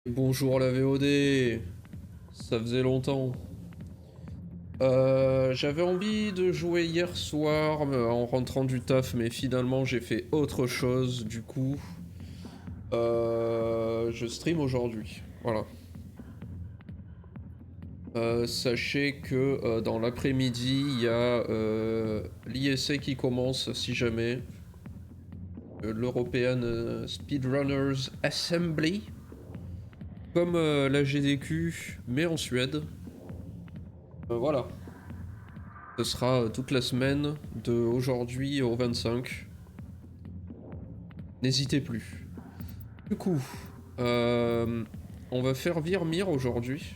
Bonjour la VOD, ça faisait longtemps. J'avais envie de jouer hier soir en rentrant du taf, mais finalement j'ai fait autre chose. Du coup, je stream aujourd'hui. Voilà. Sachez que dans l'après-midi, il y a l'ISA qui commence, si jamais. L'European Speedrunners Assembly. Comme la GDQ, mais en Suède. Voilà. Ce sera toute la semaine, de aujourd'hui au 25. N'hésitez plus. Du coup, euh, on va faire Virmire aujourd'hui.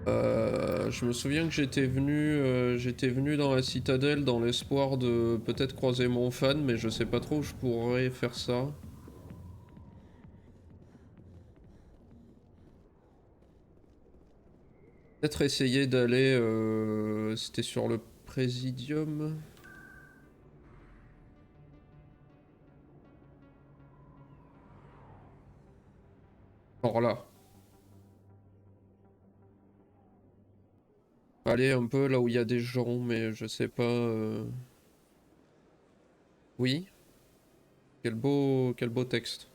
Je me souviens que j'étais venu dans la citadelle dans l'espoir de peut-être croiser mon fan, mais je sais pas trop où je pourrais faire ça. Peut-être essayer d'aller... C'était sur le Présidium. Alors là. Aller un peu là où il y a des gens, mais je sais pas... Oui, quel beau texte.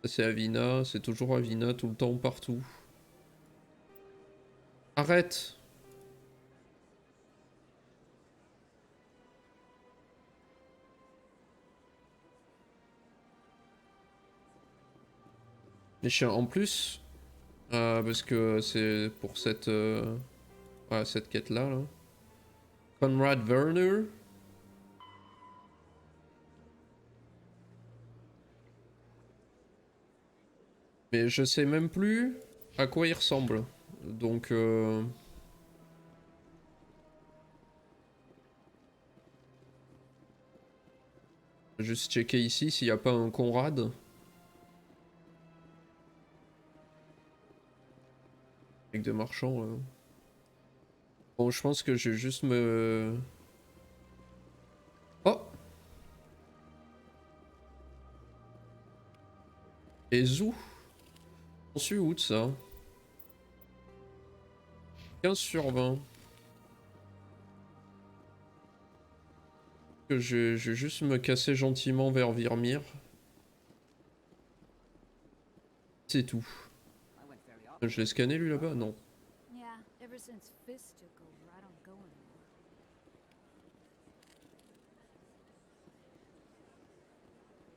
C'est Avina, c'est toujours Avina, tout le temps, partout. Arrête! Les chiens en plus, parce que c'est pour cette, ouais, cette quête-là. Là. Conrad Werner. Mais je sais même plus à quoi il ressemble. Donc, juste checker ici s'il n'y a pas un Conrad. Avec des marchands. Bon, je pense que je vais juste me... Oh! Les où? On suit où de ça? 15 sur 20. Que je vais juste me casser gentiment vers Virmire. C'est tout. Je l'ai scanné lui là-bas? Non.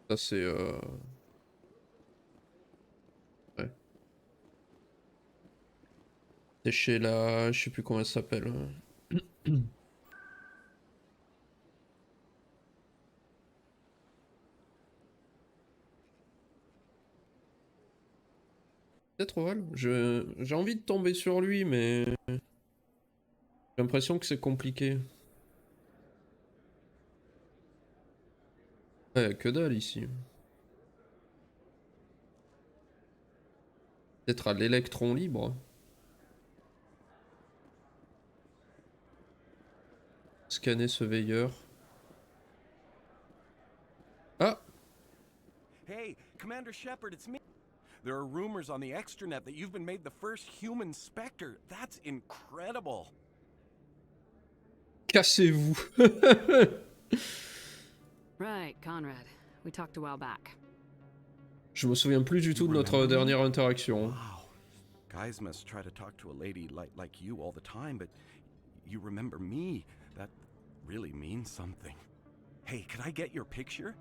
Ça c'est... Ouais. C'est chez la... Je sais plus comment elle s'appelle. Peut-être Oval. J'ai envie de tomber sur lui, mais... J'ai l'impression que c'est compliqué. Ouais, que dalle ici. Peut-être à l'électron libre. Scanner ce veilleur. Ah! Hey, Commander Shepard, it's me. There are rumors on the extranet that you've been made the first human Spectre. That's incredible. Cassez-vous! Right, Conrad. We talked a while back. Je me souviens plus du You tout de notre remember me? dernière interaction. Wow. Guys must try to talk to a lady like you all the time, but you remember me. That really means something. Hey, could I get your picture?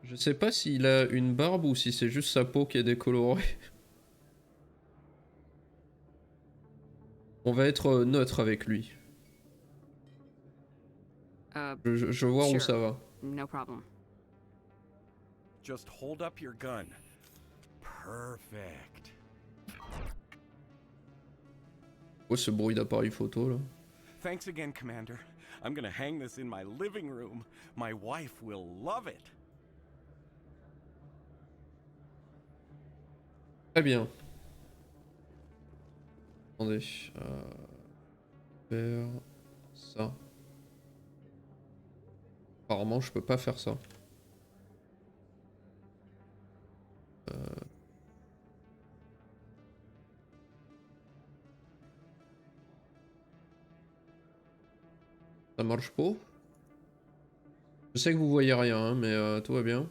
Je sais pas s'il a une barbe ou si c'est juste sa peau qui est décolorée. On va être neutre avec lui. Je vois où ça va. No problem. Just hold up your gun. Perfect. Oh, ce bruit d'appareil photo là. Thanks again, Commander. I'm gonna hang this in my living room. My wife will love it. Très bien. Attendez. Faire ça. Apparemment, je peux pas faire ça. Ça marche pas. Je sais que vous voyez rien, hein, mais tout va bien.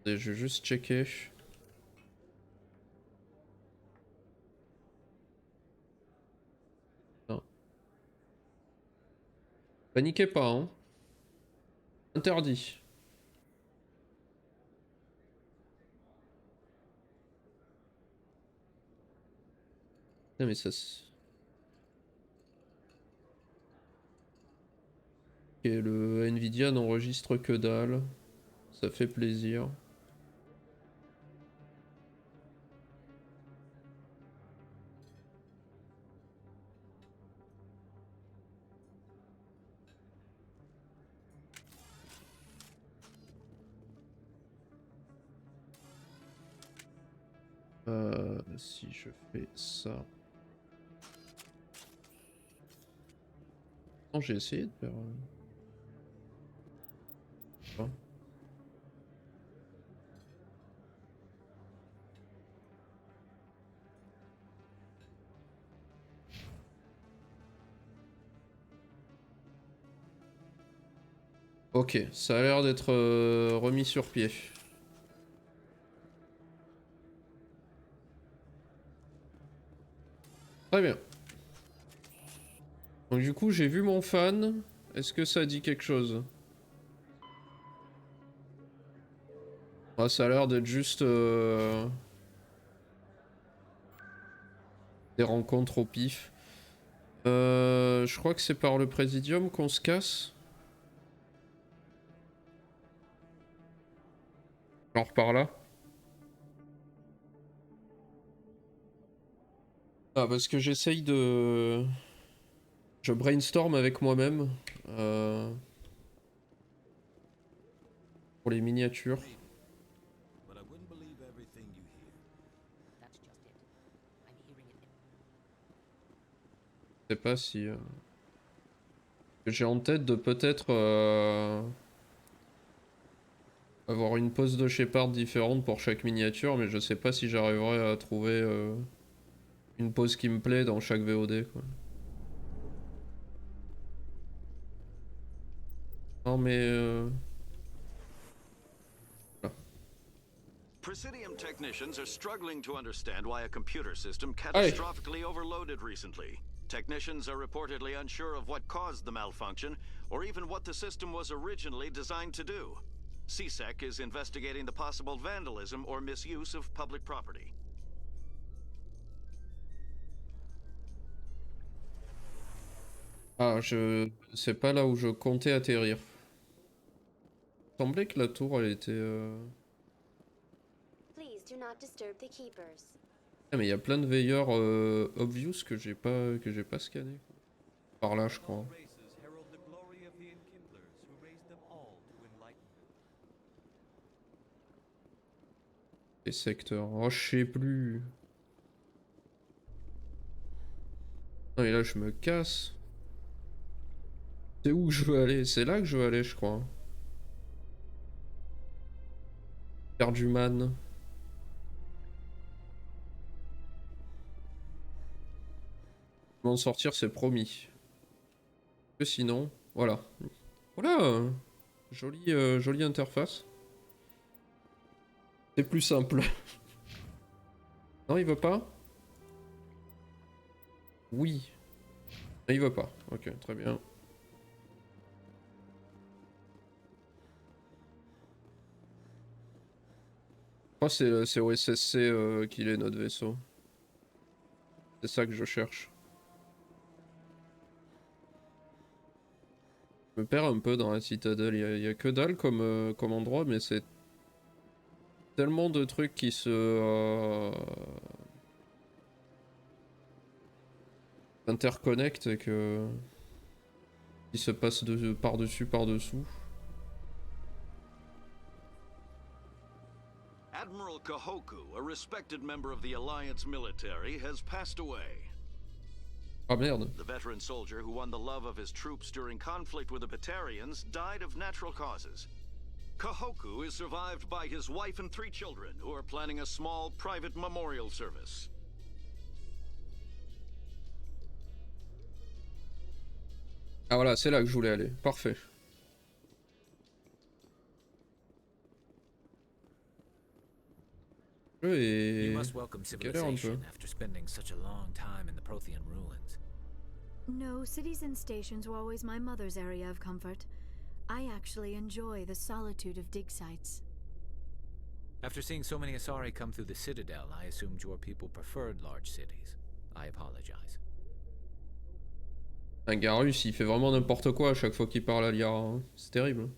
Et je vais juste checker. Non. Paniquez pas, hein. Interdit. Non mais ça... Ok, le Nvidia n'enregistre que dalle. Ça fait plaisir. Si je fais ça... Non, j'ai essayé de faire... Hein. Ok, ça a l'air d'être remis sur pied. Très bien. Donc du coup, j'ai vu mon fan. Est-ce que ça dit quelque chose? Ah, ça a l'air d'être juste des rencontres au pif. Je crois que c'est par le Présidium qu'on se casse. Alors par là. Ah, parce que j'essaye de... Je brainstorm avec moi-même. Pour les miniatures. Je sais pas si... J'ai en tête de peut-être... avoir une pose de Shepard différente pour chaque miniature, mais je sais pas si j'arriverai à trouver une pose qui me plaît dans chaque VOD, quoi. Non mais voilà. Presidium technicians are struggling to understand why a computer system Allez. catastrophically overloaded recently. Technicians are reportedly unsure of what caused the malfunction, or even what the system was originally designed to do. CSEC is investigating the possible vandalism or misuse of public property. Ah, c'est pas là où je comptais atterrir. Il semblait que la tour, elle était... Please do not disturb the keepers. Ah, mais il y a plein de veilleurs obvious que j'ai pas scanné. Par là, je crois. Les secteurs. Oh, je sais plus. Non, et là, je me casse. C'est où que je veux aller? C'est là que je veux aller, je crois. Faire du man. M'en sortir, c'est promis. Que sinon, voilà. Voilà, jolie interface. C'est plus simple. Non, il veut pas? Oui. Non, il veut pas. Ok, très bien. Je crois que c'est au SSC qu'il est notre vaisseau. C'est ça que je cherche. Je me perds un peu dans la citadelle. Il y a que dalle comme endroit, mais c'est tellement de trucs qui se interconnectent et que qui se passent par-dessus par-dessous. Admiral Kahoku, a respected member of the Alliance military, has passed away. Ah merde. The veteran soldier who won the love of his troops during conflict with the Batarians died of natural causes. Kahoku is survived by his wife and 3 children who are planning a small private memorial service. Ah voilà, c'est là que je voulais aller. Parfait. You must welcome galère un peu. civilization after spending such a long time in the Prothean ruins. No, cities and stations were always my mother's area of comfort. I actually enjoy the solitude of dig sites. After seeing so many Asari come through the Citadel, I assumed your people preferred large cities. I apologize. Un Garus, il fait vraiment n'importe quoi à chaque fois qu'il parle à Liara. Hein. C'est terrible.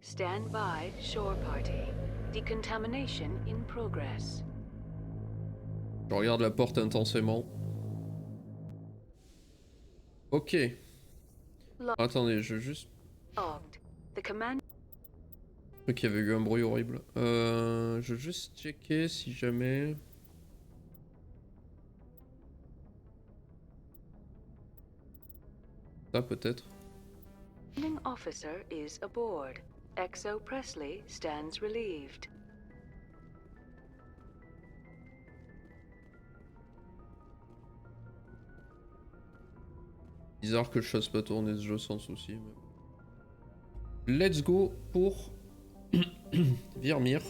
Stand by, shore party. Decontamination in progress. Je regarde la porte intensément. Ok. Attendez, je veux juste... Logged. The command. Je crois qu'il y avait eu un bruit horrible. Je veux juste checker si jamais... Ça peut-être. Commanding officer is aboard. Exo Presley stands relieved. Bizarre que je fasse pas tourner ce jeu sans souci. Mais... Let's go pour Virmire.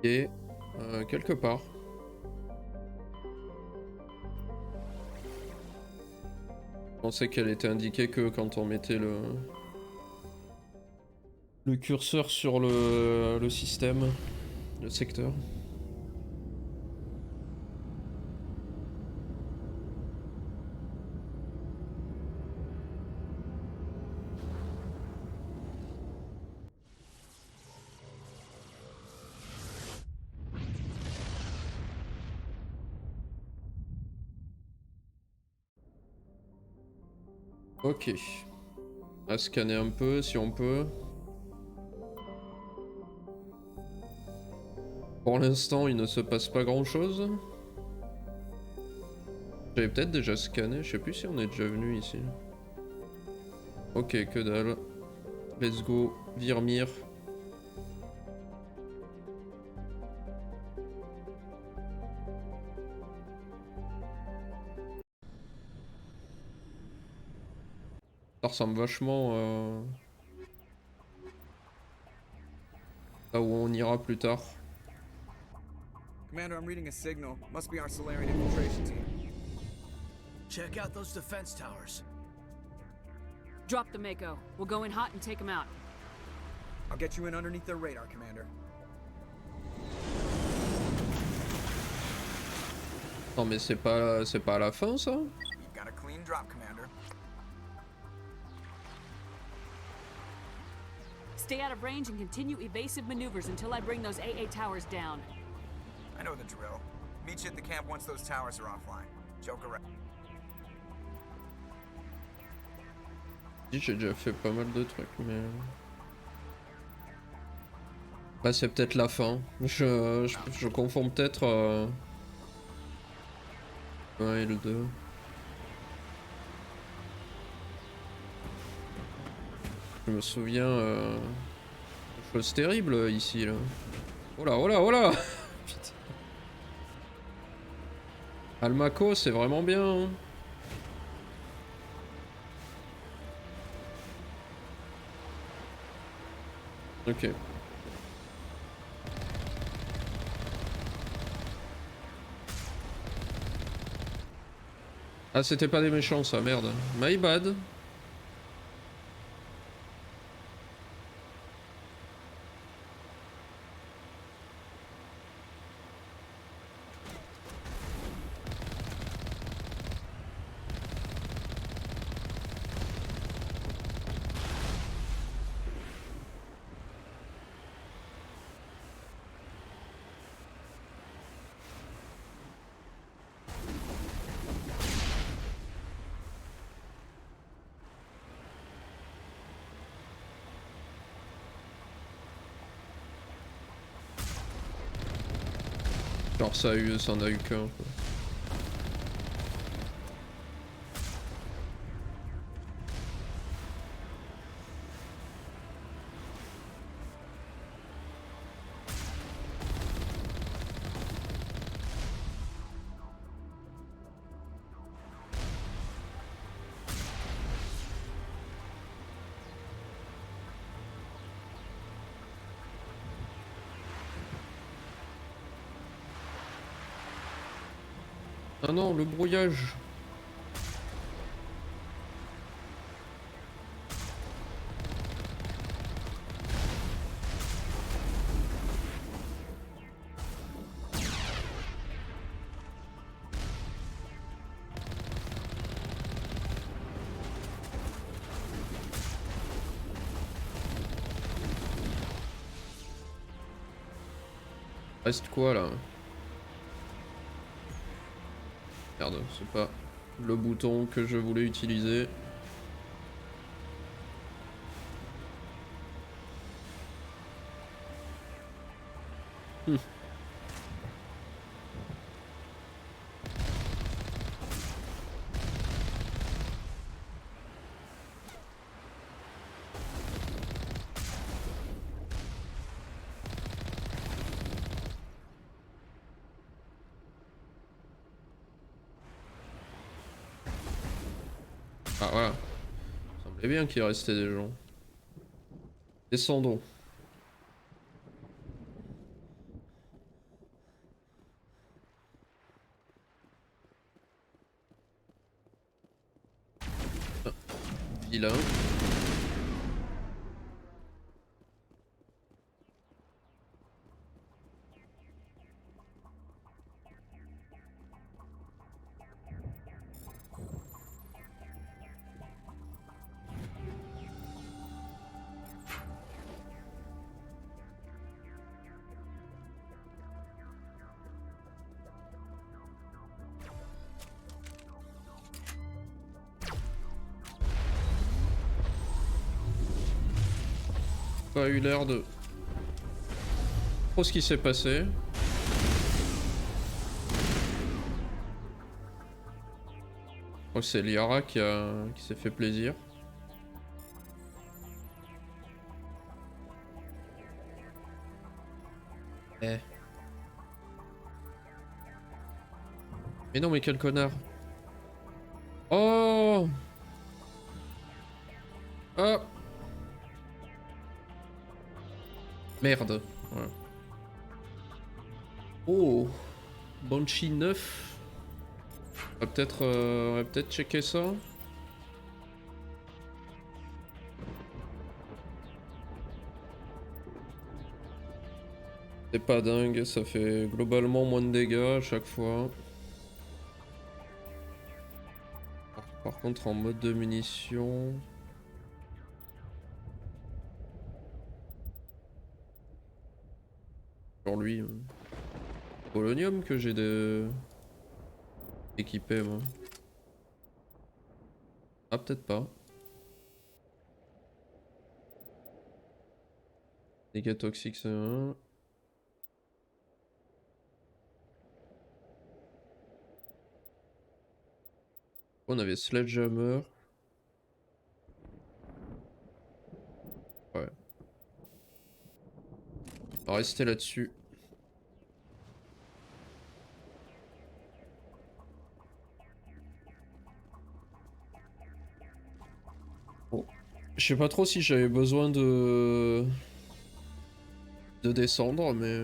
Et quelque part. Je pensais qu'elle était indiquée que quand on mettait le curseur sur le système, le secteur. Ok. À scanner un peu si on peut. Pour l'instant, il ne se passe pas grand chose. J'avais peut-être déjà scanné, je sais plus si on est déjà venu ici. Ok, que dalle. Let's go, Virmire. Ça ressemble vachement là où on ira plus tard. Commander, I'm reading a signal. Must be our Solarian infiltration team. Check out those defense towers. Drop the Mako. We'll go in hot and take them out. I'll get you in underneath their radar, Commander. Non mais c'est pas à la fin ça? You've got a clean drop, Commander. Stay out of range and continue evasive maneuvers until I bring those AA towers down. I know the drill. Meet you at the camp once those towers are offline. Joke around. J'ai déjà fait pas mal de trucs mais... Là c'est peut-être la fin. Je confonds peut-être 1 et le 2. Je me souviens chose terrible ici là. Oh là, oh là, oh là. Putain. Almaco c'est vraiment bien hein. Ok. Ah c'était pas des méchants ça, merde. My bad. Genre ça en a eu qu'un quoi. Ah non, le brouillage. Reste quoi là? Merde, c'est pas le bouton que je voulais utiliser. Ah voilà. Il semblait bien qu'il restait des gens. Descendons. Ah, vilain. Pas eu l'air de trop ce qui s'est passé. Je crois que c'est Liara qui s'est fait plaisir. Eh. Mais non, mais quel connard. Oh. Oh. Merde. Ouais. Oh. Banshee 9. On va peut-être checker ça. C'est pas dingue, ça fait globalement moins de dégâts à chaque fois. Par contre en mode de munitions... Sur lui... Polonium que j'ai équipé moi. Ah peut-être pas. Dégâts toxiques c'est un... On avait Sledgehammer. Ouais. On va rester là-dessus. Bon. Je sais pas trop si j'avais besoin de descendre, mais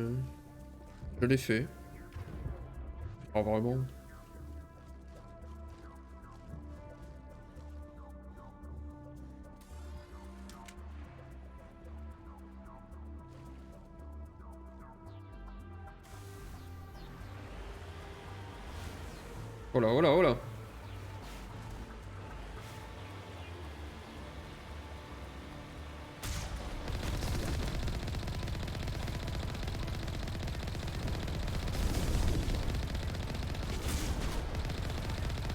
je l'ai fait. Pas vraiment. Oh là, oh là, oh là.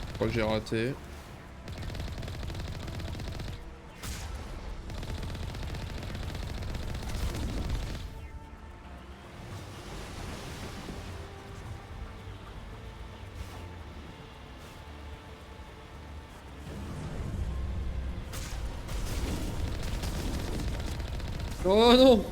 Je crois que j'ai raté. Oh non!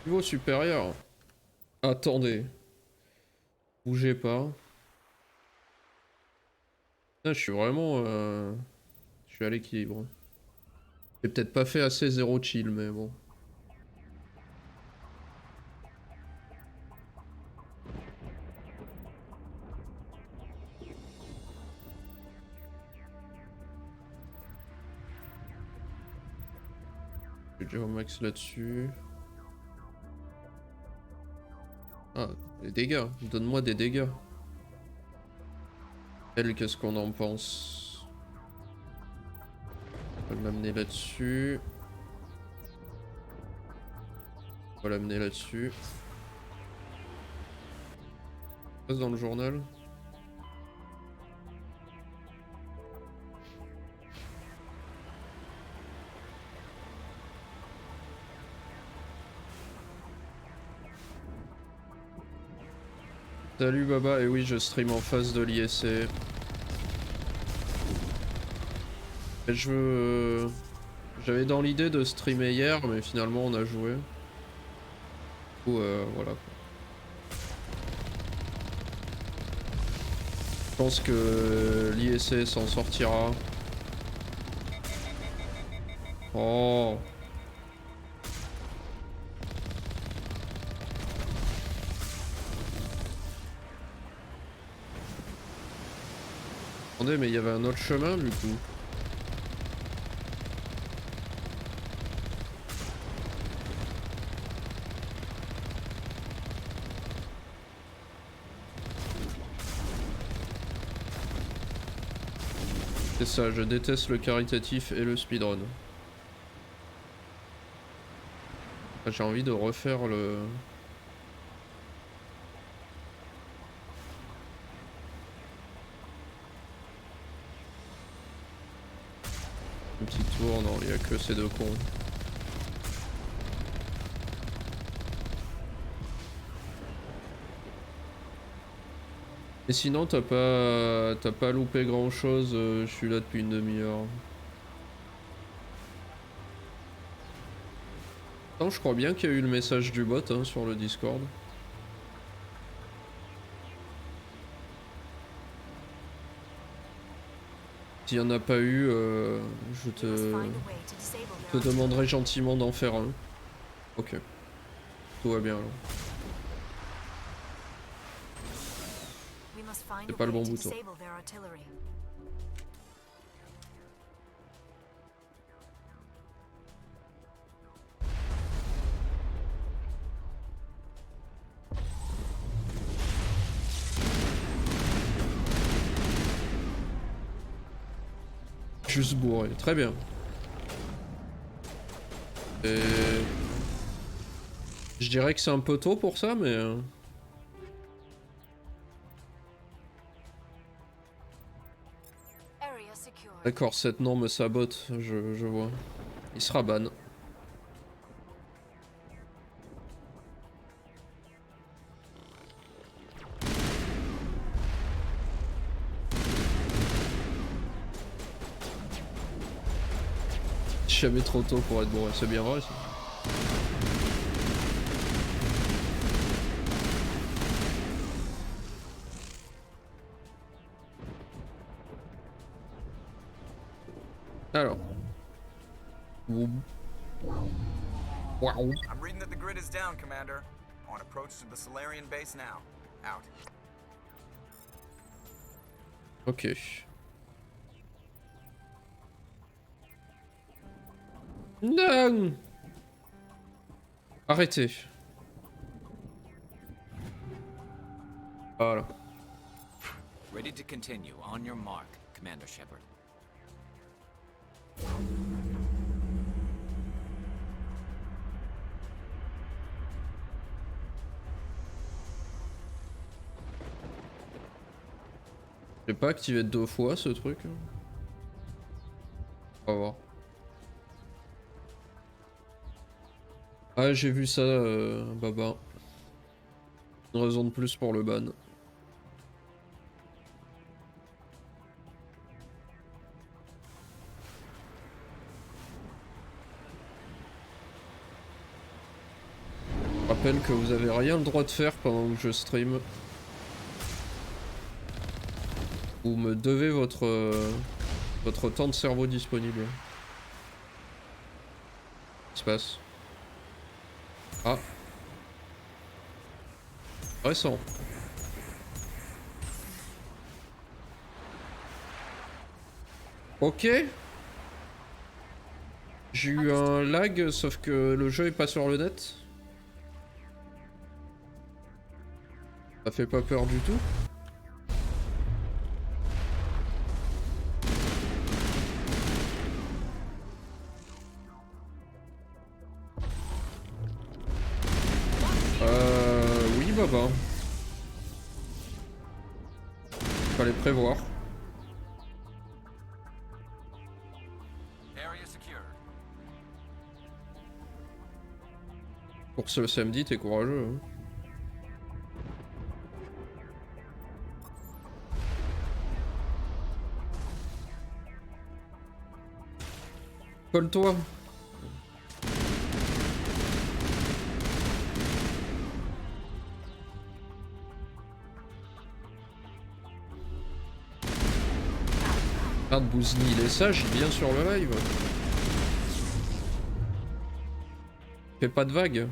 Niveau supérieur. Attendez. Bougez pas. Ah, je suis vraiment... Je suis à l'équilibre. J'ai peut-être pas fait assez zéro chill, mais bon. Je vais déjà au max là-dessus. Ah, des dégâts. Donne-moi des dégâts. Elle, qu'est-ce qu'on en pense? On va l'amener là-dessus. On va l'amener là-dessus. Passe dans le journal. Salut Baba, et oui je stream en face de l'ISC. J'avais dans l'idée de streamer hier, mais finalement on a joué. Du coup, voilà. Je pense que l'ISC s'en sortira. Oh. Attendez, mais il y avait un autre chemin du coup. C'est ça, je déteste le caritatif et le speedrun. J'ai envie de refaire le... Un petit tour, non, il n'y a que ces deux cons. Et sinon, t'as pas loupé grand chose, je suis là depuis une demi-heure. Non, je crois bien qu'il y a eu le message du bot hein, sur le Discord. S'il n'y en a pas eu, je te demanderai gentiment d'en faire un. Ok. Tout va bien alors. C'est pas le bon bouton. Juste bourré, très bien. Et... Je dirais que c'est un peu tôt pour ça, mais... D'accord, cette norme sabote, je vois. Il sera ban. Jamais trop tôt pour être bourré, c'est bien vrai ça. Alors. Wow. I'm reading that the grid is down, Commander. On approach to the Solarian base now. Out. Ok. Non. Arrêtez. Voilà. Ready to continue. On your mark, Commander Shepard. J'ai pas activé 2 fois ce truc. On va voir. Ah, j'ai vu ça, Baba. Une raison de plus pour le ban. Je rappelle que vous avez rien le droit de faire pendant que je stream. Vous me devez votre temps de cerveau disponible. Qu'est-ce qui se passe? Ah. Récent. Ok. J'ai eu un lag, sauf que le jeu est pas sur le net. Ça fait pas peur du tout. Oui, Baba. Fallait prévoir. Pour ce samedi, t'es courageux. Hein. Colle-toi. Merde, Bouzni, il est sage, il vient sur le live. Fais pas de vagues.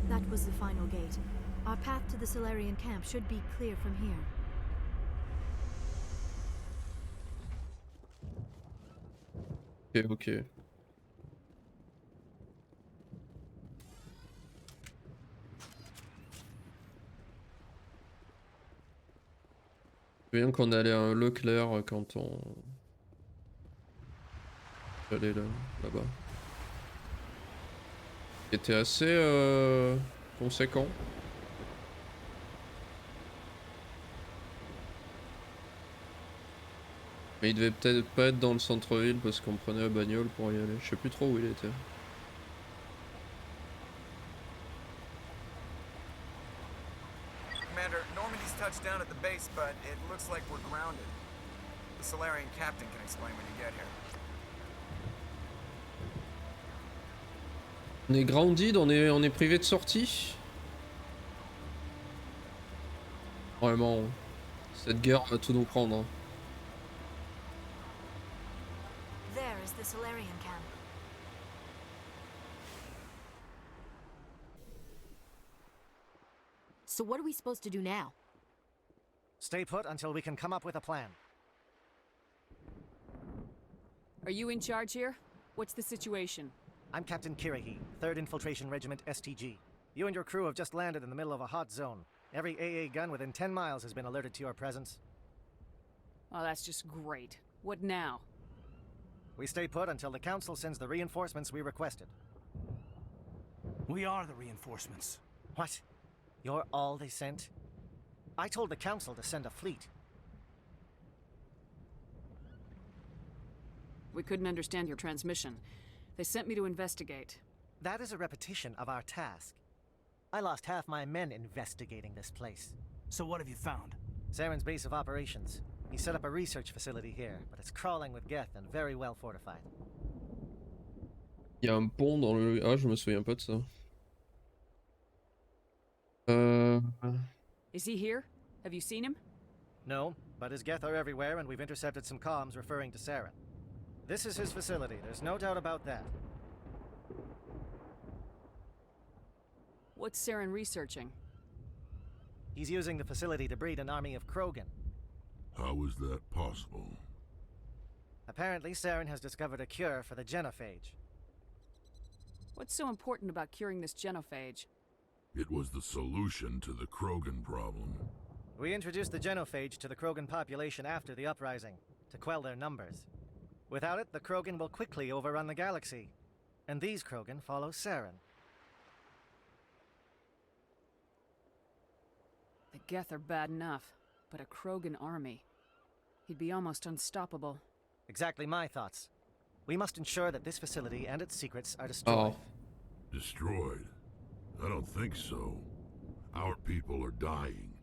That was the final gate. Our path to the Solarian camp should be clear from here. Ok, ok. Je me souviens qu'on allait à un Leclerc quand on... J'allais là-bas. C'était assez conséquent. Mais il devait peut-être pas être dans le centre-ville parce qu'on prenait la bagnole pour y aller. Je sais plus trop où il était. Commander, Normandy's touched down at the base, but it looks like we're grounded. The Solarian captain can explain when you get here. On est grounded, on est privé de sortie. Vraiment, cette guerre va tout nous prendre. Hein. There is the Solarian camp. So what are we supposed to do now? Stay put until we can come up with a plan. Are you in charge here? What's the situation? I'm Captain Kirihi, 3rd Infiltration Regiment STG. You and your crew have just landed in the middle of a hot zone. Every AA gun within 10 miles has been alerted to your presence. Oh, that's just great. What now? We stay put until the Council sends the reinforcements we requested. We are the reinforcements. What? You're all they sent? I told the Council to send a fleet. We couldn't understand your transmission. They sent me to investigate. That is a repetition of our task. I lost half my men investigating this place. So what have you found? Saren's base of operations. He set up a research facility here, but it's crawling with Geth and very well fortified. Il y a un pont dans le... Ah, je me souviens pas de ça. Is he here? Have you seen him? No, but his Geth are everywhere and we've intercepted some comms referring to Saren. This is his facility, there's no doubt about that. What's Saren researching? He's using the facility to breed an army of Krogan. How is that possible? Apparently, Saren has discovered a cure for the genophage. What's so important about curing this genophage? It was the solution to the Krogan problem. We introduced the genophage to the Krogan population after the uprising, to quell their numbers. Without it, the Krogan will quickly overrun the galaxy. And these Krogan follow Saren. The Geth are bad enough, but a Krogan army. He'd be almost unstoppable. Exactly my thoughts. We must ensure that this facility and its secrets are destroyed. Oh. Destroyed? I don't think so. Our people are dying.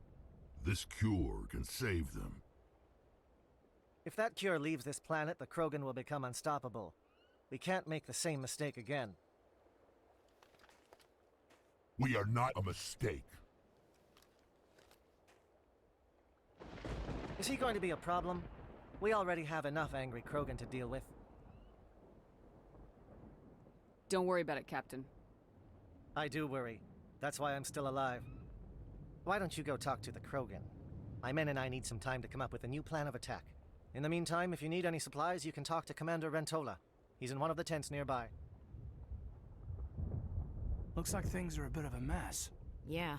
This cure can save them. If that cure leaves this planet, the Krogan will become unstoppable. We can't make the same mistake again. We are not a mistake. Is he going to be a problem? We already have enough angry Krogan to deal with. Don't worry about it, Captain. I do worry. That's why I'm still alive. Why don't you go talk to the Krogan? My men and I need some time to come up with a new plan of attack. In the meantime, if you need any supplies, you can talk to Commander Rentola. He's in one of the tents nearby. Looks like things are a bit of a mess. Yeah.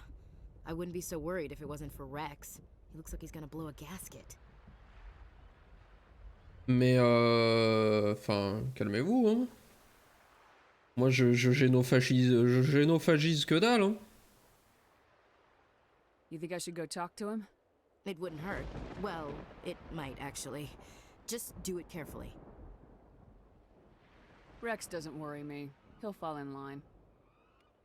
I wouldn't be so worried if it wasn't for Rex. He looks like he's gonna blow a gasket. Mais enfin, calmez-vous, hein. Moi, je génophagise que dalle, hein. You think I should go talk to him? It wouldn't hurt. Well, it might actually. Just do it carefully. Rex doesn't worry me. He'll fall in line.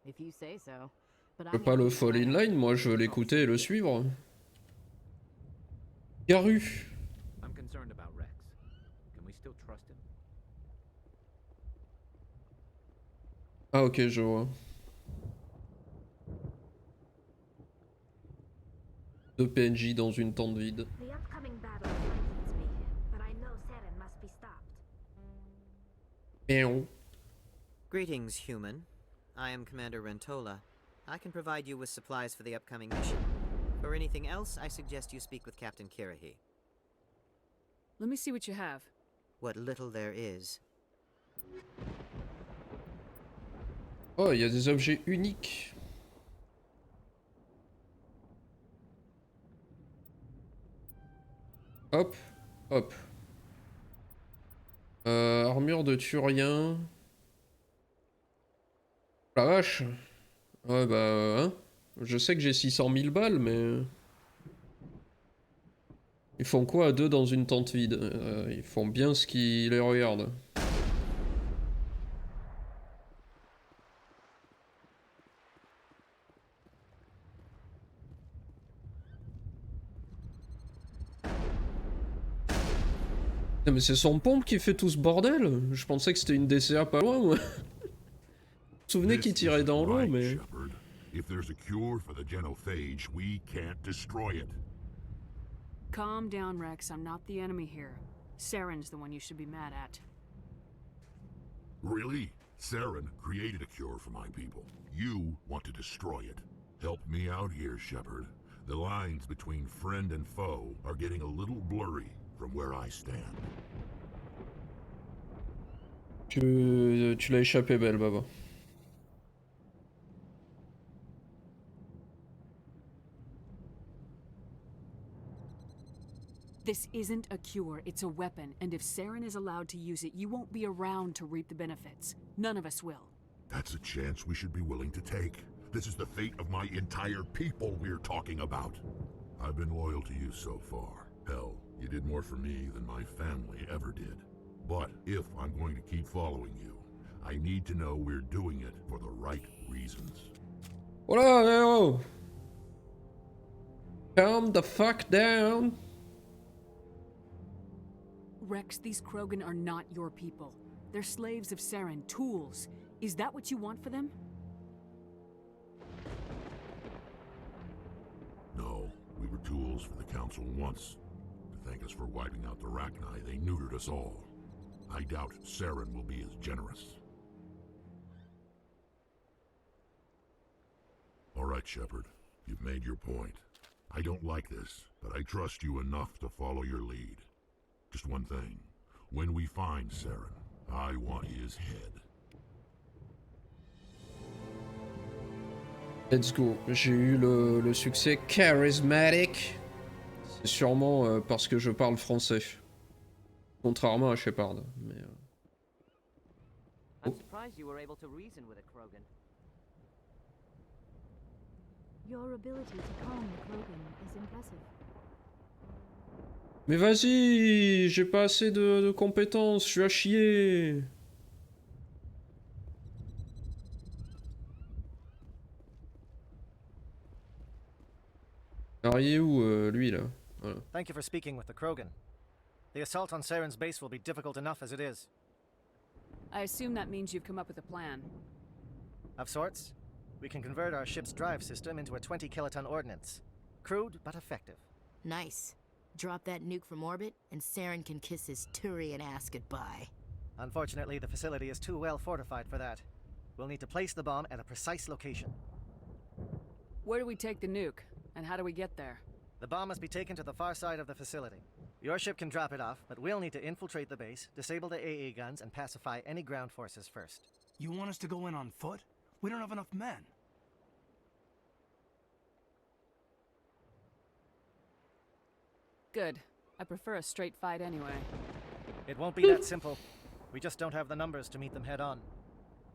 If you say so. But Je peux pas le fall in line, moi je veux l'écouter et le suivre. Garu. I'm concerned about Rex. Can we still trust him? Ah ok, je vois. Deux PNJ dans une tente vide. The upcoming battle frightens me, but I know Saren must be stopped. Meow. Greetings, human. I am Commander Rentola. I can provide you with supplies for the upcoming mission. For anything else, I suggest you speak with Captain Kirahi. Let me see what you have. What little there is. Oh, il y a des objets uniques. Hop, hop. Armure de Turien. La vache. Ouais bah hein. Je sais que j'ai 600 000 balles mais... Ils font quoi à deux dans une tente vide? Ils font bien ce qui les regarde. Mais c'est son pompe qui fait tout ce bordel. Je pensais que c'était une DCA pas loin, moi. Vous vous souvenez qu'il tirait dans l'eau, mais... If there's a cure for the genophage, we can't destroy it. Calm down, Rex. I'm not the enemy here. Saren's the one you should be mad at. Really? Saren created a cure for my people. You want to destroy it. Help me out here, Shepard. The lines between friend and foe are getting a little blurry from where I stand. Tu l'as échappé belle, Baba. This isn't a cure, it's a weapon, and if Saren is allowed to use it, you won't be around to reap the benefits. None of us will. That's a chance we should be willing to take. This is the fate of my entire people we're talking about. I've been loyal to you so far. Hell, you did more for me than my family ever did. But if I'm going to keep following you, I need to know we're doing it for the right reasons. Hola, Leo! Calm the fuck down! Rex, these Krogan are not your people. They're slaves of Saren, tools. Is that what you want for them? No, we were tools for the Council once. To thank us for wiping out the Rachni, they neutered us all. I doubt Saren will be as generous. All right, Shepard. You've made your point. I don't like this, but I trust you enough to follow your lead. Just one thing. When we find Saren, I want his head. Let's go. J'ai eu le succès charismatic. C'est sûrement parce que je parle français. Contrairement à Shepard. Mais, I'm surprised you were able to reason with a Krogan. Your ability to calm the Krogan is impressive. Mais vas-y, j'ai pas assez de compétences, je suis à chier. Alors il est où lui là? Voilà. Thank you for speaking with the Krogan. The assault on Saren's base will be difficult enough as it is. I assume that means you've come up with a plan. Of sorts. We can convert our ship's drive system into a 20-kiloton ordnance. Crude, but effective. Nice. Drop that nuke from orbit, and Saren can kiss his Turian ass goodbye. Unfortunately, the facility is too well fortified for that. We'll need to place the bomb at a precise location. Where do we take the nuke? And how do we get there? The bomb must be taken to the far side of the facility. Your ship can drop it off, but we'll need to infiltrate the base, disable the AA guns, and pacify any ground forces first. You want us to go in on foot? We don't have enough men. Good. I prefer a straight fight anyway. It won't be that simple. We just don't have the numbers to meet them head on.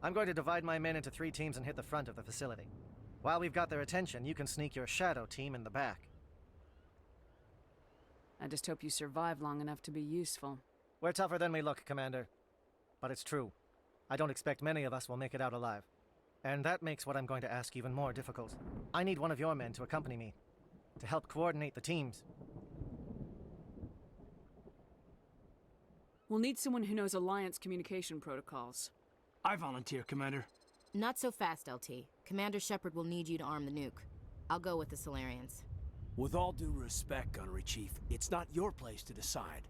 I'm going to divide my men into 3 teams and hit the front of the facility. While we've got their attention, you can sneak your shadow team in the back. I just hope you survive long enough to be useful. We're tougher than we look, Commander. But it's true. I don't expect many of us will make it out alive. And that makes what I'm going to ask even more difficult. I need one of your men to accompany me, to help coordinate the teams. We'll need someone who knows Alliance communication protocols. I volunteer, Commander. Not so fast, LT. Commander Shepard will need you to arm the nuke. I'll go with the Solarians. With all due respect, Gunnery Chief, it's not your place to decide.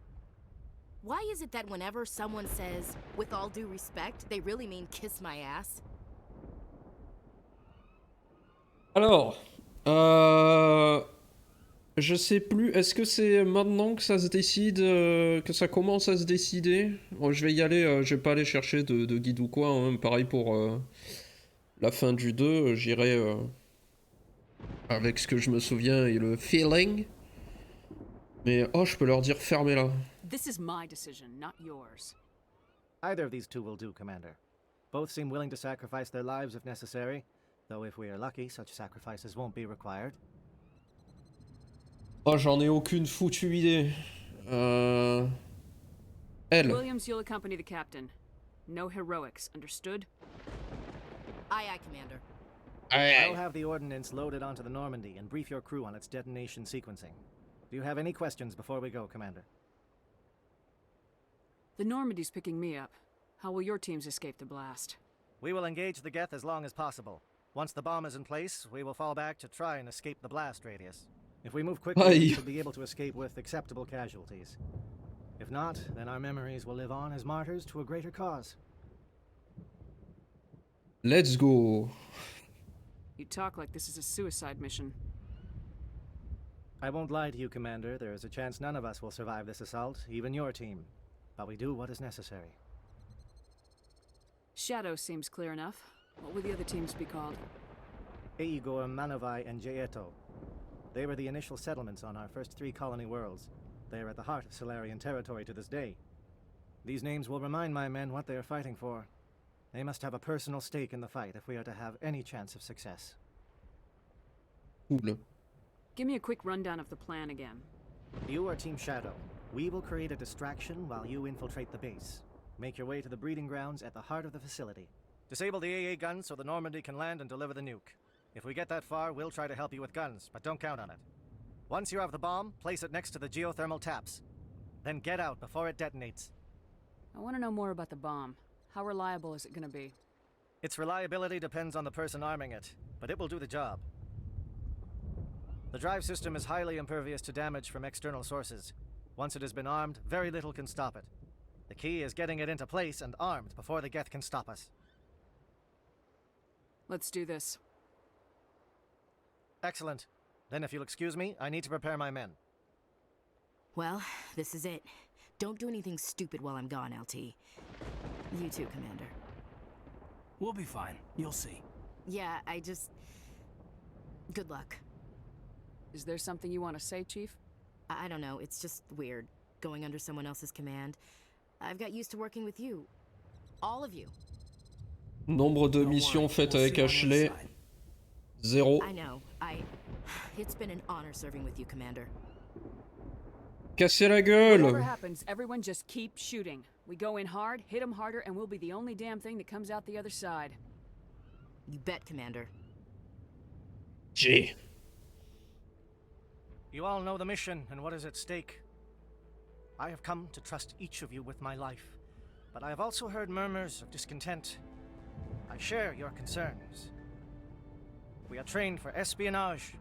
Why is it that whenever someone says, with all due respect, they really mean kiss my ass? Alors, je sais plus, est-ce que c'est maintenant que ça se décide, que ça commence à se décider? Bon, je vais y aller, je vais pas aller chercher de guide ou quoi, hein. Pareil pour la fin du 2, j'irai avec ce que je me souviens et le feeling. Mais oh, je peux leur dire fermez-la. This is my decision, not yours. Either of these two will do, Commander. Both seem willing to sacrifice their lives if necessary, though if we are lucky, such sacrifices won't be required. Oh, j'en ai aucune foutue idée. Elle. Williams, you'll accompany the captain. No heroics, understood? Aye, aye, Commander. I'll have the ordnance loaded onto the Normandy and brief your crew on its detonation sequencing. Do you have any questions before we go, Commander? The Normandy's picking me up. How will your teams escape the blast? We will engage the Geth as long as possible. Once the bomb is in place, we will fall back to try and escape the blast radius. If we move quickly, we should be able to escape with acceptable casualties. If not, then our memories will live on as martyrs to a greater cause. Let's go. You talk like this is a suicide mission. I won't lie to you, Commander. There is a chance none of us will survive this assault, even your team. But we do what is necessary. Shadow seems clear enough. What would the other teams be called? Igor, Manovai, and Jaeto. They were the initial settlements on our first 3 colony worlds. They are at the heart of Solarian territory to this day. These names will remind my men what they are fighting for. They must have a personal stake in the fight if we are to have any chance of success. Cool. Give me a quick rundown of the plan again. You are Team Shadow. We will create a distraction while you infiltrate the base. Make your way to the breeding grounds at the heart of the facility. Disable the AA guns so the Normandy can land and deliver the nuke. If we get that far, we'll try to help you with guns, but don't count on it. Once you have the bomb, place it next to the geothermal taps. Then get out before it detonates. I want to know more about the bomb. How reliable is it going to be? Its reliability depends on the person arming it, but it will do the job. The drive system is highly impervious to damage from external sources. Once it has been armed, very little can stop it. The key is getting it into place and armed before the Geth can stop us. Let's do this. Excellent. Then if you'll excuse me, I need to prepare my men. Well, this is it. Don't do anything stupid while I'm gone, LT. You too, Commander. We'll be fine. You'll see. Yeah, good luck. Is there something you want to say, Chief? I don't know, it's just weird, going under someone else's command. I've got used to working with you. All of you. Nombre de missions faites avec Ashley, 0. I know. It's been an honor serving with you, Commander. Casser la Whatever gueule. happens, everyone just keep shooting. We go in hard, hit them harder, and we'll be the only damn thing that comes out the other side. You bet, Commander. G. You all know the mission and what is at stake. I have come to trust each of you with my life, but I have also heard murmurs of discontent. I share your concerns. We are trained for espionage.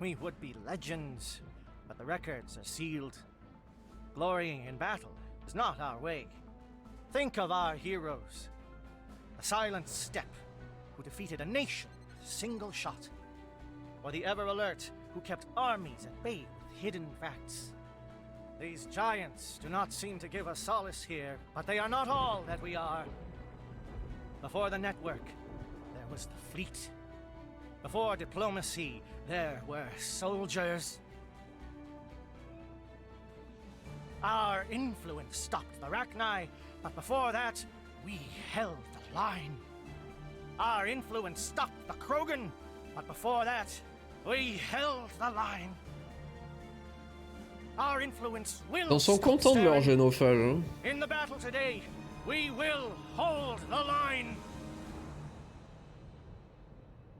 We would be legends, but the records are sealed. Glorying in battle is not our way. Think of our heroes. The silent steppe who defeated a nation with a single shot. Or the ever-alert who kept armies at bay with hidden facts. These giants do not seem to give us solace here, but they are not all that we are. Before the network, there was the fleet. Before diplomacy, there were soldiers. Our influence stopped the Rachni, but before that, we held the line. Our influence stopped the Krogan, but before that, we held the line. Our influence will Ils sont stop contents de leur Saren. génophage. Hein. In the battle today, we will hold the line.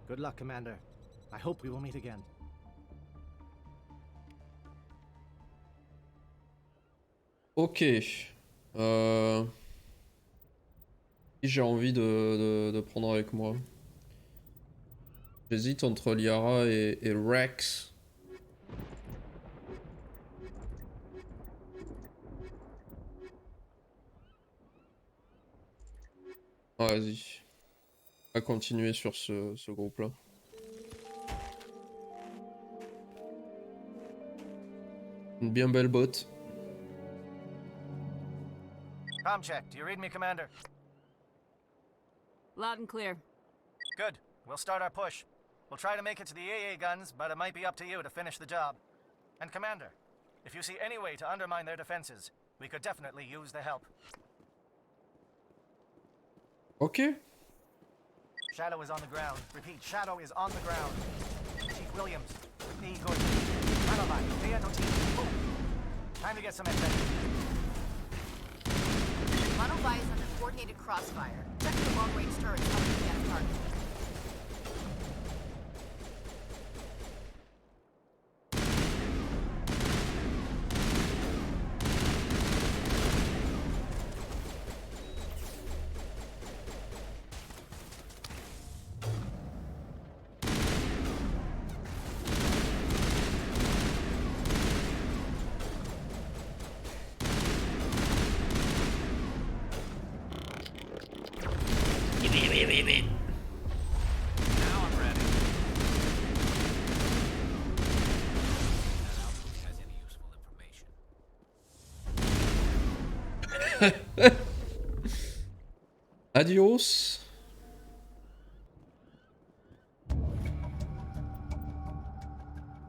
Good luck, Commander. I hope we will meet again. Ok. Qui j'ai envie de prendre avec moi. J'hésite entre Liara et Rex. Ah, vas-y. On va continuer sur ce groupe-là. Une bien belle botte. Com check. Do you read me, Commander? Loud and clear. Good. We'll start our push. We'll try to make it to the AA guns, but it might be up to you to finish the job. And Commander, if you see any way to undermine their defenses, we could definitely use the help. Ok. Shadow is on the ground. Repeat, Shadow is on the ground. Chief Williams, P. Gordon, Manovan, P. Boom. Time to get some adventure. Monovi is under coordinated crossfire. Check the long-range turrets up to the target. Now I'm ready. That outlook has any useful information. Adios.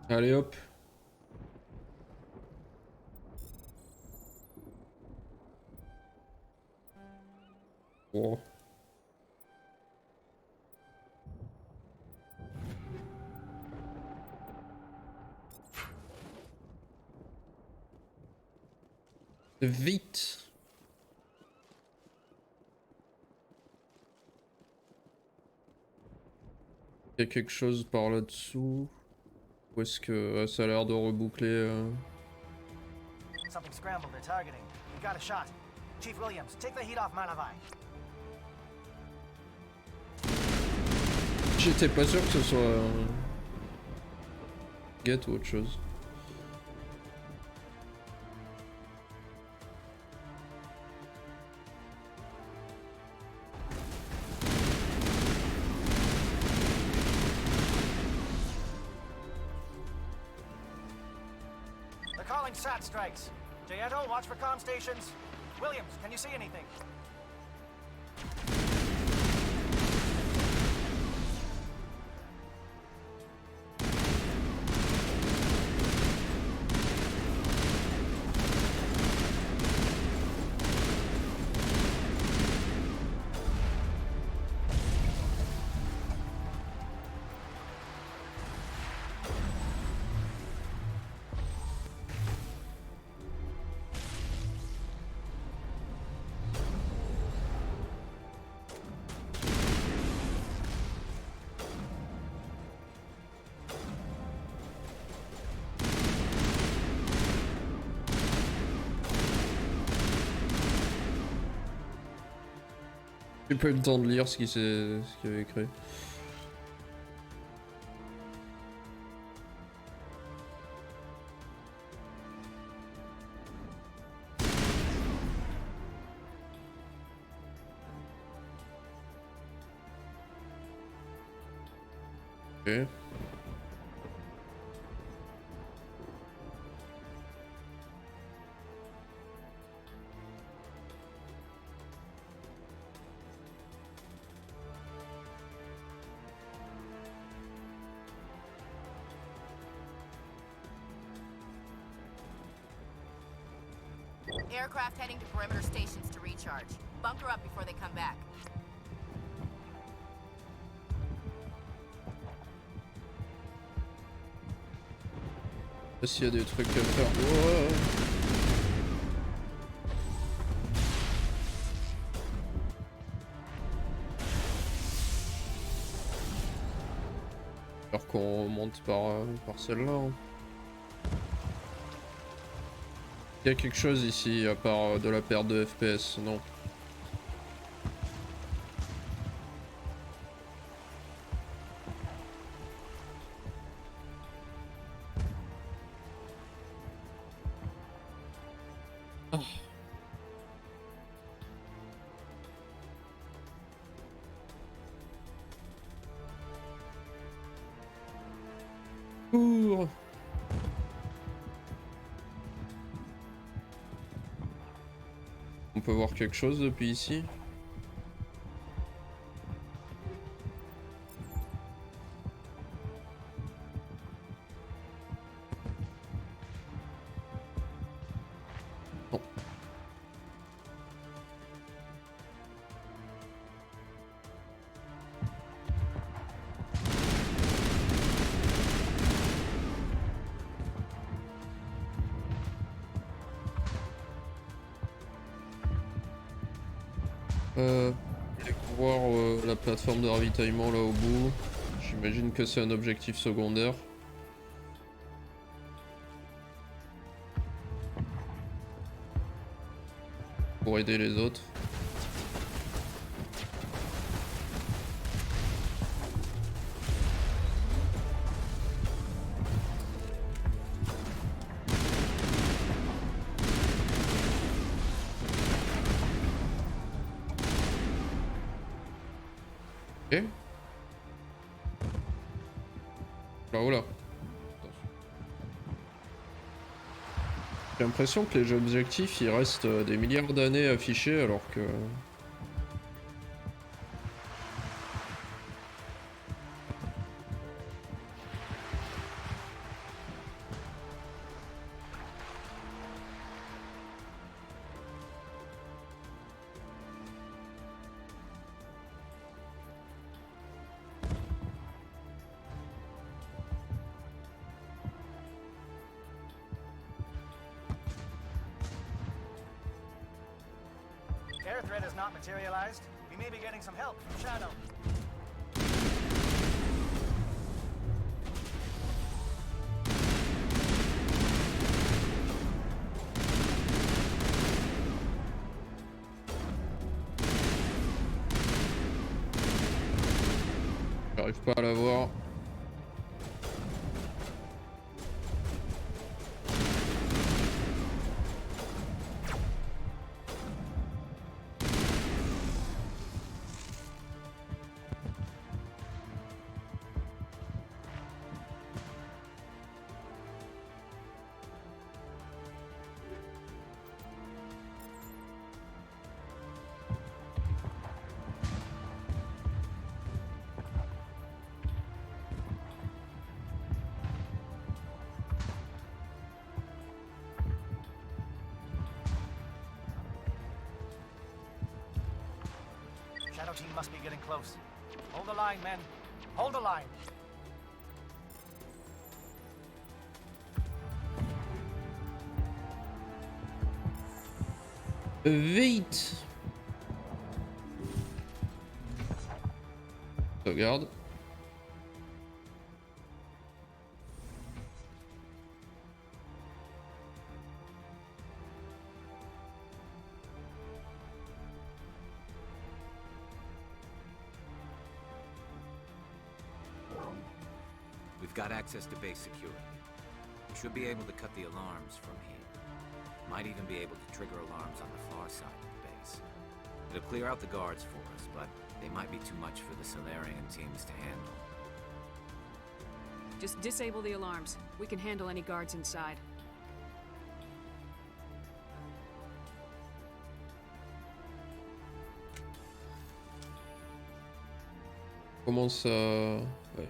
Allez hop. Oh. Vite. Il y a quelque chose par là-dessous. Ou est-ce que ça a l'air de reboucler Something scrambled their targeting. We got a shot. Chief Williams, take the heat off Manovan. J'étais pas sûr que ce soit Get ou autre chose. They're calling SAT strikes. Jayeto, watch for comm stations. Williams, can you see anything? J'ai pas eu le temps de lire ce qu'il avait écrit. Ok. Aircraft heading to perimeter stations to recharge. Bunker up before they come back. S'il y a des trucs à faire. Wow. Alors qu'on monte par celle-là. Hein. Il y a quelque chose ici à part de la perte de FPS, non? Cours. On peut voir quelque chose depuis ici? Non. Voir la plateforme de ravitaillement là au bout. J'imagine que c'est un objectif secondaire. Pour aider les autres. Ok. Là, oh là. J'ai l'impression que les objectifs ils restent des milliards d'années affichés alors que... Air threat has not materialized. We may be getting some help from Shadow. J'arrive pas à la voir. Shadow team must be getting close. Hold the line, men. Hold the line. Vite. Regarde. got access to base security. You should be able to cut the alarms from here. Might even be able to trigger alarms on the far side of the base. It'll clear out the guards for us, but they might be too much for the Solarian teams to handle. Just disable the alarms. We can handle any guards inside. Comment ça... Ouais.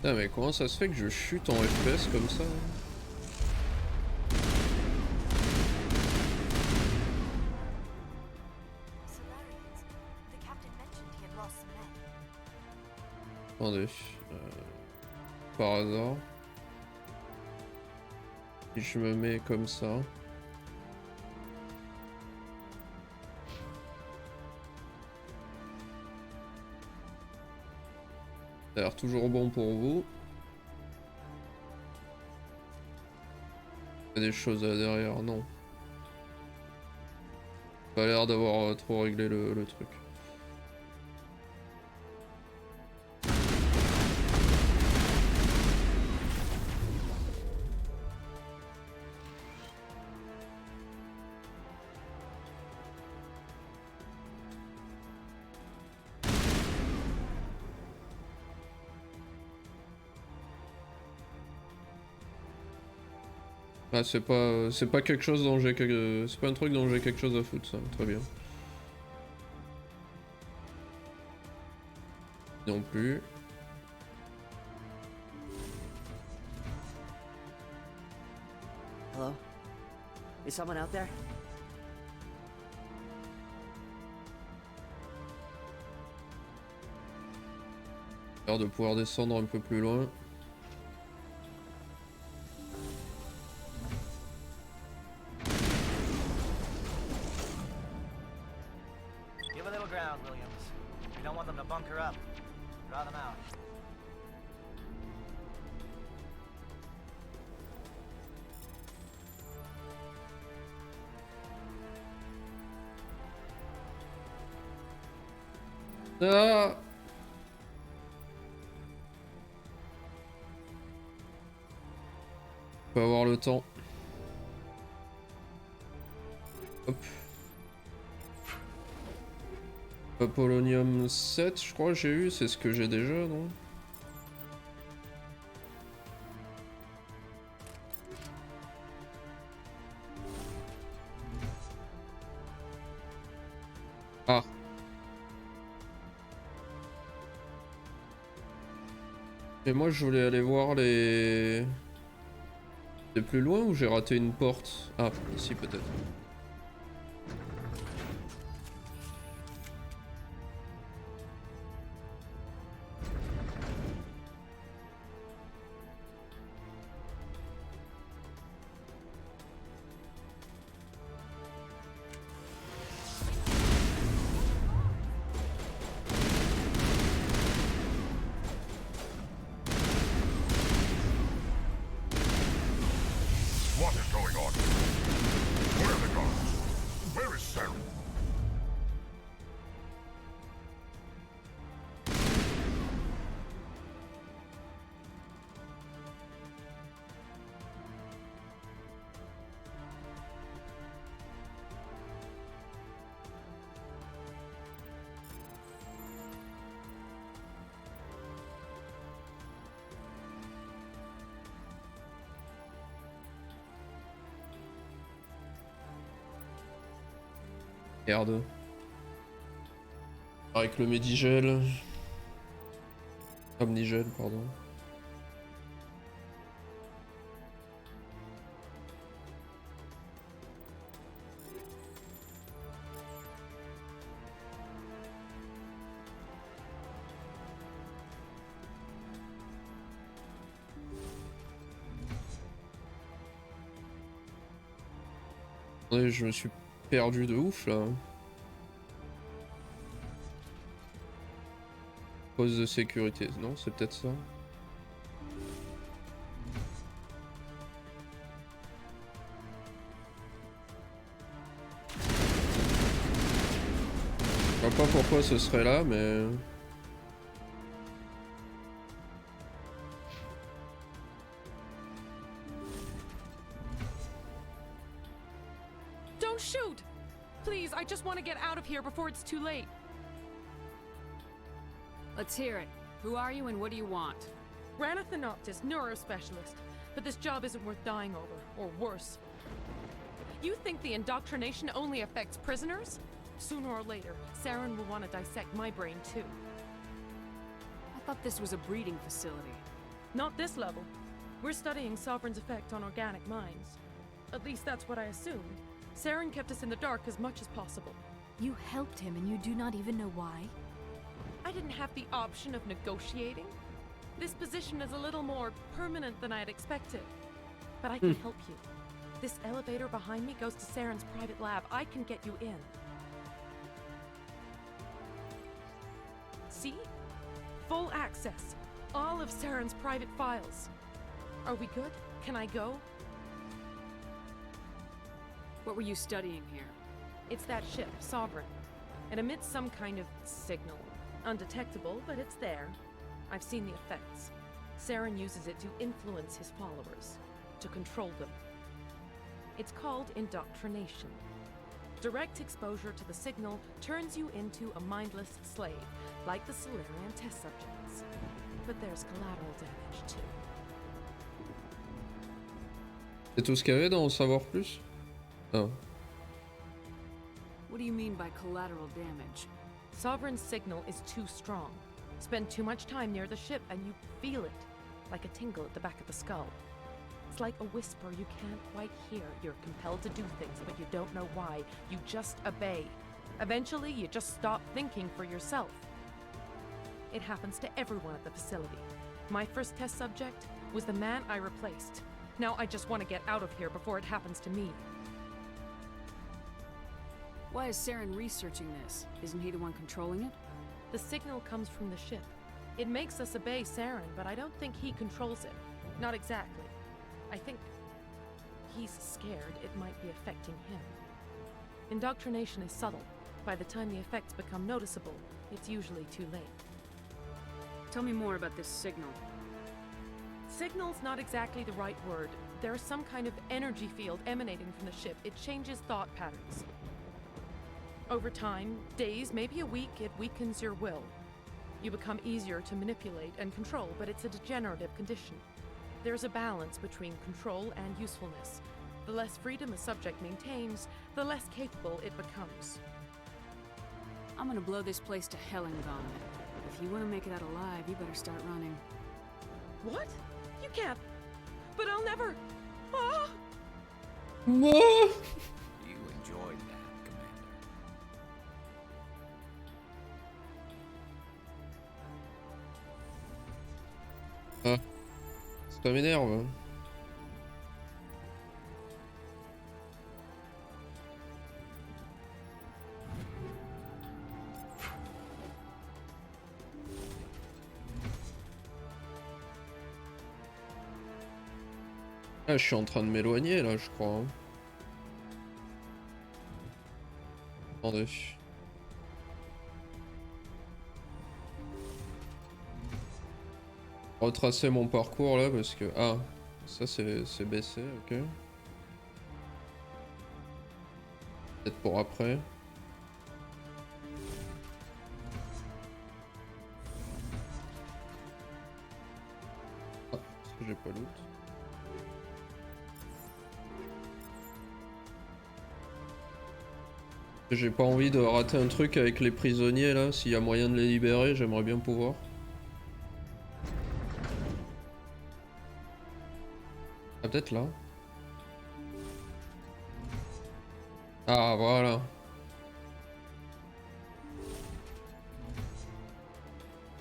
Putain, mais comment ça se fait que je chute en FPS comme ça? Attendez, par hasard, si je me mets comme ça, ça a l'air toujours bon pour vous. Il y a des choses là derrière, non. Pas l'air d'avoir trop réglé le truc. Ah, c'est pas quelque chose dont j'ai c'est pas un truc dont j'ai quelque chose à foutre, ça, très bien. Non plus. Hello? Is someone out there? L'air de pouvoir descendre un peu plus loin. Ah. On peut avoir le temps. Hop. Polonium 7, je crois que j'ai eu, c'est ce que j'ai déjà, non? Ah. Et moi je voulais aller voir les... C'est plus loin ou j'ai raté une porte? Ah, ici peut-être. What is going on? Where are the guards? Where is Sarah? Merde. Avec le Medigel. Omnigel, pardon. Attendez, je me suis perdu de ouf là. Pose de sécurité, non, c'est peut-être ça. Je vois pas pourquoi ce serait là, mais... Don't shoot! Please, I just want to get out of here before it's too late. Let's hear it. Who are you and what do you want? Rana Thanoptis, neurospecialist. But this job isn't worth dying over, or worse. You think the indoctrination only affects prisoners? Sooner or later, Saren will want to dissect my brain too. I thought this was a breeding facility. Not this level. We're studying Sovereign's effect on organic minds. At least that's what I assumed. Saren kept us in the dark as much as possible. You helped him and you do not even know why? I didn't have the option of negotiating. This position is a little more permanent than I had expected. But I can help you. This elevator behind me goes to Saren's private lab. I can get you in. See? Full access. All of Saren's private files. Are we good? Can I go? What were you studying here? It's that ship, Sovereign. It emits some kind of signal. Undetectable, but it's there. I've seen the effects. Saren uses it to influence his followers, to control them. It's called indoctrination. Direct exposure to the signal turns you into a mindless slave, like the Solarian test subjects. But there's collateral damage too. C'est tout ce qu'il y avait dans Savoir Plus? Oh. What do you mean by collateral damage? Sovereign's signal is too strong. Spend too much time near the ship and you feel it, like a tingle at the back of the skull. It's like a whisper you can't quite hear. You're compelled to do things, but you don't know why. You just obey. Eventually, you just stop thinking for yourself. It happens to everyone at the facility. My first test subject was the man I replaced. Now I just want to get out of here before it happens to me. Why is Saren researching this? Isn't he the one controlling it? The signal comes from the ship. It makes us obey Saren, but I don't think he controls it. Not exactly. I think he's scared it might be affecting him. Indoctrination is subtle. By the time the effects become noticeable, it's usually too late. Tell me more about this signal. Signal's not exactly the right word. There's some kind of energy field emanating from the ship. It changes thought patterns. Over time, days, maybe a week, it weakens your will. You become easier to manipulate and control, but it's a degenerative condition. There's a balance between control and usefulness. The less freedom a subject maintains, the less capable it becomes. I'm gonna blow this place to hell and gone. If you want to make it out alive, you better start running. What? You can't. But I'll never. Ah! You enjoyed that, Commander. Ah, ça m'énerve. Ah, je suis en train de m'éloigner là, je crois. Hein. Attendez. Retracer mon parcours là parce que... Ah, ça c'est baissé, ok. Peut-être pour après. Ah, parce que j'ai pas loot. J'ai pas envie de rater un truc avec les prisonniers là, s'il y a moyen de les libérer, j'aimerais bien pouvoir. Ah, peut-être là. Ah, voilà.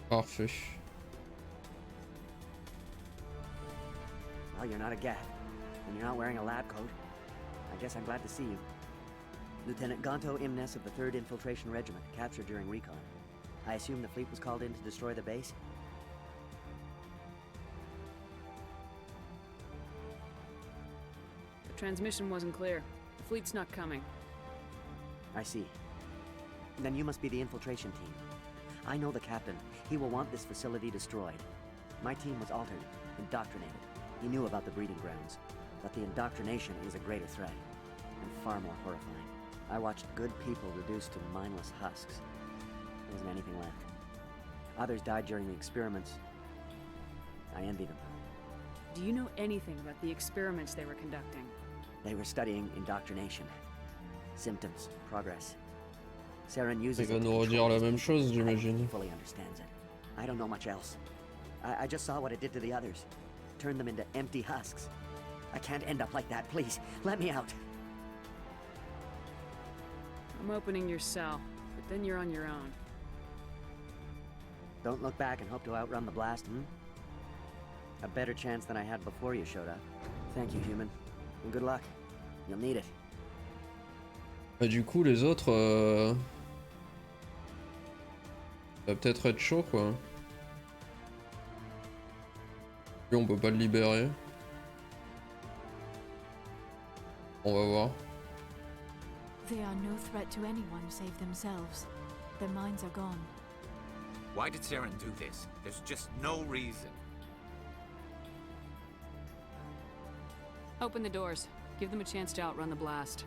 Parfait. Well, you're not a Gat, and you're not wearing a lab coat. I guess I'm glad to see you. Lieutenant Gonto Imnes of the 3rd Infiltration Regiment, captured during recon. I assume the fleet was called in to destroy the base? The transmission wasn't clear. The fleet's not coming. I see. Then you must be the infiltration team. I know the captain. He will want this facility destroyed. My team was altered, indoctrinated. He knew about the breeding grounds. But the indoctrination is a greater threat, and far more horrifying. I watched good people reduced to mindless husks. There wasn't anything left. Others died during the experiments. I envy them. Do you know anything about the experiments they were conducting? They were studying indoctrination. Symptoms, progress. Saren uses Il va it to nous redire control la his même people. chose, I don't think j'imagine. he fully understands it. I don't know much else. I just saw what it did to the others. Turned them into empty husks. I can't end up like that, please. Let me out. I'm opening your cell, but then you're on your own. Don't look back and hope to outrun the blast, hmm? A better chance than I had before you showed up. Thank you, human. And good luck. You'll need it. Bah, du coup, les autres... Ça va peut-être être chaud, quoi. Lui, on peut pas le libérer. On va voir. They are no threat to anyone save themselves. Their minds are gone. Why did Saren do this? There's just no reason. Open the doors. Give them a chance to outrun the blast.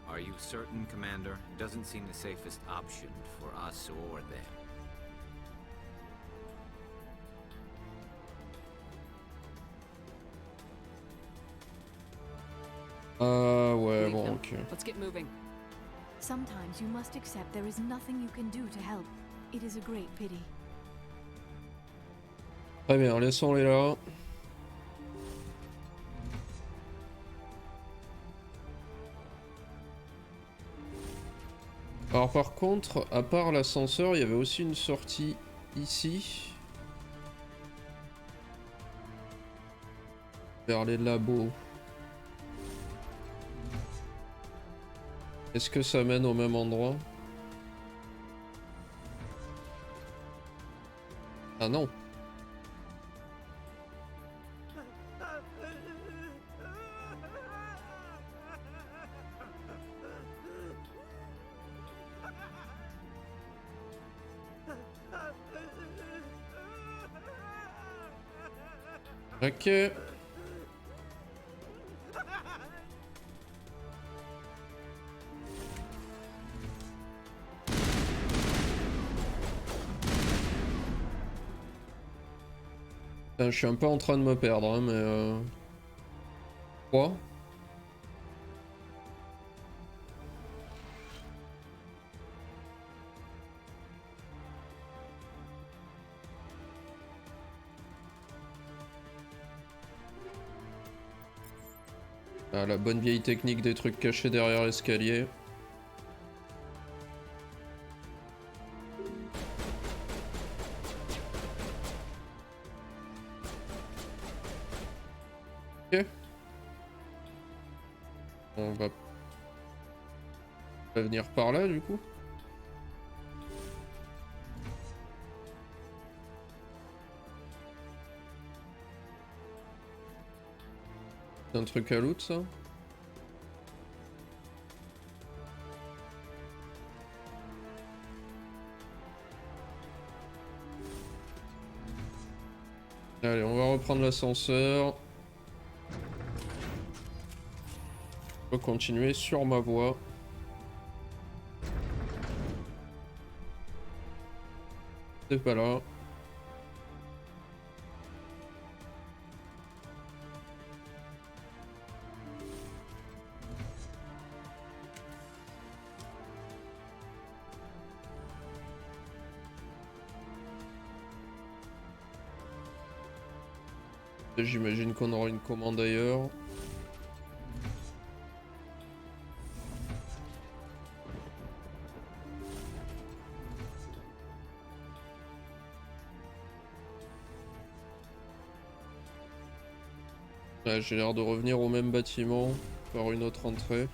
Are you certain, Commander? It doesn't seem the safest option for us or them. Ouais, Leave bon, them. ok. Let's get moving. Sometimes you must accept there is nothing you can do to help. It is a great pity. Très bien, laissons-les là. Alors par contre, à part l'ascenseur, il y avait aussi une sortie ici. Vers les labos. Est-ce que ça mène au même endroit? Ah non. Ok. Putain, je suis un peu en train de me perdre, hein, mais Quoi? Ah, la bonne vieille technique des trucs cachés derrière l'escalier. Ok. On va venir par là du coup. C'est un truc à loot ça? Allez, on va reprendre l'ascenseur. Je peux continuer sur ma voie. C'est pas là. J'imagine qu'on aura une commande ailleurs. Ouais, j'ai l'air de revenir au même bâtiment par une autre entrée.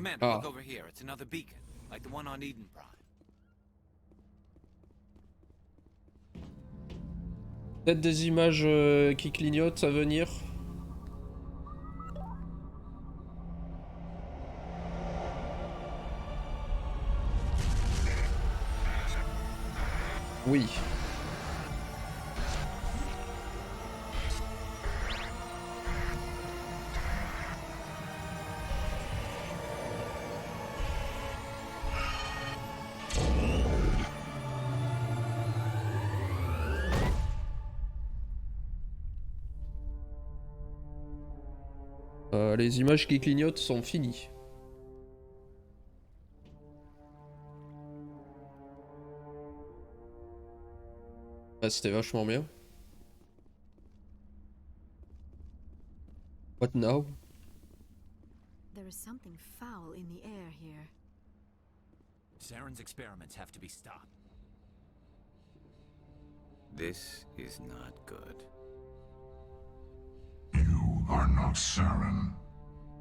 Commander, look over here. It's another beacon, like the one on Eden Prime. Peut-être des images qui clignotent à venir. Oui. Les images qui clignotent sont finies. Ah, c'était vachement bien. What now? There is something foul in the air here. Saren's experiments have to be stopped. This is not good. You are not Saren.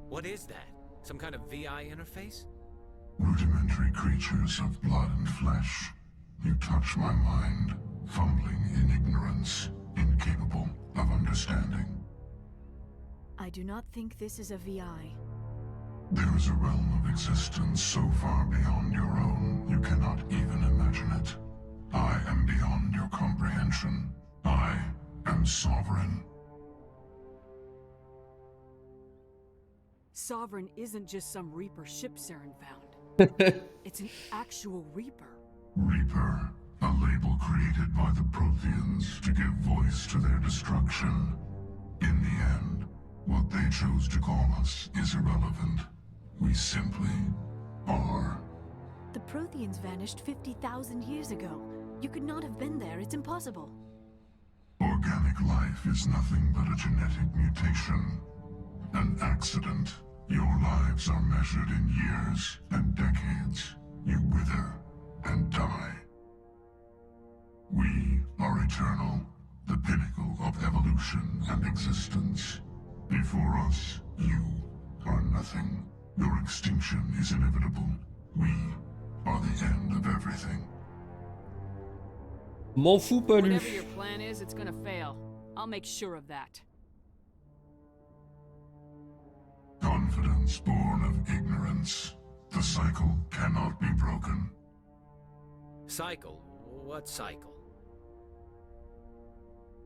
What is that? Some kind of VI interface? Rudimentary creatures of blood and flesh. You touch my mind, fumbling in ignorance, incapable of understanding. I do not think this is a VI. There is a realm of existence so far beyond your own, you cannot even imagine it. I am beyond your comprehension. I am sovereign. Sovereign isn't just some Reaper ship Saren found. It's an actual Reaper. Reaper, a label created by the Protheans to give voice to their destruction. In the end, what they chose to call us is irrelevant. We simply are. The Protheans vanished 50,000 years ago. You could not have been there. It's impossible. Organic life is nothing but a genetic mutation. An accident. Your lives are measured in years and decades. You wither and die. We are eternal, the pinnacle of evolution and existence. Before us, you are nothing. Your extinction is inevitable. We are the end of everything. M'en fous pas lui. Whatever your plan is, it's gonna fail. I'll make sure of that. Confidence born of ignorance. The cycle cannot be broken. Cycle? What cycle?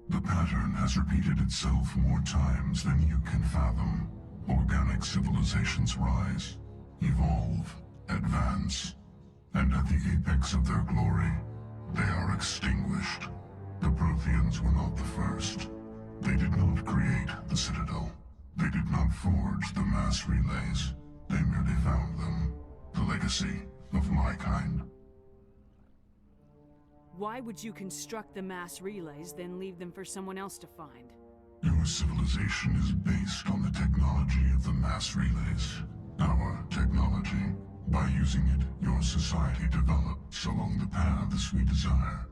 The pattern has repeated itself more times than you can fathom. Organic civilizations rise, evolve, advance, and at the apex of their glory, they are extinguished. The Protheans were not the first. They did not create the Citadel. They did not forge the mass relays. They merely found them. The legacy of my kind. Why would you construct the mass relays, then leave them for someone else to find? Your civilization is based on the technology of the mass relays. Our technology. By using it, your society develops along the paths we desire.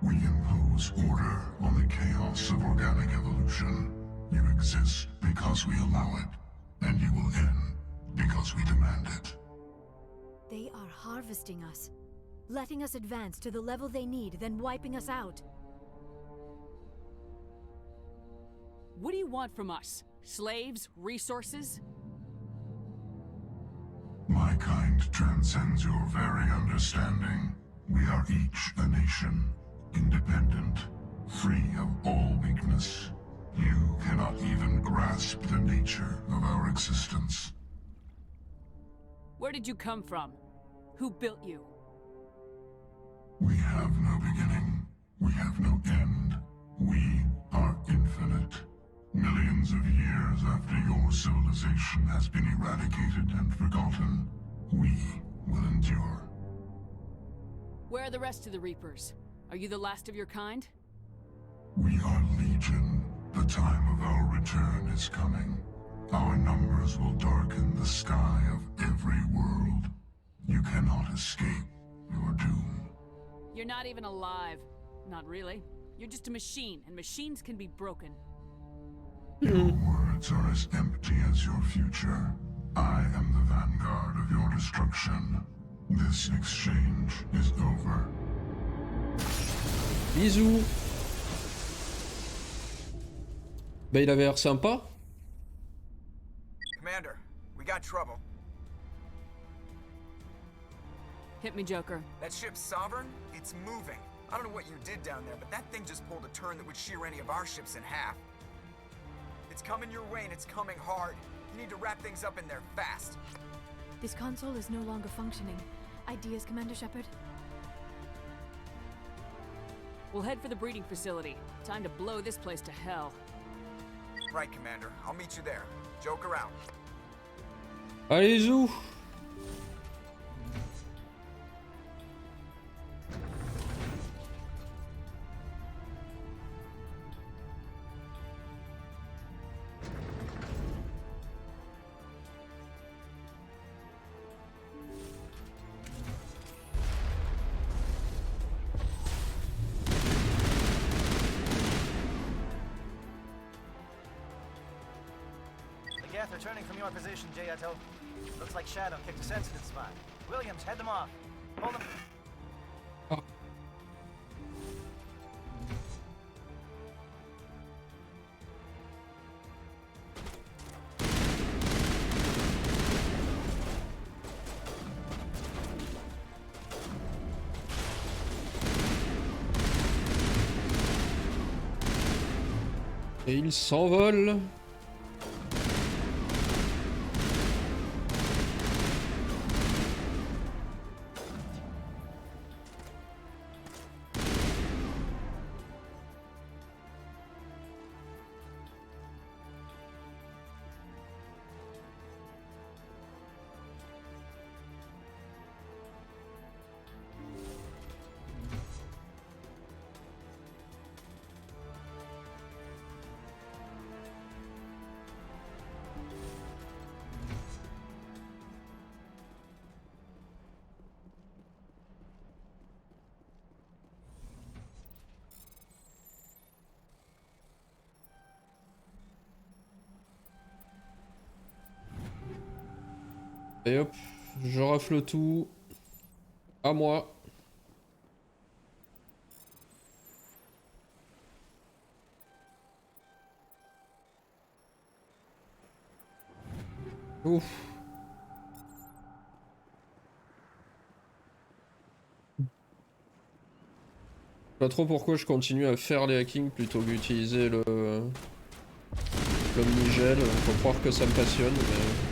We impose order on the chaos of organic evolution. You exist because we allow it, and you will end because we demand it. They are harvesting us, letting us advance to the level they need, then wiping us out. What do you want from us? Slaves? Resources? My kind transcends your very understanding. We are each a nation, independent, free of all weakness. You cannot even grasp the nature of our existence. Where did you come from? Who built you? We have no beginning. We have no end. We are infinite. Millions of years after your civilization has been eradicated and forgotten, we will endure. Where are the rest of the Reapers? Are you the last of your kind? We are legion. The time of our return is coming. Our numbers will darken the sky of every world. You cannot escape your doom. You're not even alive. Not really. You're just a machine, and machines can be broken. Your words words are as empty as your future. I am the vanguard of your destruction. This exchange is over. Bisous. Bah il avait l'air sympa. Commander, we got trouble. Hit me, Joker. That ship's Sovereign? It's moving. I don't know what you did down there, but that thing just pulled a turn that would shear any of our ships in half. It's coming your way and it's coming hard. You need to wrap things up in there fast. This console is no longer functioning. Ideas, Commander Shepard? We'll head for the breeding facility. Time to blow this place to hell. Right, Commander. I'll meet you there. Joker out. Allez, zou. Returning from your position, Jayato. Looks like Shadow kicked a sensitive spot. Williams, head them off. Hold them. Oh. Et il s'envole. Et hop, je rafle tout. À moi. Ouf. Pas trop pourquoi je continue à faire les hackings plutôt que d'utiliser l'omnigel. Faut croire que ça me passionne, mais...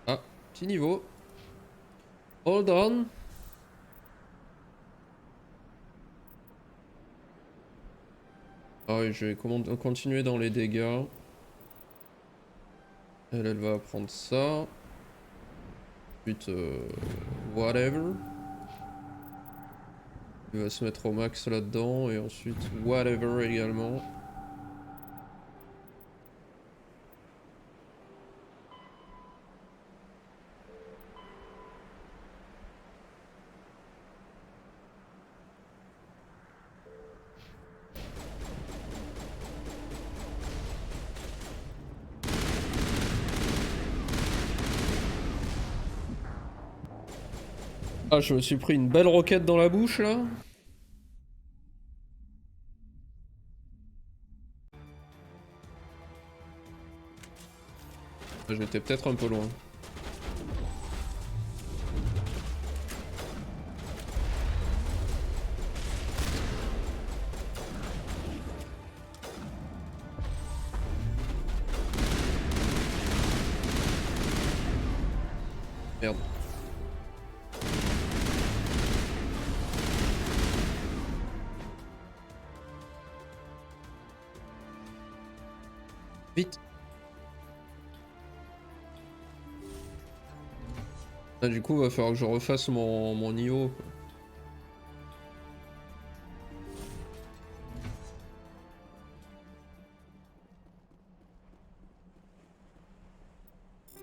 Ah, petit niveau. Hold on. Ah oui, je vais continuer dans les dégâts. Elle va prendre ça. Ensuite, whatever. Il va se mettre au max là-dedans. Et ensuite, whatever également. Ah, je me suis pris une belle roquette dans la bouche là. J'étais peut-être un peu loin. Merde. Vite. Ah, du coup, va falloir que je refasse mon niveau.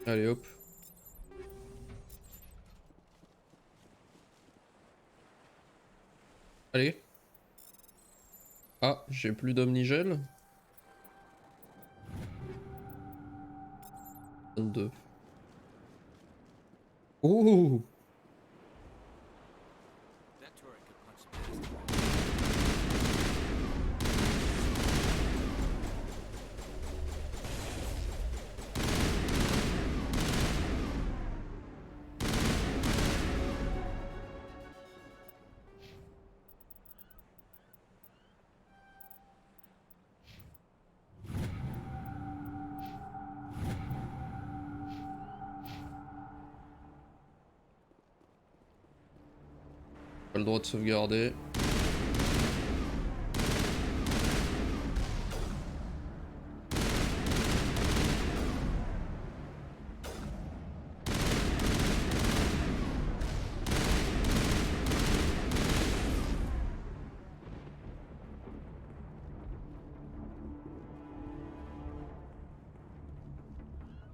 Allez hop. Allez. Ah, j'ai plus d'omnigel. 22. Ouh. Pas le droit de sauvegarder.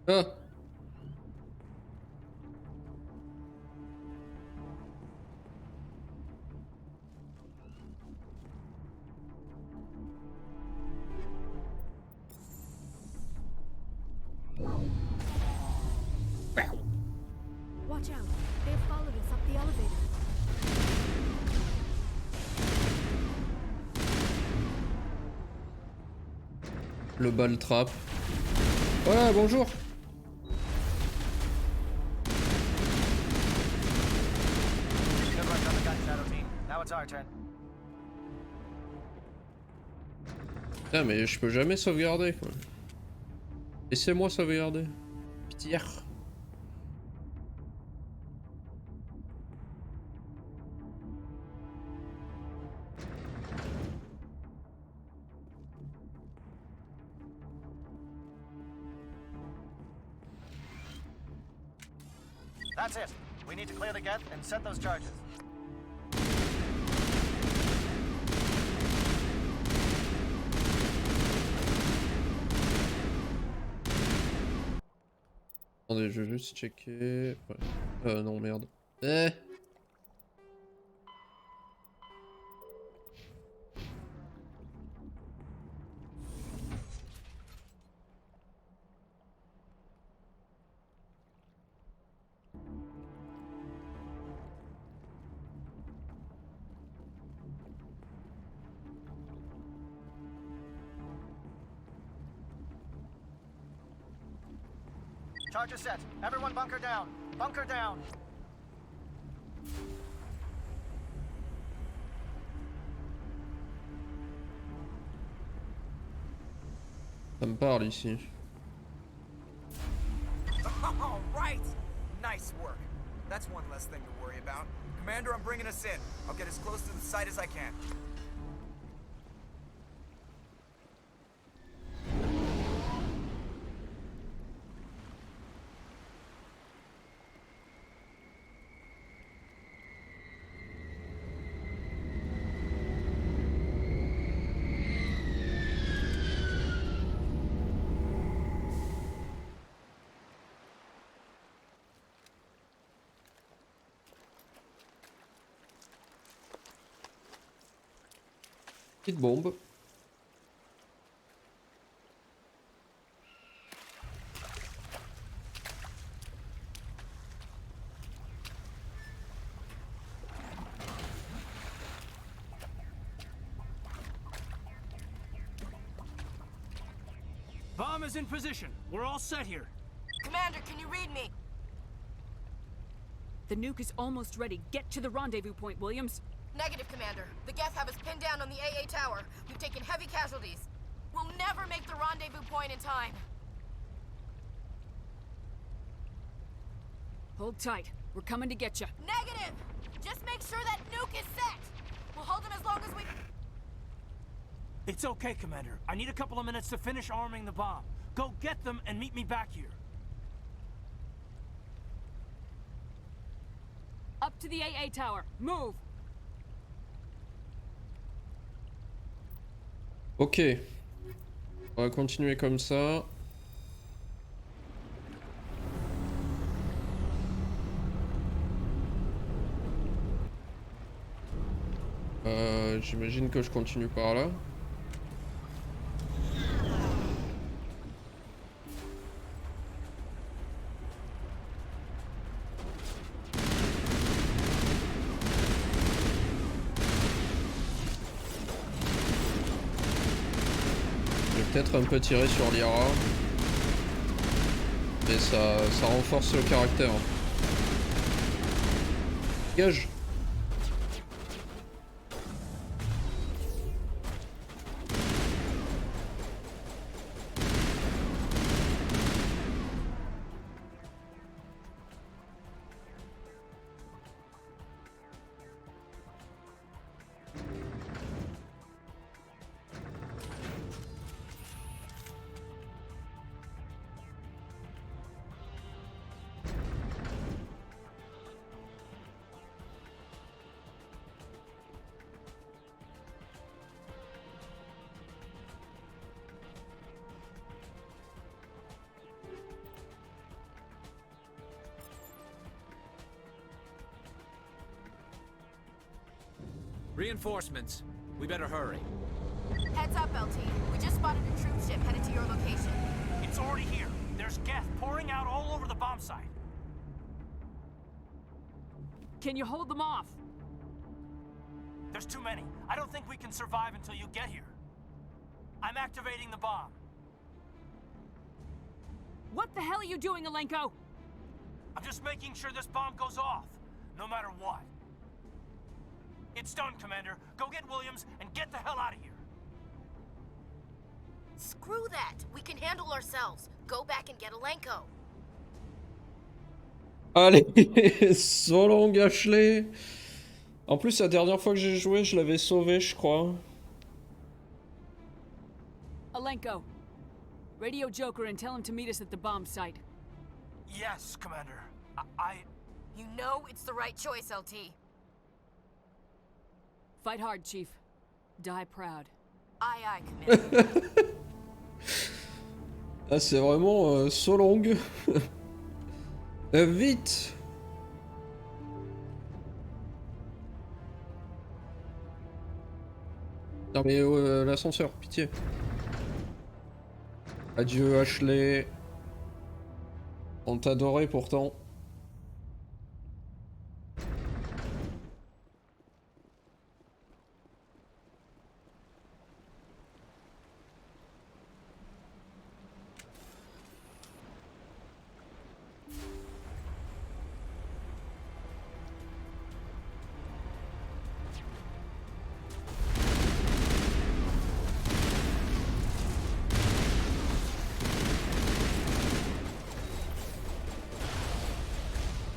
Ah. Watch out. They've followed us up the elevator. Le bal trap. Ouais, bonjour. Good work on the gun, Shadow Team. Now it's our turn. Putain, mais je peux jamais sauvegarder quoi. Laissez-moi sauvegarder. Pitié. That's it. We need to clear the gate and set those charges. Attendez, je vais juste checker. Ouais. Non, merde. Charges set. Everyone bunker down. Bunker down. Ça me parle ici. All right. Nice work. That's one less thing to worry about. Commander, I'm bringing us in. I'll get as close to the site as I can. Petite bombe. Bomb is in position. We're all set here. Commander, can you read me? The nuke is almost ready. Get to the rendezvous point, Williams. Negative, Commander. The Geth have us pinned down on the AA tower. We've taken heavy casualties. We'll never make the rendezvous point in time. Hold tight. We're coming to get you. Negative! Just make sure that nuke is set. We'll hold them as long as we... It's okay, Commander. I need a couple of minutes to finish arming the bomb. Go get them and meet me back here. Up to the AA tower. Move! Ok. On va continuer comme ça. J'imagine que je continue par là. Je vais peut-être un peu tirer sur l'IRA. Mais ça renforce le caractère. Gage. Reinforcements. We better hurry. Heads up, LT. We just spotted a troop ship headed to your location. It's already here. There's gas pouring out all over the bomb site. Can you hold them off? There's too many. I don't think we can survive until you get here. I'm activating the bomb. What the hell are you doing, Alenko? I'm just making sure this bomb goes off, no matter what. It's done, Commander. Go get Williams and get the hell out of here. Screw that. We can handle ourselves. Go back and get Alenko. Allez, so long Ashley. En plus, la dernière fois que j'ai joué, je l'avais sauvé, je crois. Alenko, radio Joker and tell him to meet us at the bomb site. Yes, Commander. You know it's the right choice, LT. Fight hard, Chief. Die proud. Aye, aye, Commander. Ah, c'est vraiment so long. Vite. Non mais l'ascenseur, pitié. Adieu Ashley. On t'adorait pourtant.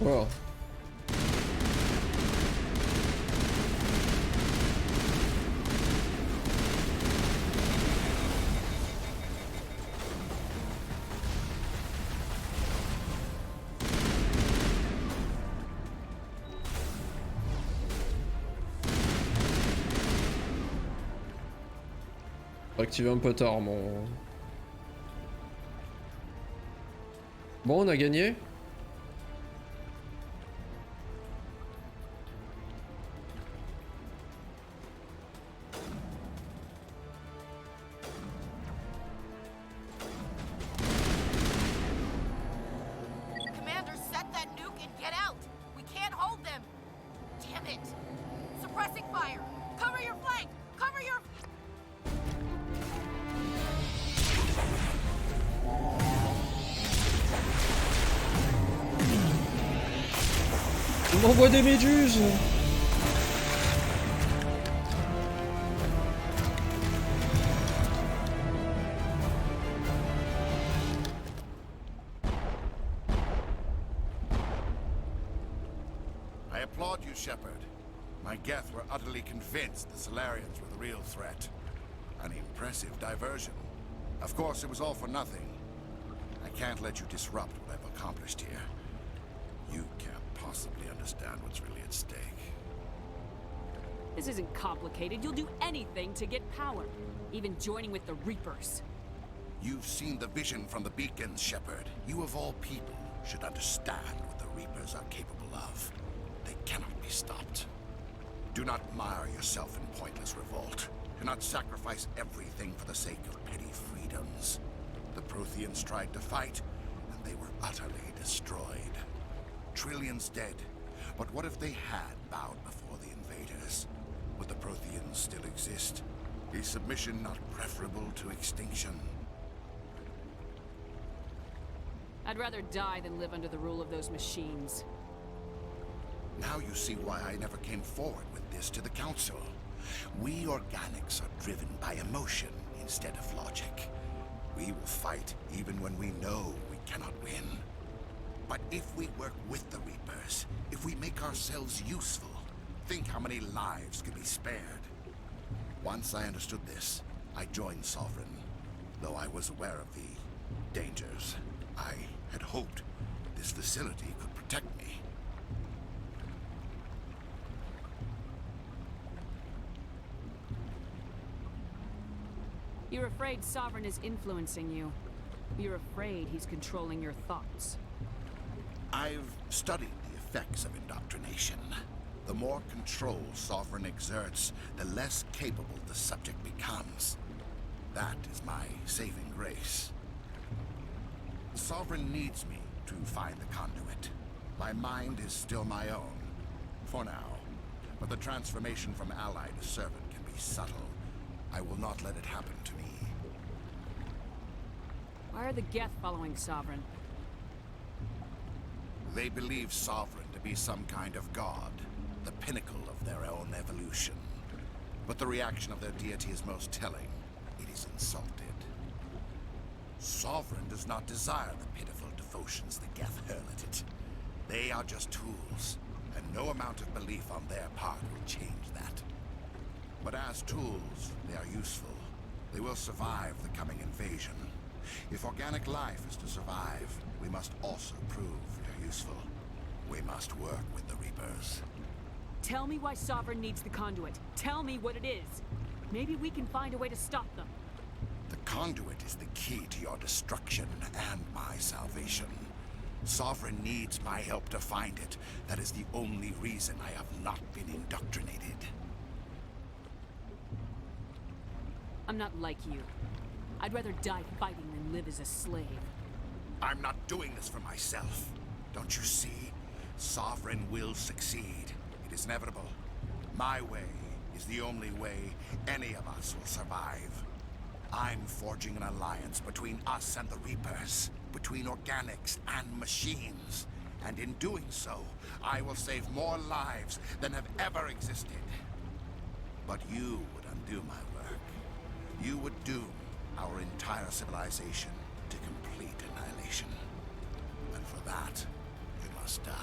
Wow. Activé un peu tard mon... Bon, on a gagné. Commander, set that nuke and get out. We can't hold them. Damn it. Suppressing fire. Cover your flank. Cover your... On envoie des méduses. I applaud you, Shepard. My Geth were utterly convinced the Solarians were the real threat. An impressive diversion. Of course, it was all for nothing. I can't let you disrupt what I've accomplished here. You can't possibly understand what's really at stake. This isn't complicated. You'll do anything to get power, even joining with the Reapers. You've seen the vision from the beacons, Shepard. You of all people should understand what the Reapers are capable of. They cannot be stopped. Do not mire yourself in pointless revolt. Do not sacrifice everything for the sake of petty freedoms. The Protheans tried to fight, and they were utterly destroyed. Trillions dead. But what if they had bowed before the invaders? Would the Protheans still exist? Is submission not preferable to extinction? I'd rather die than live under the rule of those machines. Now you see why I never came forward with this to the Council. We organics are driven by emotion instead of logic. We will fight even when we know we cannot win. But if we work with the Reapers, if we make ourselves useful, think how many lives could be spared. Once I understood this, I joined Sovereign, though I was aware of the dangers. I had hoped this facility could protect me. You're afraid Sovereign is influencing you. You're afraid he's controlling your thoughts. I've studied the effects of indoctrination. The more control Sovereign exerts, the less capable the subject becomes. That is my saving grace. Sovereign needs me to find the conduit. My mind is still my own, for now. But the transformation from ally to servant can be subtle. I will not let it happen to me. Why are the Geth following Sovereign? They believe Sovereign to be some kind of god, the pinnacle of their own evolution. But the reaction of their deity is most telling. It is insulted. Sovereign does not desire the pitiful devotions the Geth hurl at it. They are just tools, and no amount of belief on their part will change that. But as tools, they are useful. They will survive the coming invasion. If organic life is to survive, we must also prove we are useful. We must work with the Reapers. Tell me why Sovereign needs the conduit. Tell me what it is. Maybe we can find a way to stop them. The conduit is the key to your destruction and my salvation. Sovereign needs my help to find it. That is the only reason I have not been indoctrinated. I'm not like you. I'd rather die fighting than live as a slave. I'm not doing this for myself. Don't you see? Sovereign will succeed. It is inevitable. My way is the only way any of us will survive. I'm forging an alliance between us and the Reapers, between organics and machines. And in doing so, I will save more lives than have ever existed. But you would undo my work. You would doom our entire civilization to complete annihilation. And for that, you must die.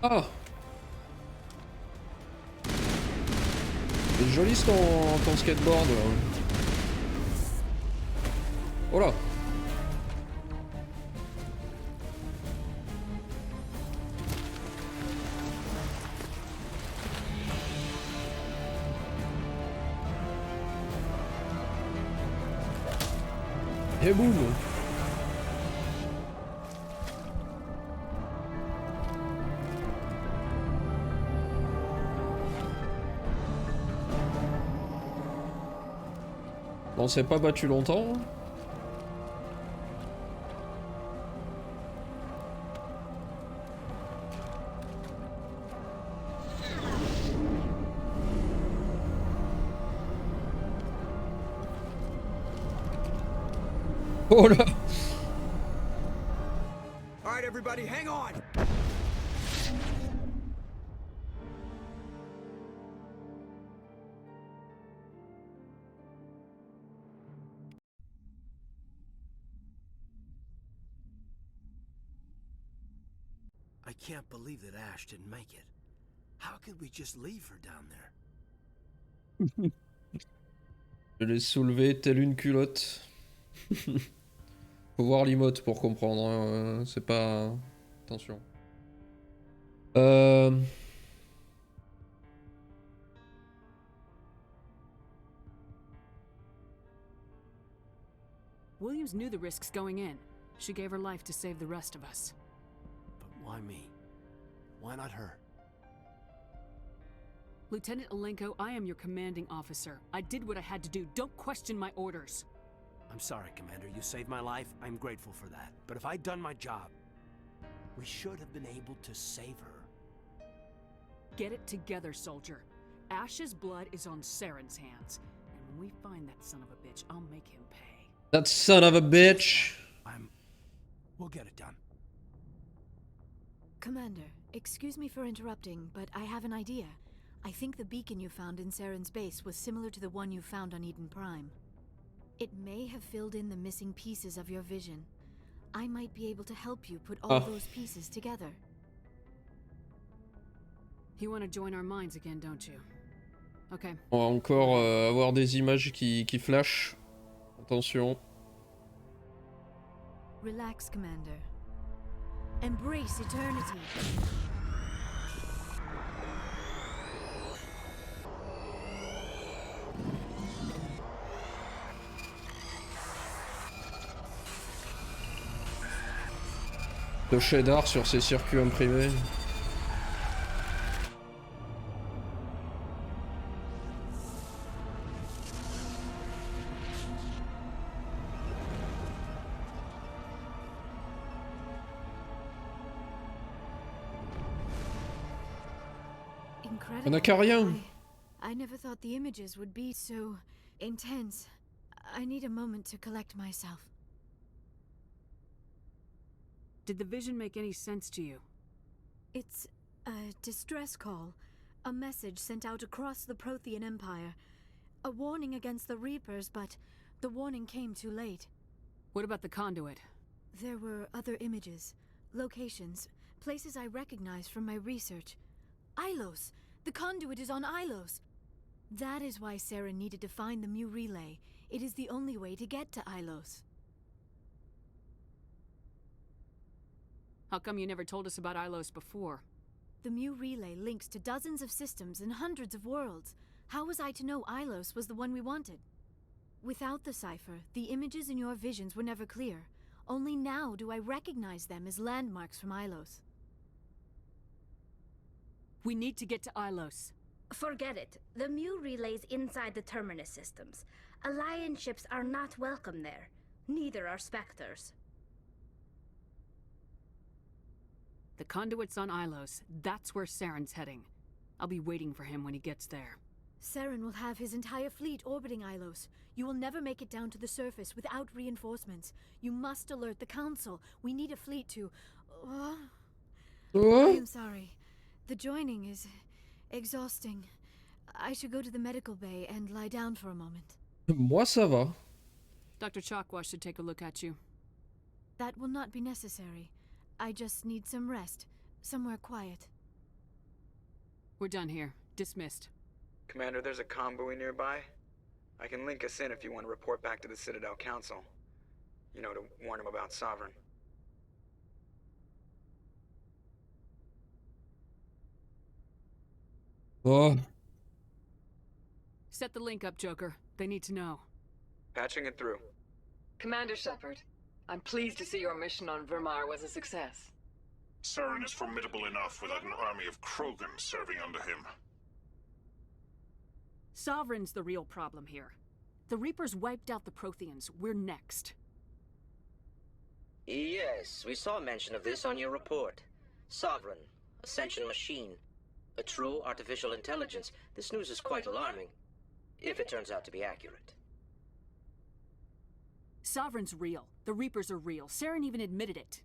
Ah! C'est joli ton skateboard. Oh là! Et boum! On s'est pas battu longtemps. Oh là! All right, everybody, hang on. I can't believe that Ash didn't make it. How could we just leave her down there? Je l'ai soulevé telle une culotte. Faut voir l'emote pour comprendre, hein. C'est pas... Attention. Williams knew the risks going in. She gave her life to save the rest of us. But why me? Why not her? Lieutenant Alenko, I am your commanding officer. I did what I had to do. Don't question my orders. I'm sorry, Commander. You saved my life. I'm grateful for that. But if I'd done my job, we should have been able to save her. Get it together, soldier. Ash's blood is on Saren's hands. And when we find that son of a bitch, I'll make him pay. That son of a bitch. We'll get it done. Commander, excuse me for interrupting, but I have an idea. I think the beacon you found in Saren's base was similar to the one you found on Eden Prime. It may have filled in the missing pieces of your vision. I might be able to help you put all those pieces together. You want to join our minds again, don't you? Okay. On va encore avoir des images qui flashent. Attention. Relax, Commander. Embrace eternity. Le cheddar sur ces circuits imprimés. On n'a qu'à rien. I never thought the images would be so intense. I need a moment to collect myself. Did the vision make any sense to you? It's a distress call. A message sent out across the Prothean Empire. A warning against the Reapers, but the warning came too late. What about the conduit? There were other images, locations, places I recognized from my research. Ilos! The conduit is on Ilos! That is why Saren needed to find the Mu relay. It is the only way to get to Ilos. How come you never told us about Ilos before? The Mu relay links to dozens of systems and hundreds of worlds. How was I to know Ilos was the one we wanted? Without the cipher, the images in your visions were never clear. Only now do I recognize them as landmarks from Ilos. We need to get to Ilos. Forget it. The Mu relay's inside the Terminus systems. Alliance ships are not welcome there. Neither are Spectres. The conduit's on Ilos. That's where Saren's heading. I'll be waiting for him when he gets there. Saren will have his entire fleet orbiting Ilos. You will never make it down to the surface without reinforcements. You must alert the Council. We need a fleet to... I am sorry. The joining is exhausting. I should go to the medical bay and lie down for a moment. Moi ça va. Dr. Chakwa should take a look at you. That will not be necessary. I just need some rest. Somewhere quiet. We're done here. Dismissed. Commander, there's a convoy nearby. I can link us in if you want to report back to the Citadel Council. You know, to warn them about Sovereign. Oh. Set the link up, Joker. They need to know. Patching it through. Commander Shepard, I'm pleased to see your mission on Virmire was a success. Saren is formidable enough without an army of Krogan serving under him. Sovereign's the real problem here. The Reapers wiped out the Protheans. We're next. Yes, we saw mention of this on your report. Sovereign, Ascension machine, a true artificial intelligence. This news is quite alarming, if it turns out to be accurate. Sovereign's real. The Reapers are real. Saren even admitted it.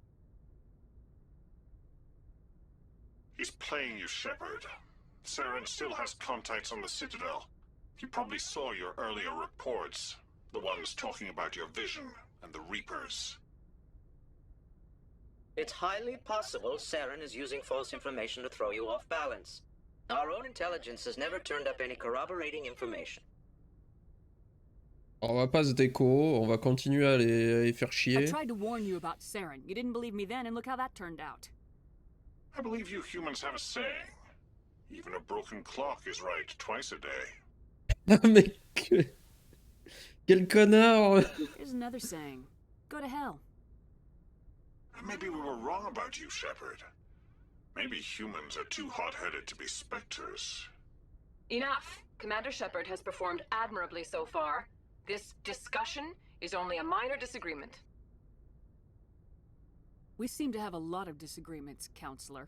He's playing you, Shepard. Saren still has contacts on the Citadel. He probably saw your earlier reports, the ones talking about your vision and the Reapers. It's highly possible Saren is using false information to throw you off balance. Our own intelligence has never turned up any corroborating information. On va pas se déco, on va continuer à les faire I chier. tried to warn you about Saren. You didn't believe me then, and look how that turned out. I believe you humans have a saying. Even a broken clock is right twice a day. Mais quel connard! Here's another saying. Go to hell. Maybe we were wrong about you, Shepard. Maybe humans are too hot-headed to be Spectres. Enough! Commander Shepard has performed admirably so far. This discussion is only a minor disagreement. We seem to have a lot of disagreements, Counselor.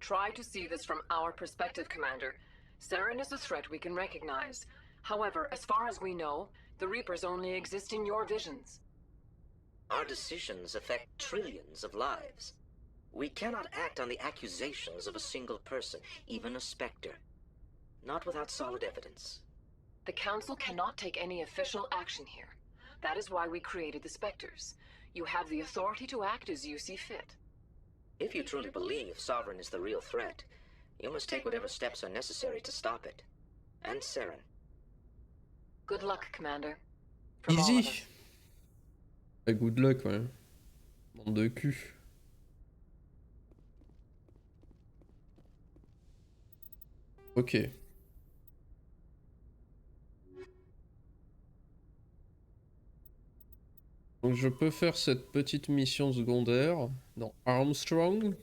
Try to see this from our perspective, Commander. Saren is a threat we can recognize. However, as far as we know, the Reapers only exist in your visions. Our decisions affect trillions of lives. We cannot act on the accusations of a single person, even a Spectre. Not without solid evidence. The Council cannot take any official action here. That is why we created the Spectres. You have the authority to act as you see fit. If you truly believe Sovereign is the real threat, you must take whatever steps are necessary to stop it. And Saren. Good luck, Commander. From all of Easy. us. Bah, good luck, ouais. Bande de cul. Ok. Donc je peux faire cette petite mission secondaire dans Armstrong.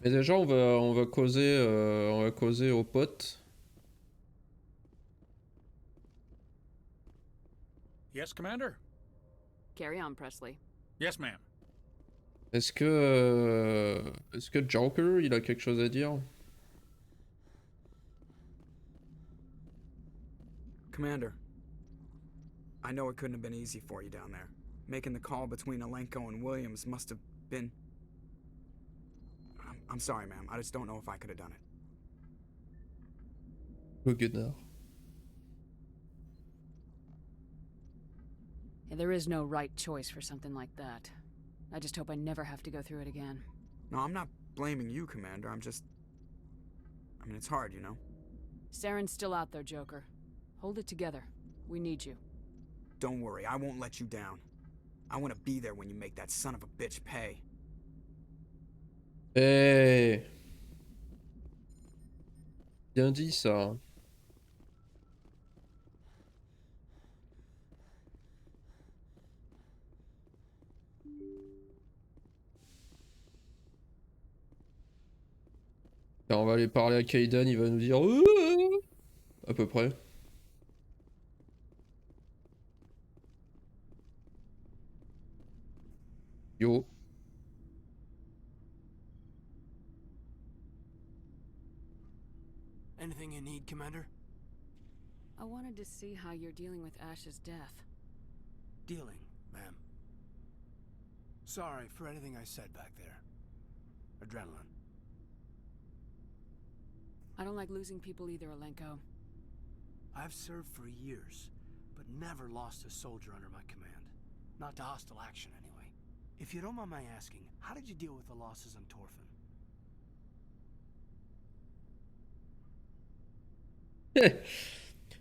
Mais déjà on va causer aux potes. Yes, Commander? Carry on, Presley. Yes, ma'am. Est-ce que Joker il a quelque chose à dire? Commander, I know it couldn't have been easy for you down there. Making the call between Alenko and Williams must have been... I'm sorry, ma'am. I just don't know if I could have done it. Huguenard. Yeah, there is no right choice for something like that. I just hope I never have to go through it again. No, I'm not blaming you, Commander. I'm just... I mean, it's hard, you know? Saren's still out there, Joker. Hold it together. We need you. Don't worry, I won't let you down. I want to be there when you make that son of a bitch pay. Eh. Bien dit ça. Là, on va aller parler à Kaidan, il va nous dire à peu près. Yo. Anything you need, Commander? I wanted to see how you're dealing with Ash's death. Dealing, ma'am. Sorry for anything I said back there. Adrenaline. I don't like losing people either, Alenko. I've served for years, but never lost a soldier under my command. Not to hostile action, anyway. If you don't mind my asking, how did you deal with the losses on Torfin?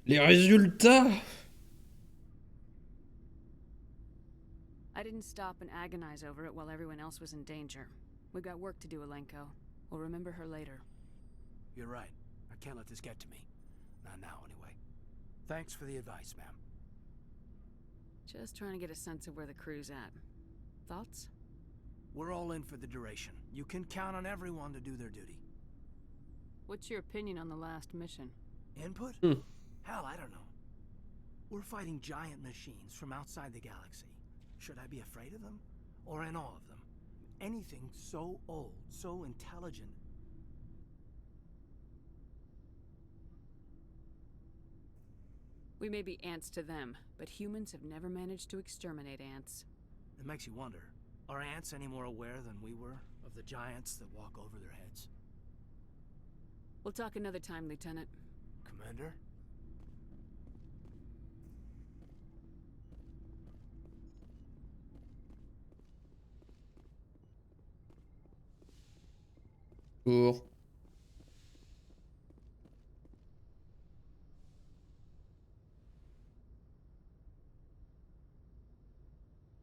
Les résultats. I didn't stop and agonize over it while everyone else was in danger. We've got work to do, Alenko. We'll remember her later. You're right. I can't let this get to me. Not now, anyway. Thanks for the advice, ma'am. Just trying to get a sense of where the crew's at. Thoughts? We're all in for the duration. You can count on everyone to do their duty. What's your opinion on the last mission? Input? Hell, I don't know. We're fighting giant machines from outside the galaxy. Should I be afraid of them? Or in awe of them? Anything so old, so intelligent. We may be ants to them, but humans have never managed to exterminate ants. It makes you wonder, are ants any more aware than we were of the giants that walk over their heads? We'll talk another time, Lieutenant. Commander? Cours.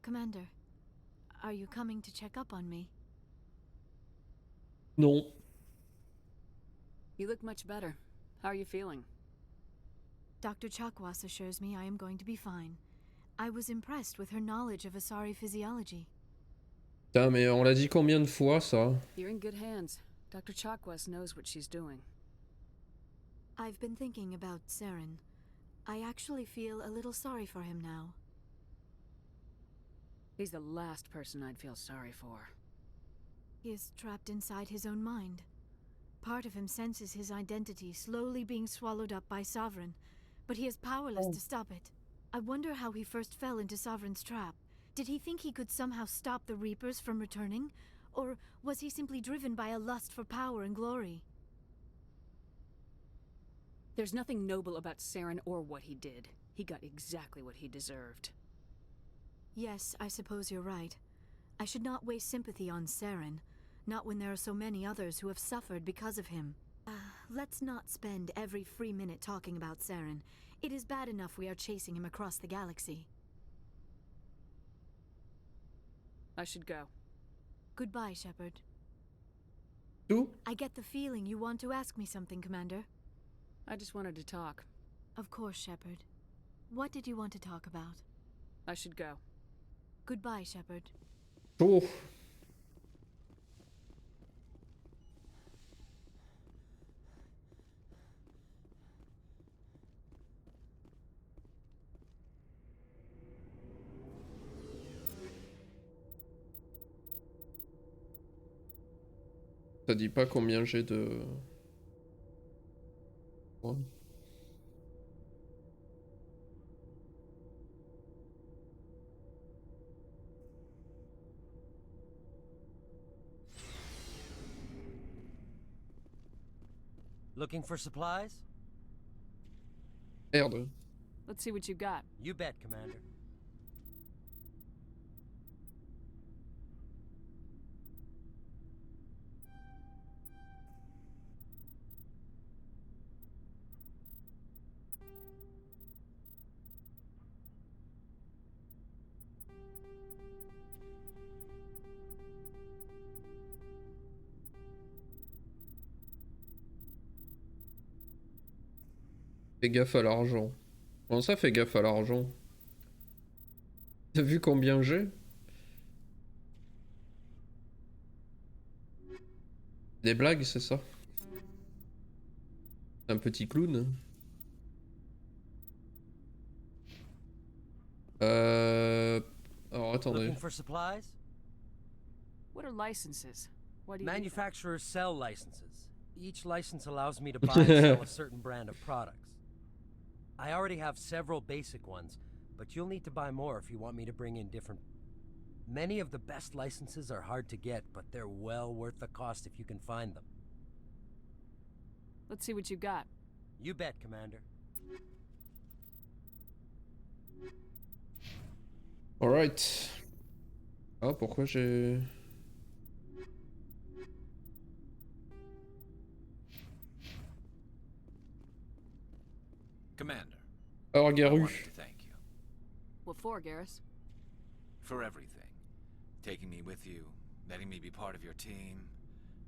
Commander, are you coming to check up on me? Non. You look much better. How are you feeling? Dr. Chakwas assures me I am going to be fine. I was impressed with her knowledge of Asari physiology. Putain, mais on l'a dit combien de fois ça? You're in good hands. Dr. Chakwas knows what she's doing. I've been thinking about Saren. I actually feel a little sorry for him now. He's the last person I'd feel sorry for. He is trapped inside his own mind. Part of him senses his identity slowly being swallowed up by Sovereign, but he is powerless to stop it. I wonder how he first fell into Sovereign's trap. Did he think he could somehow stop the Reapers from returning? Or was he simply driven by a lust for power and glory? There's nothing noble about Saren or what he did. He got exactly what he deserved. Yes, I suppose you're right. I should not waste sympathy on Saren, not when there are so many others who have suffered because of him. Let's not spend every free minute talking about Saren. It is bad enough we are chasing him across the galaxy. I should go. Goodbye, Shepard. Who? I get the feeling you want to ask me something, Commander. I just wanted to talk. Of course, Shepard. What did you want to talk about? I should go. Goodbye, Shepard. Oh. Ça dit pas combien j'ai de... Ouais. Looking for supplies? Merde. Let's see what you got. You bet, Commander. Fais gaffe à l'argent. Comment ça, fais gaffe à l'argent? T'as vu combien j'ai? Des blagues, c'est ça? Un petit clown. Alors attendez. Looking for supplies? What are licenses? Why do you Manufacturers sell licenses. Each license allows me to buy and sell a certain brand of products. I already have several basic ones, but you'll need to buy more if you want me to bring in different... Many of the best licenses are hard to get, but they're well worth the cost if you can find them. Let's see what you got. You bet, Commander. Alright. Ah, pourquoi j'ai... Commander, Alors, I Garu. wanted to thank you. What for, Garrus? For everything. Taking me with you, letting me be part of your team.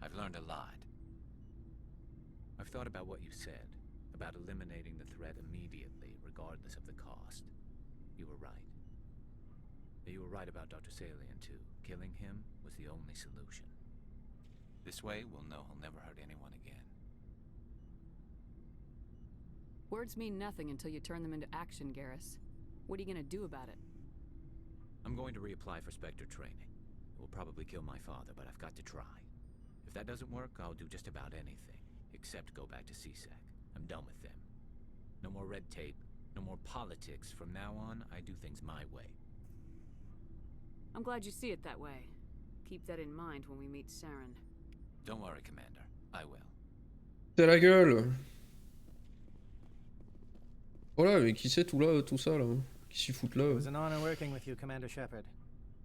I've learned a lot. I've thought about what you said, about eliminating the threat immediately, regardless of the cost. You were right. You were right about Dr. Salian, too. Killing him was the only solution. This way, we'll know he'll never hurt anyone again. Words mean nothing until you turn them into action, Garrus. What are you gonna do about it? I'm going to reapply for Spectre training. It will probably kill my father, but I've got to try. If that doesn't work, I'll do just about anything, except go back to CSEC. I'm done with them. No more red tape, no more politics. From now on, I do things my way. I'm glad you see it that way. Keep that in mind when we meet Saren. Don't worry, Commander. I will. C'est la gueule. Voilà, mais qui c'est tout là, tout ça là? Qui s'y fout là? It was an honor working with you, Commander Shepard.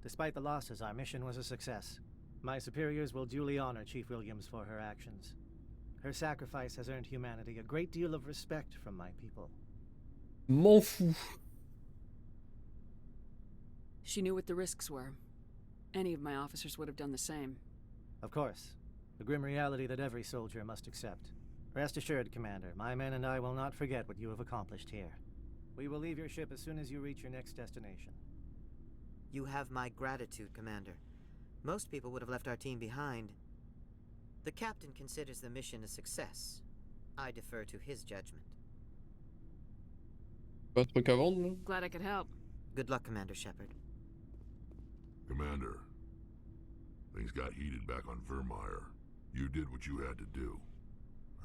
Despite the losses, our mission was a success. My superiors will duly honor Chief Williams for her actions. Her sacrifice has earned humanity a great deal of respect from my people. M'en fous. She knew what the risks were. Any of my officers would have done the same. Of course. The grim reality that every soldier must accept. Rest assured, Commander, my men and I will not forget what you have accomplished here. We will leave your ship as soon as you reach your next destination. You have my gratitude, Commander. Most people would have left our team behind. The captain considers the mission a success. I defer to his judgment. Pas de truc à vendre là? Glad I could help. Good luck, Commander Shepard. Commander, things got heated back on Virmire. You did what you had to do.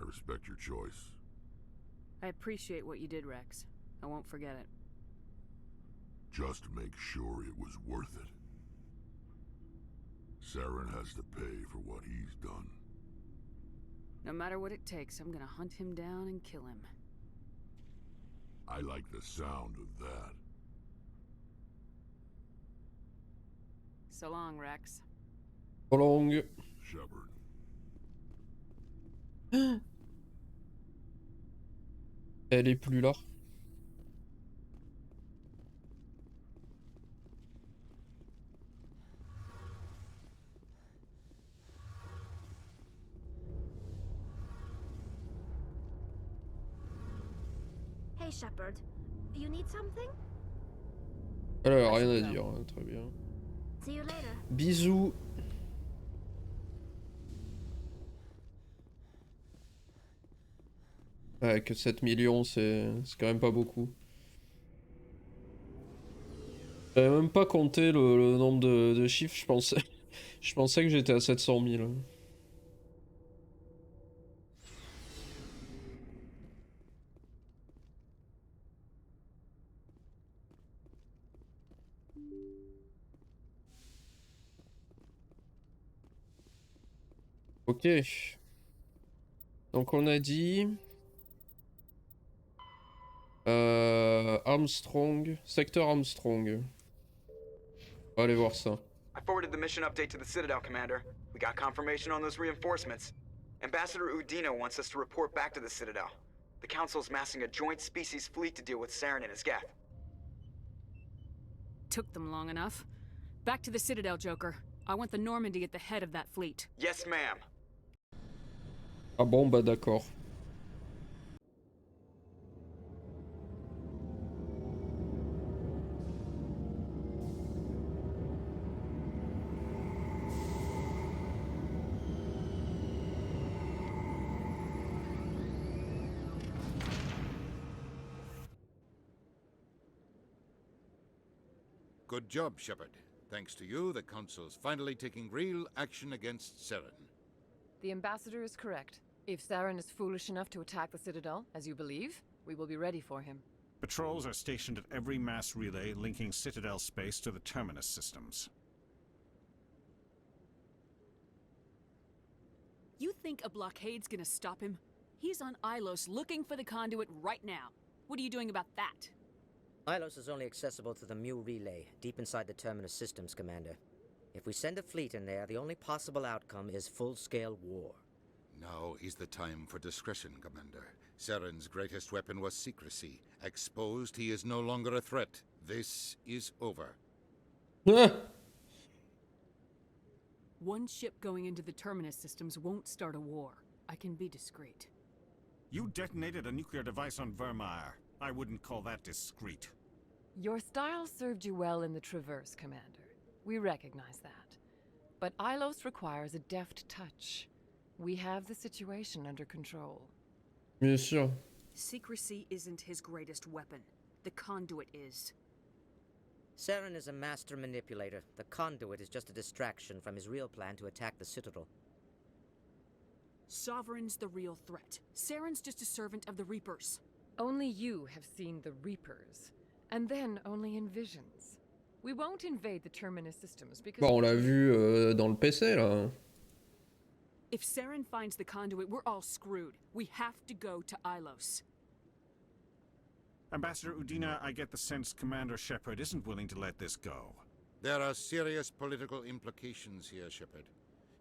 I respect your choice. I appreciate what you did, Rex. I won't forget it. Just make sure it was worth it. Saren has to pay for what he's done. No matter what it takes, I'm gonna hunt him down and kill him. I like the sound of that. So long, Rex. So long. Shepard. Elle est plus là. Hey, Shepard. You need something? Elle a rien à dire, hein, très bien. See you later. Bisous. Ouais, que 7 millions, c'est quand même pas beaucoup. J'avais même pas compté le nombre de chiffres, je pensais que j'étais à 700 000. Ok. Donc on a dit... Armstrong, secteur Armstrong. On va aller voir ça. I forwarded the mission update to the Citadel, Commander. We got confirmation on those reinforcements. Ambassador Udina wants us to report back to the Citadel. The Council's massing a joint species fleet to deal with Saren and his geth. Took them long enough. Back to the Citadel, Joker. I want the Normandy at the head of that fleet. Yes, ma'am. Ah bon, bah d'accord. Good job, Shepard. Thanks to you, the Council's finally taking real action against Saren. The Ambassador is correct. If Saren is foolish enough to attack the Citadel, as you believe, we will be ready for him. Patrols are stationed at every mass relay linking Citadel space to the Terminus systems. You think a blockade's gonna stop him? He's on Ilos looking for the conduit right now. What are you doing about that? Ilos is only accessible to the Mu relay, deep inside the Terminus systems, Commander. If we send a fleet in there, the only possible outcome is full-scale war. Now is the time for discretion, Commander. Saren's greatest weapon was secrecy. Exposed, he is no longer a threat. This is over. One ship going into the Terminus systems won't start a war. I can be discreet. You detonated a nuclear device on Virmire. I wouldn't call that discreet. Your style served you well in the Traverse, Commander. We recognize that. But Ilos requires a deft touch. We have the situation under control. Bien sûr. Secrecy isn't his greatest weapon. The conduit is. Saren is a master manipulator. The conduit is just a distraction from his real plan to attack the Citadel. Sovereign's the real threat. Saren's just a servant of the Reapers. Only you have seen the Reapers, and then only in visions. We won't invade the Terminus systems because... Bon, on l'a vu dans le PC, là. If Saren finds the conduit, we're all screwed. We have to go to Ilos. Ambassador Udina, I get the sense Commander Shepard isn't willing to let this go. There are serious political implications here, Shepard.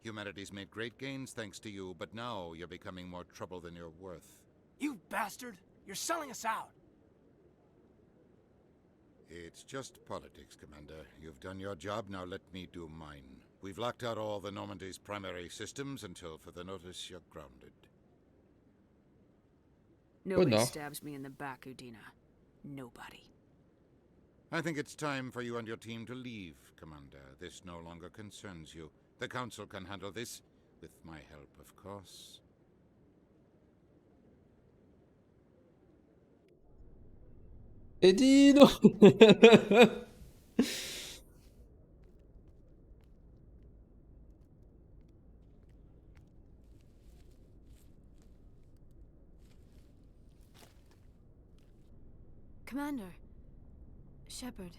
Humanity's made great gains thanks to you, but now you're becoming more trouble than you're worth. You bastard! You're selling us out! It's just politics, Commander. You've done your job, now let me do mine. We've locked out all the Normandy's primary systems until further notice you're grounded. Nobody stabs me in the back, Udina. Nobody. I think it's time for you and your team to leave, Commander. This no longer concerns you. The Council can handle this, with my help, of course. Eddie, non. Commander. Shepard,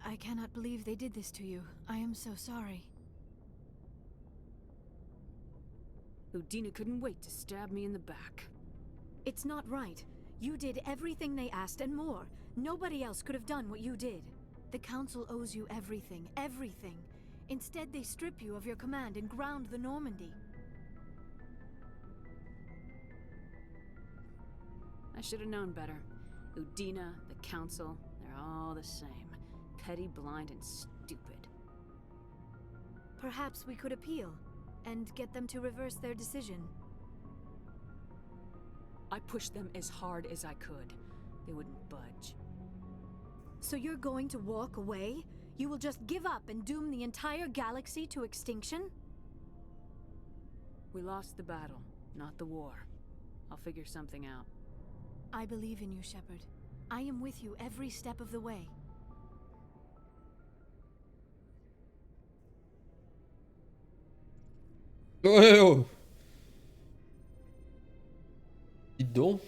I cannot believe they did this to you. I am so sorry. Udina couldn't wait to stab me in the back. It's not right. You did everything they asked and more. Nobody else could have done what you did. The Council owes you everything, everything. Instead, they strip you of your command and ground the Normandy. I should have known better. Udina, the Council, they're all the same. Petty, blind, and stupid. Perhaps we could appeal and get them to reverse their decision. I pushed them as hard as I could. They wouldn't budge. So you're going to walk away? You will just give up and doom the entire galaxy to extinction? We lost the battle, not the war. I'll figure something out. I believe in you, Shepard. I am with you every step of the way. Ouais, oh. Dis donc.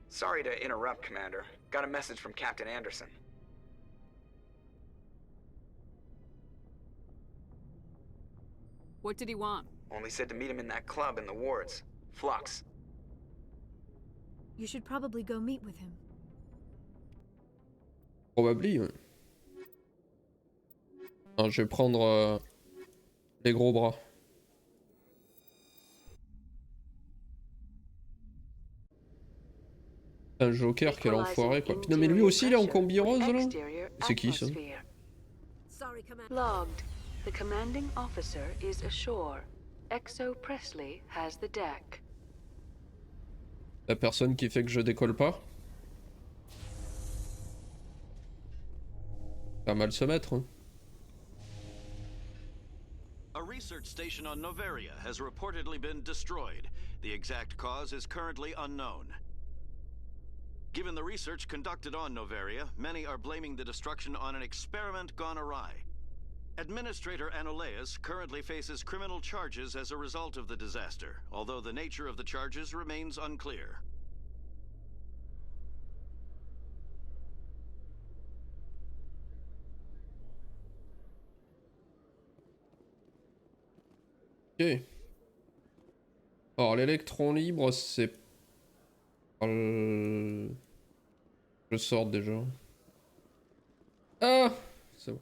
Sorry to interrupt, Commander. Got a message from Captain Anderson. What did he want? Only said to meet him in that club in the wards. Flux. You should probably go meet with him. Probably, ouais. Non, je vais prendre les gros bras. Un Joker, quel enfoiré quoi. Non mais lui aussi il est en combi rose là. C'est qui ça? Logged. The commanding officer is ashore. Exo Presley has the deck. La personne qui fait que je décolle pas. Pas mal se mettre hein. A research station on Noveria has reportedly been destroyed. The exact cause is currently unknown. Given the research conducted on Noveria, many are blaming the destruction on an experiment gone awry. Administrator Anoleus currently faces criminal charges as a result of the disaster, although the nature of the charges remains unclear. Ok. Alors l'électron libre c'est... Je sors déjà. Ah, c'est bon.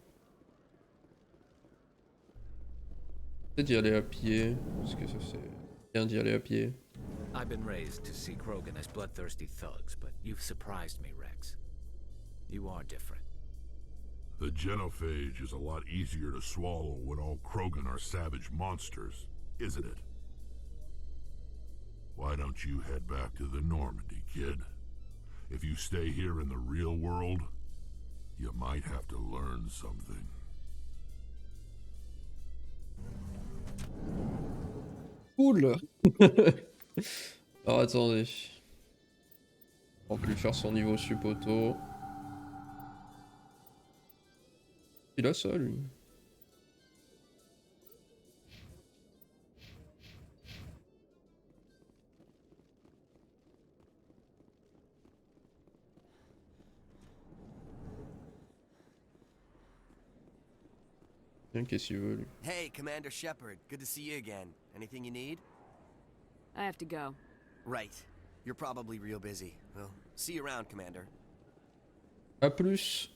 C'est d'y aller à pied, parce que ça c'est bien d'y aller à pied. I've been raised to see Krogan as bloodthirsty thugs, but you've surprised me, Rex. You are different. The genophage is a lot easier to swallow when all Krogan are savage monsters, isn't it? Why don't you head back to the Normandy, kid? If you stay here in the real world, you might have to learn something. Cool. Alors attendez. On va lui faire son niveau sup auto. Il a ça lui. Qu'est-ce qu'il veut lui? Hey, Commander Shepard. Good to see you again. Anything you need? I have to go. Right. You're probably real busy. Well, see you around, Commander. A plus.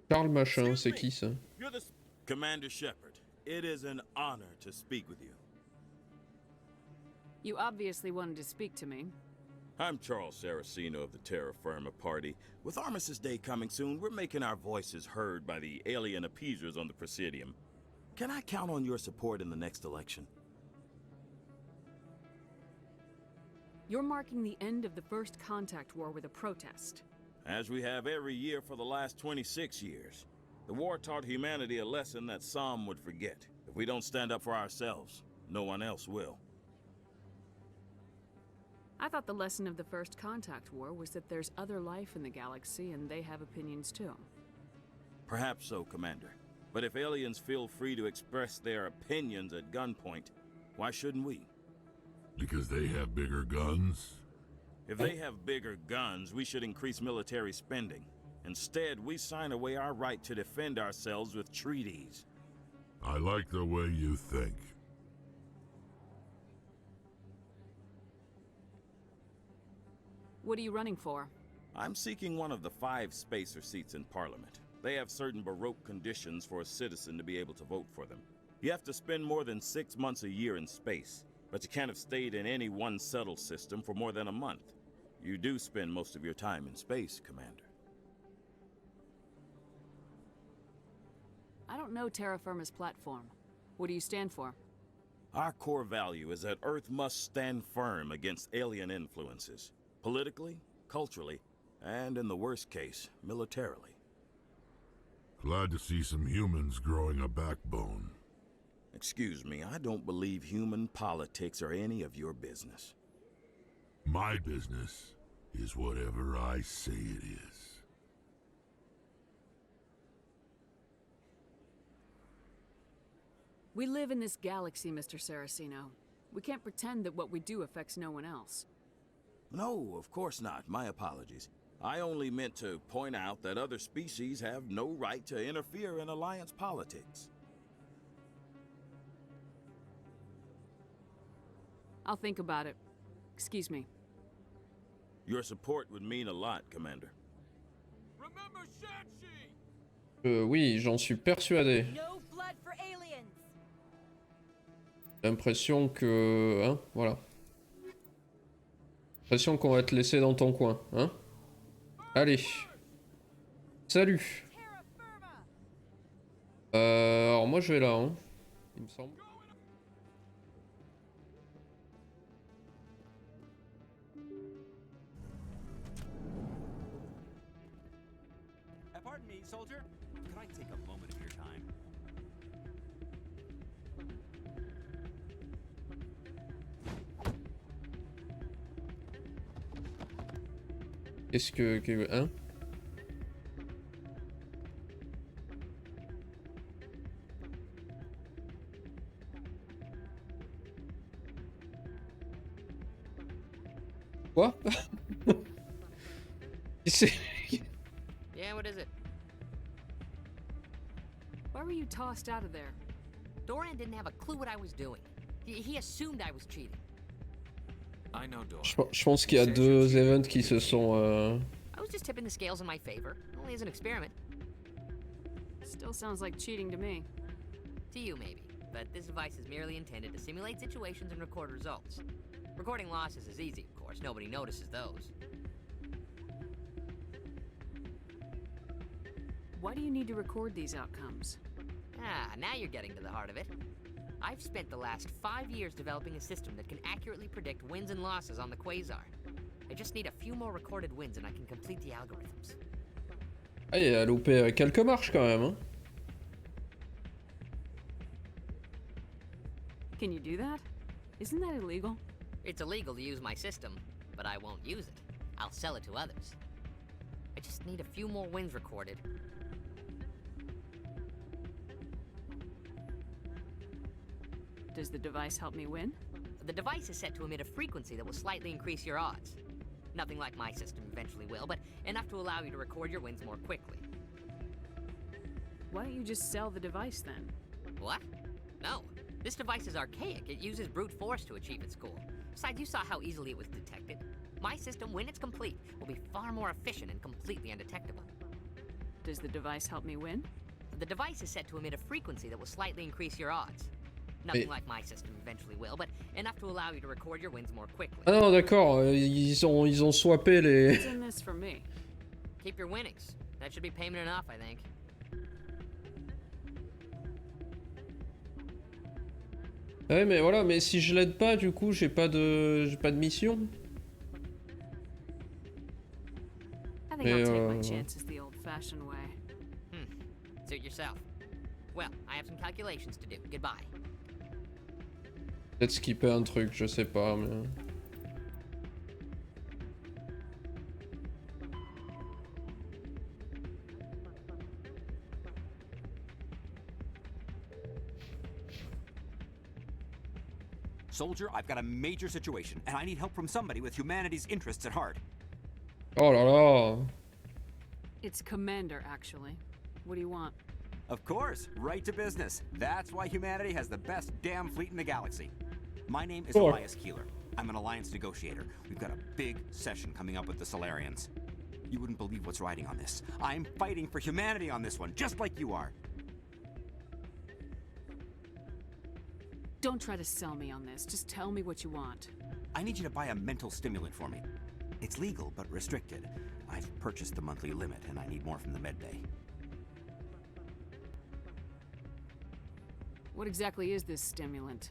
Charles Machin, c'est qui ça? You're the Commander Shepard. It is an honor to speak with you. You obviously wanted to speak to me. I'm Charles Saraceno of the Terra Firma Party. With Armistice Day coming soon, we're making our voices heard by the alien appeasers on the Presidium. Can I count on your support in the next election? You're marking the end of the First Contact War with a protest. As we have every year for the last 26 years. The war taught humanity a lesson that some would forget. If we don't stand up for ourselves, no one else will. I thought the lesson of the First Contact War was that there's other life in the galaxy and they have opinions too. Perhaps so, Commander. But if aliens feel free to express their opinions at gunpoint, why shouldn't we? Because they have bigger guns? If they have bigger guns, we should increase military spending. Instead, we sign away our right to defend ourselves with treaties. I like the way you think. What are you running for? I'm seeking one of the 5 spacer seats in Parliament. They have certain baroque conditions for a citizen to be able to vote for them. You have to spend more than 6 months a year in space, but you can't have stayed in any one settled system for more than a month. You do spend most of your time in space, Commander. I don't know terra firma's platform. What do you stand for? Our core value is that Earth must stand firm against alien influences. Politically, culturally, and in the worst case, militarily. Glad to see some humans growing a backbone. Excuse me, I don't believe human politics are any of your business. My business is whatever I say it is. We live in this galaxy, Mr. Saraceno. We can't pretend that what we do affects no one else. No, of course not. My apologies. I only meant to point out that other species have no right to interfere in alliance politics. I'll think about it. Excuse me. Your support would mean a lot, Commander. Oui, j'en suis persuadé. J'ai l'impression que... Hein, voilà. L'impression qu'on va te laisser dans ton coin, hein. Allez. Salut. Alors moi je vais là, hein. Il me semble. Pardon me, soldier. Could I take a moment of your time? Qu'est-ce que... Hein? Quoi? Yeah, what is it? Why were you tossed out of there? Doran didn't have a clue what I was doing. He assumed I was cheating. I know Doran. Je pense qu'il y a 2 events qui se sont... I was just tipping the scales in my favor, only as an experiment. Still sounds like cheating to me. To you, maybe. But this device is merely intended to simulate situations and record results. Recording losses is easy, of course. Nobody notices those. Why do you need to record these outcomes? Ah, now you're getting to the heart of it. I've spent the last 5 years developing a system that can accurately predict wins and losses on the Quasar. I just need a few more recorded wins and I can complete the algorithms. Ah, il a loupé quelques marches quand même, hein. Can you do that? Isn't that illegal? It's illegal to use my system, but I won't use it. I'll sell it to others. I just need a few more wins recorded. Does the device help me win? The device is set to emit a frequency that will slightly increase your odds. Nothing like my system eventually will, but enough to allow you to record your wins more quickly. Why don't you just sell the device then? What? No. This device is archaic. It uses brute force to achieve its goal. Besides, you saw how easily it was detected. My system, when it's complete, will be far more efficient and completely undetectable. Does the device help me win? The device is set to emit a frequency that will slightly increase your odds. Nothing like my system eventually will, but enough to allow you to record your wins more quickly. Ah non, d'accord, ils ont swappé les... What's in this for me? Keep your winnings. That should be payment enough, I think. Ouais, mais voilà, mais si je l'aide pas, du coup, j'ai pas de mission. I think I'll take my chances the old-fashioned way. Suit yourself. Well, I have some calculations to do. Goodbye. Peut-être skipper un truc, je sais pas, mais... Soldier, I've got a major situation, and I need help from somebody with humanity's interests at heart. Oh là là. It's Commander, actually. What do you want? Of course, right to business. That's why humanity has the best damn fleet in the galaxy. My name is Elias Keeler. I'm an alliance negotiator. We've got a big session coming up with the Solarians. You wouldn't believe what's riding on this. I'm fighting for humanity on this one, just like you are. Don't try to sell me on this. Just tell me what you want. I need you to buy a mental stimulant for me. It's legal, but restricted. I've purchased the monthly limit, and I need more from the medbay. What exactly is this stimulant?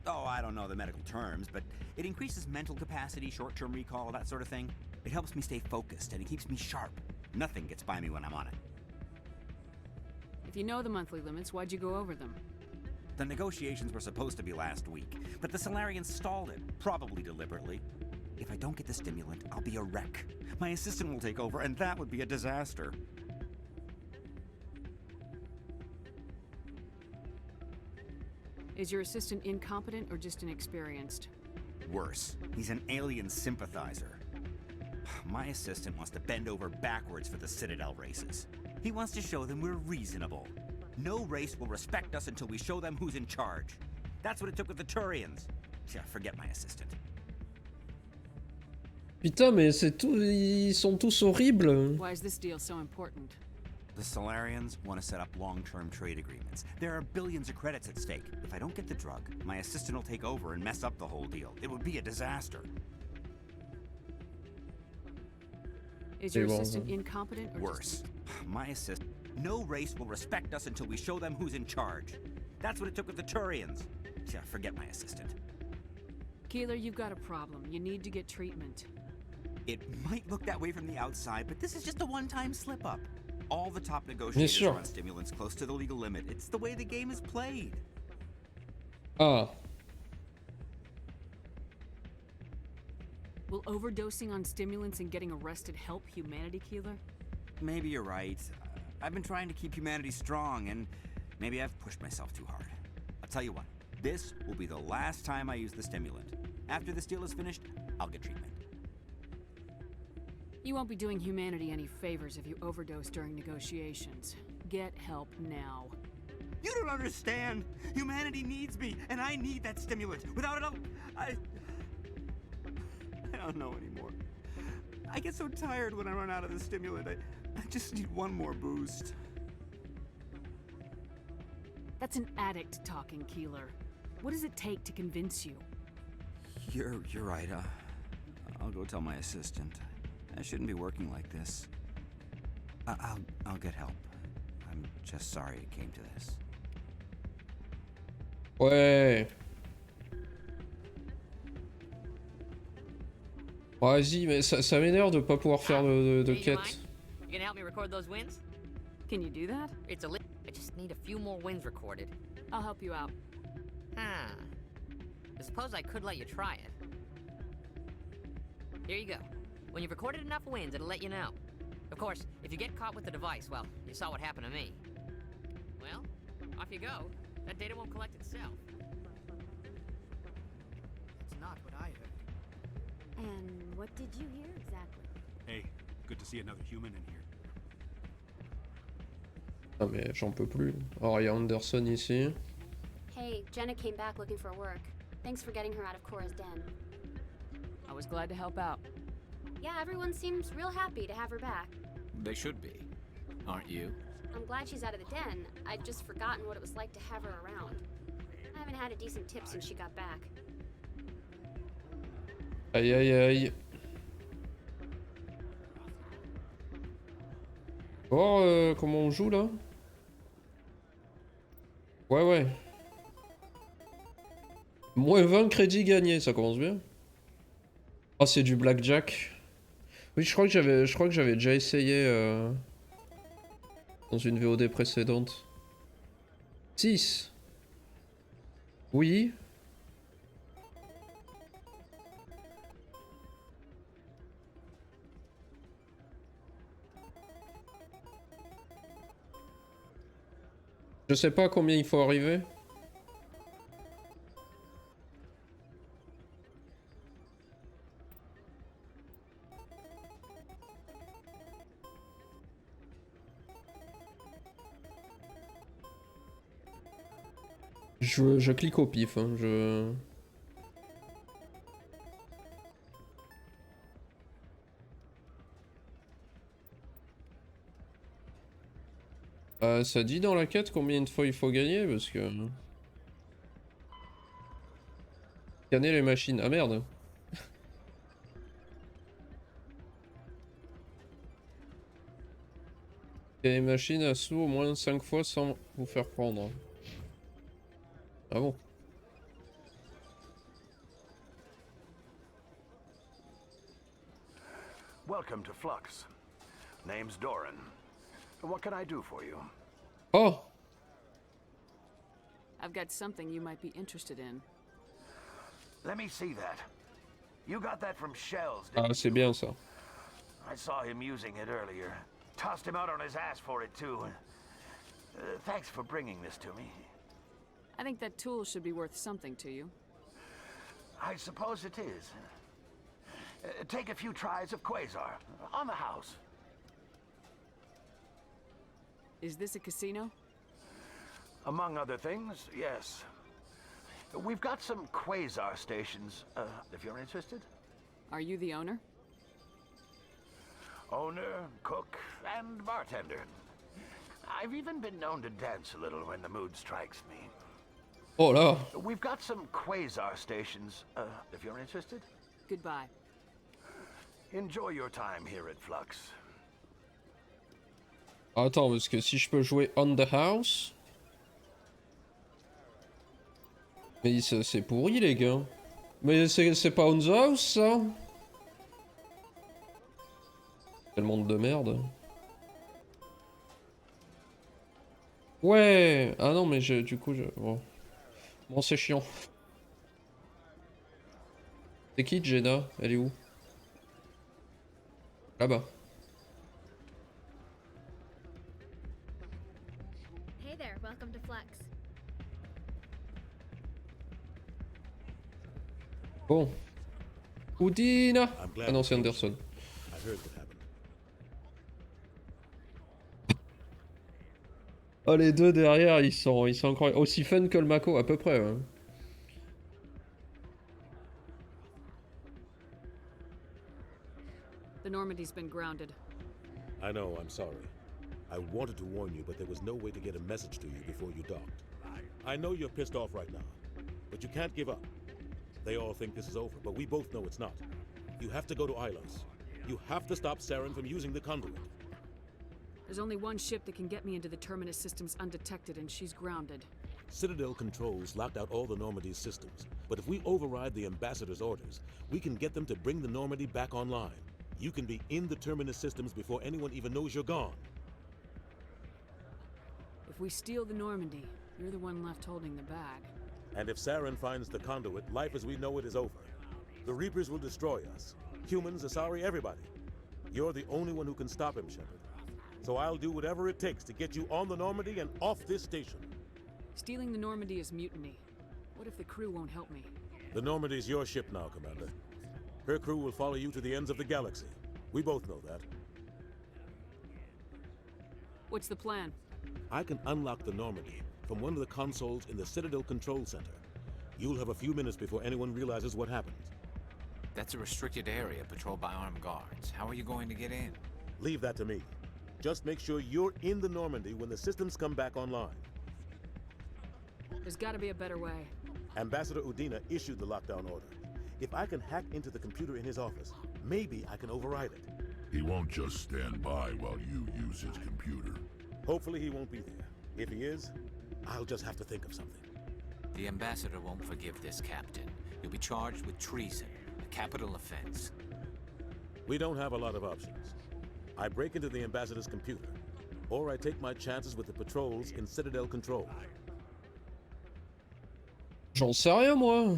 Oh, I don't know the medical terms, but it increases mental capacity, short-term recall, that sort of thing. It helps me stay focused, and it keeps me sharp. Nothing gets by me when I'm on it. If you know the monthly limits, why'd you go over them? The negotiations were supposed to be last week, but the Solarians stalled it, probably deliberately. If I don't get the stimulant, I'll be a wreck. My assistant will take over, and that would be a disaster. Is your assistant incompetent or just inexperienced? Worse, he's an alien sympathizer. My assistant wants to bend over backwards for the Citadel races. He wants to show them we're reasonable. No race will respect us until we show them who's in charge. That's what it took with the Turians. Yeah, forget my assistant. Putain, mais c'est tout... Ils sont tous horribles. Why is this deal so important? The Solarians want to set up long-term trade agreements. There are billions of credits at stake. If I don't get the drug, my assistant will take over and mess up the whole deal. It would be a disaster. Is your assistant incompetent or worse? My assistant... No race will respect us until we show them who's in charge. That's what it took with the Turians. Yeah, forget my assistant. Keeler, you've got a problem. You need to get treatment. It might look that way from the outside, but this is just a one-time slip-up. All the top negotiators run stimulants close to the legal limit. It's the way the game is played. Ah. Will overdosing on stimulants and getting arrested help humanity, Keeler? Maybe you're right. I've been trying to keep humanity strong, and maybe I've pushed myself too hard. I'll tell you what, this will be the last time I use the stimulant. After this deal is finished, I'll get treatment. You won't be doing humanity any favors if you overdose during negotiations. Get help now. You don't understand! Humanity needs me, and I need that stimulant. Without it, I don't know anymore. I get so tired when I run out of the stimulant. I just need one more boost. That's an addict talking, Keeler. What does it take to convince you? You're right. I'll go tell my assistant. I shouldn't be working like this. I'll get help. I'm just sorry it came to this. Ouais. Vas-y, mais ça m'énerve de pas pouvoir faire de quête. You gonna help me record those wins? Can you do that? It's a I just need a few more wins recorded. I'll help you out. I suppose I could let you try it. Here you go. When you've recorded enough wins, it'll let you know. Of course, if you get caught with the device, well, you saw what happened to me. Well, off you go. That data won't collect itself. It's not what I heard. And what did you hear exactly? Hey, good to see another human in here. Ah mais j'en peux plus. Oh, il y a Anderson ici. Hey, Jenna came back looking for work. Thanks for getting her out of Cora's den. I was glad to help out. Yeah, everyone seems real happy to have her back. They should be. Aren't you? I'm glad she's out of the den. I'd just forgotten what it was like to have her around. I haven't had a decent tip since she got back. Aïe aïe aïe. Bon, comment on joue là? Ouais. Moins 20 crédits gagnés, ça commence bien. Oh, c'est du blackjack. Oui, je crois que j'avais déjà essayé Dans une VOD précédente. 6. Oui. Je sais pas combien il faut arriver. Je clique au pif, hein, ça dit dans la quête combien de fois il faut gagner parce que... Scanner les machines. Ah merde. Les machines à sous au moins 5 fois sans vous faire prendre. Ah bon? Welcome to Flux. Name's Doran. What can I do for you? Oh! I've got something you might be interested in. Let me see that. You got that from Shells, Ah, didn't c'est you? bien ça. I saw him using it earlier. Tossed him out on his ass for it, too. Thanks for bringing this to me. I think that tool should be worth something to you. I suppose it is. Take a few tries of Quasar. On the house. Is this a casino? Among other things, yes. We've got some Quasar stations, if you're interested. Are you the owner? Owner, cook, and bartender. I've even been known to dance a little when the mood strikes me. Oh là! We've got some Quasar stations, if you're interested. Goodbye. Enjoy your time here at Flux. Attends, parce que si je peux jouer on the house... Mais c'est pourri les gars. Mais c'est pas on the house ça? Quel monde de merde. Ouais! Ah non mais du coup je... Bon c'est chiant. C'est qui Jenna? Elle est où? Là-bas. Hey there, welcome to Flux. Bon. Houdina! Ah non c'est Anderson. Oh les deux derrière ils sont incroyables. Aussi fun que le Mako à peu près. Hein. The Normandy's been grounded. I know, I'm sorry. I wanted to warn you, but there was no way to get a message to you before you docked. I know you're pissed off right now, but you can't give up. They all think this is over, but we both know it's not. You have to go to Ilos. You have to stop Saren from using the conduit. There's only one ship that can get me into the Terminus systems undetected, and she's grounded. Citadel controls locked out all the Normandy's systems, but if we override the Ambassador's orders, we can get them to bring the Normandy back online. You can be in the Terminus systems before anyone even knows you're gone. If we steal the Normandy, you're the one left holding the bag. And if Saren finds the conduit, life as we know it is over. The Reapers will destroy us. Humans, Asari, everybody. You're the only one who can stop him, Shepard. So I'll do whatever it takes to get you on the Normandy and off this station. Stealing the Normandy is mutiny. What if the crew won't help me? The Normandy's your ship now, Commander. Her crew will follow you to the ends of the galaxy. We both know that. What's the plan? I can unlock the Normandy from one of the consoles in the Citadel Control Center. You'll have a few minutes before anyone realizes what happened. That's a restricted area patrolled by armed guards. How are you going to get in? Leave that to me. Just make sure you're in the Normandy when the systems come back online. There's gotta be a better way. Ambassador Udina issued the lockdown order. If I can hack into the computer in his office, maybe I can override it. He won't just stand by while you use his computer. Hopefully he won't be there. If he is, I'll just have to think of something. The Ambassador won't forgive this, Captain. You'll be charged with treason, a capital offense. We don't have a lot of options. I break into the Ambassador's computer. or I take my chances with the patrols in Citadel control. J'en sais rien, moi.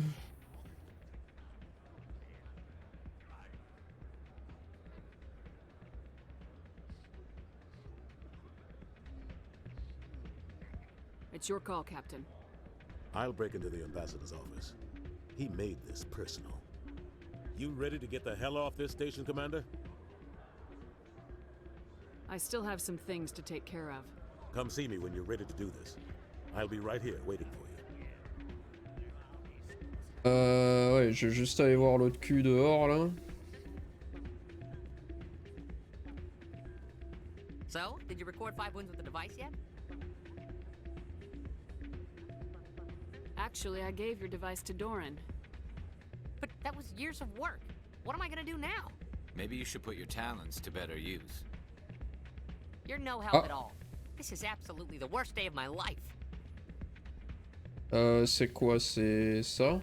It's your call, Captain. I'll break into the ambassador's office. He made this personal. You ready to get the hell off this station, Commander? I still have some things to take care of. Come see me when you're ready to do this. I'll be right here waiting for you. Ouais, je vais juste aller voir l'autre cul dehors là. So, did you record 5 wins with the device yet? Actually, I gave your device to Doran. But that was years of work. What am I gonna do now? Maybe you should put your talents to better use. You're no help at all. This is absolutely the worst day of my life. C'est quoi? C'est ça?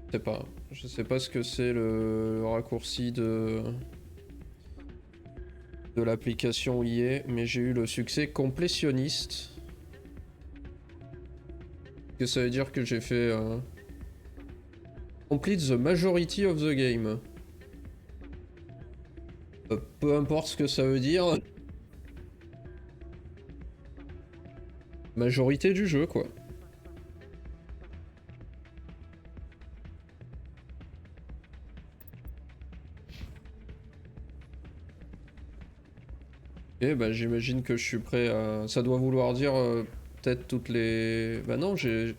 Je sais pas. Je sais pas ce que c'est le raccourci de l'application IA, mais j'ai eu le succès complétionniste. Que ça veut dire que j'ai fait complete the majority of the game. Peu importe ce que ça veut dire. Majorité du jeu, quoi. Et bah j'imagine que je suis prêt à... Ça doit vouloir dire peut-être toutes les... Bah non, j'ai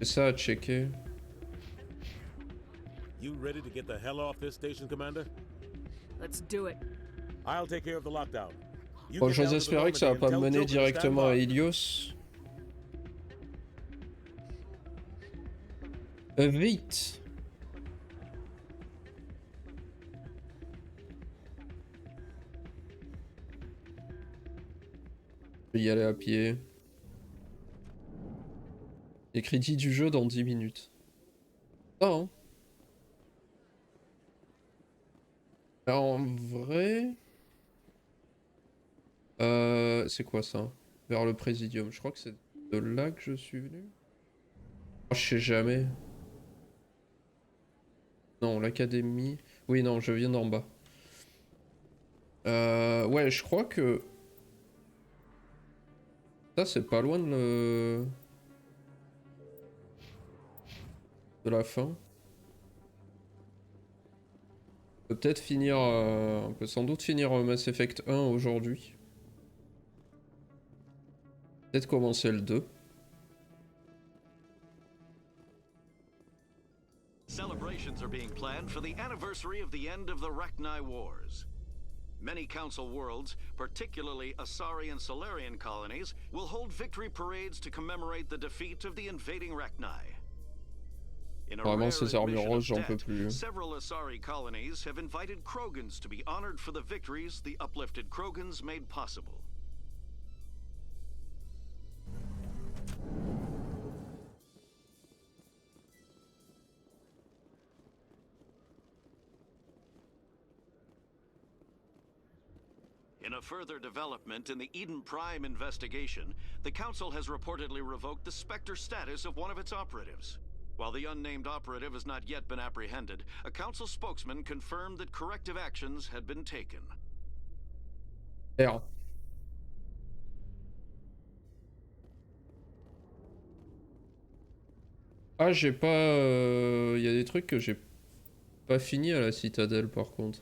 ça à checker. You ready to get the hell off this station, Commander? Let's do it. I'll take care of the lockdown. Bon, j'ose espérer que ça va pas me mener directement à Helios. Vite. Je vais y aller à pied. Les crédits du jeu dans 10 minutes. Ah, hein. Alors, en vrai... c'est quoi ça? Vers le Présidium. Je crois que c'est de là que je suis venu. Oh, je sais jamais. Non, l'académie... Oui, non, je viens d'en bas. Ouais, je crois que... Ça, c'est pas loin de la fin. On peut peut-être finir... on peut sans doute finir Mass Effect 1 aujourd'hui. Peut-être commencer le 2. Celebrations are being planned for the anniversary of the end of the Rachni Wars. Many Council worlds, particularly Asari and Solarian colonies, will hold victory parades to commemorate the defeat of the invading Rachni. In a Vraiment, ces rare armures admission roses, of j'en peux debt, plus. several Asari colonies have invited Krogans to be honored for the victories the uplifted Krogans made possible. In a further development in the Eden Prime investigation, the Council has reportedly revoked the Spectre status of one of its operatives. While the unnamed operative has not yet been apprehended, a Council spokesman confirmed that corrective actions had been taken. Merde. Ah, j'ai pas... y a des trucs que j'ai pas fini à la citadelle, par contre.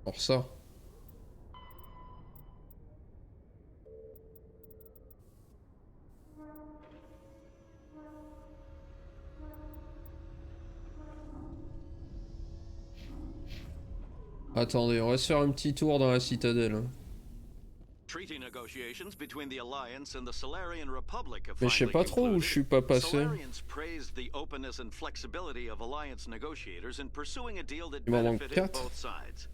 Alors ça. Attendez, on va se faire un petit tour dans la citadelle. Treaty negotiations between the Alliance and the Solarian Republic have Mais je sais pas trop où je suis pas passé. Solarians praised the openness and flexibility of Alliance negotiators in pursuing a deal that Il m'en manque benefited 4. both sides.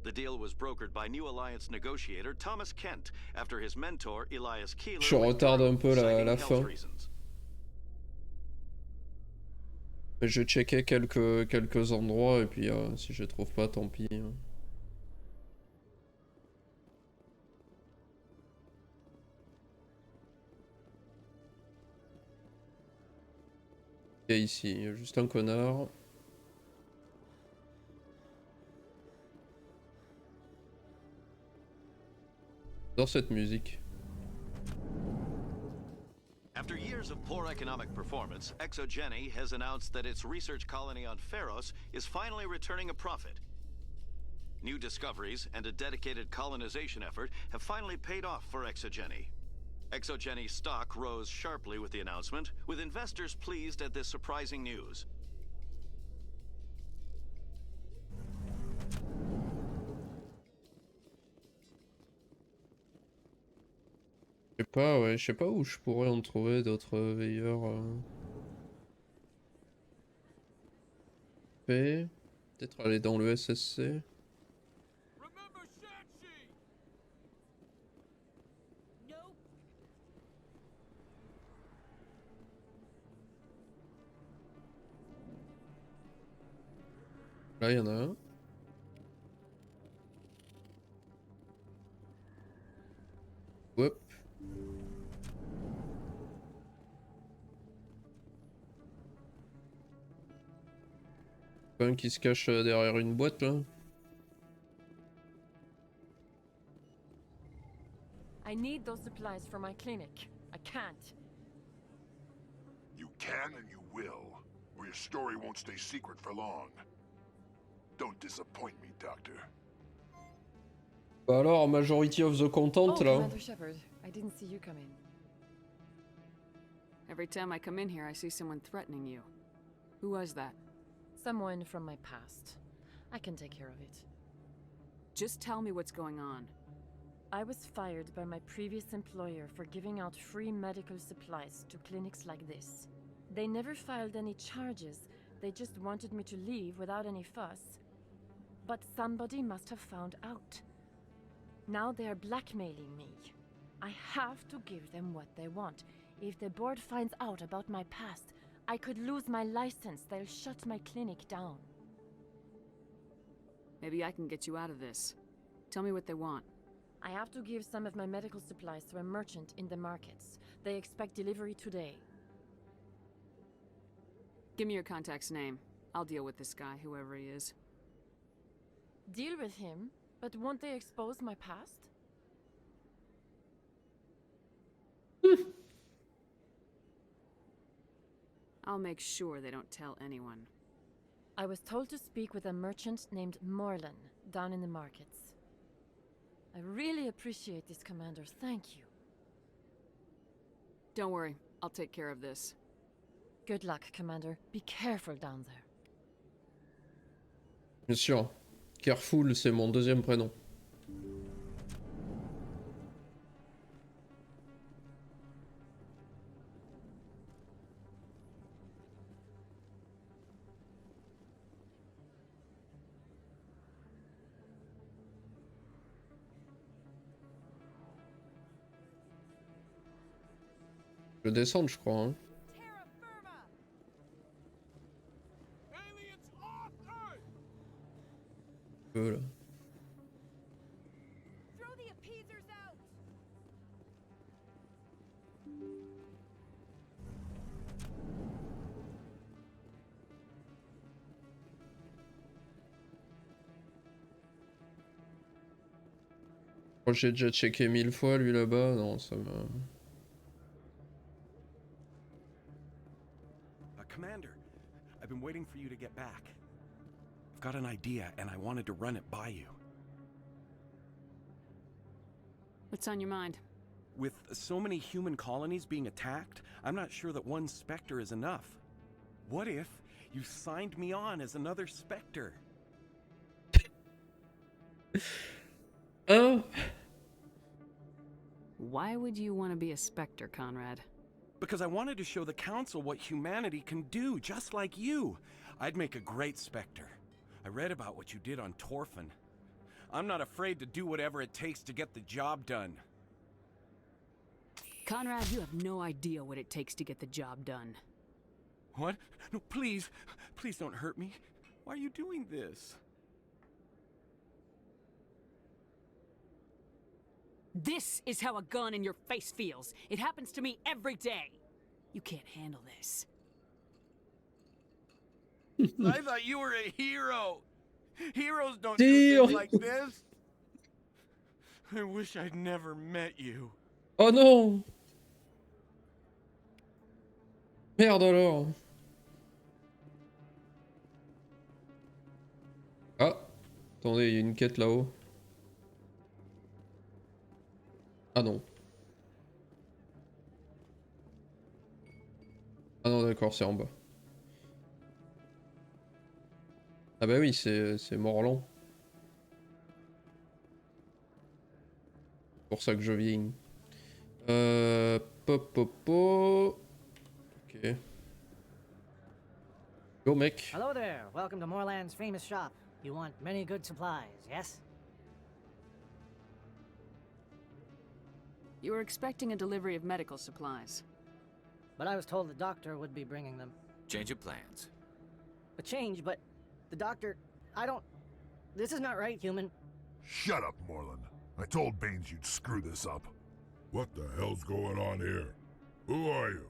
The deal was brokered by new Alliance negotiator Thomas Kent after his mentor Elias Keeler. Je retarde un peu la fin. Je vais checker quelques endroits et puis si je trouve pas, tant pis. Hein. Et ici, il y a juste un connard. Dans cette musique. After years of poor economic performance, Exogeny has announced that its research colony on Pharos is finally returning a profit. New discoveries and a dedicated colonization effort have finally paid off for Exogeny. Exogeny stock rose sharply with the announcement, with investors pleased at this surprising news. Je sais pas, ouais, je sais pas où je pourrais en trouver d'autres veilleurs. Peut-être aller dans le SSC. Là, il y en a un. Hop. Un qui se cache derrière une boîte là. I need those supplies for my clinic. I can't. You can and you will, or your story won't stay secret for long. Don't disappoint me, Doctor. Bah alors, Majority of the Content là. Commander Shepard, I didn't see you come in. Every time I come in here, I see someone threatening you. Who was that? Someone from my past. I can take care of it. Just tell me what's going on. I was fired by my previous employer for giving out free medical supplies to clinics like this. They never filed any charges, they just wanted me to leave without any fuss. But somebody must have found out. Now they are blackmailing me. I have to give them what they want. If the board finds out about my past, I could lose my license. They'll shut my clinic down. Maybe I can get you out of this. Tell me what they want. I have to give some of my medical supplies to a merchant in the markets. They expect delivery today. Give me your contact's name. I'll deal with this guy, whoever he is. Deal with him? But won't they expose my past? I'll make sure they don't tell anyone. I was told to speak with a merchant named Morlan, down in the markets. I really appreciate this, Commander. Thank you. Don't worry, I'll take care of this. Good luck, Commander. Be careful down there. Bien sûr. Careful, c'est mon deuxième prénom. Je vais descendre, je crois. Hein. Là. J'ai déjà checké 1000 fois lui là-bas, non ça m'a... Commander, I've been waiting for you to get back. I've got an idea and I wanted to run it by you. What's on your mind? With so many human colonies being attacked, I'm not sure that one Spectre is enough. What if you signed me on as another Spectre? Why would you want to be a Spectre, Conrad? Because I wanted to show the Council what humanity can do, just like you. I'd make a great Spectre. I read about what you did on Torfin. I'm not afraid to do whatever it takes to get the job done. Conrad, you have no idea what it takes to get the job done. What? No, please. Please don't hurt me. Why are you doing this? This is how a gun in your face feels. It happens to me every day. You can't handle this. I thought you were a hero. Heroes don't do things like this. I wish I'd never met you. Oh non! Merde alors. Ah, attendez, il y a une quête là-haut. Ah non. Ah non, d'accord, c'est en bas. Ah bah oui, c'est Morland. C'est pour ça que je viens. Popopo. Ok. Go mec. Hello there. Welcome to Morland's famous shop. You want many good supplies, yes? You were expecting a delivery of medical supplies. But I was told the doctor would be bringing them. Change of plans. A change, but the doctor... I don't... This is not right, human. Shut up, Morland. I told Baines you'd screw this up. What the hell's going on here? Who are you?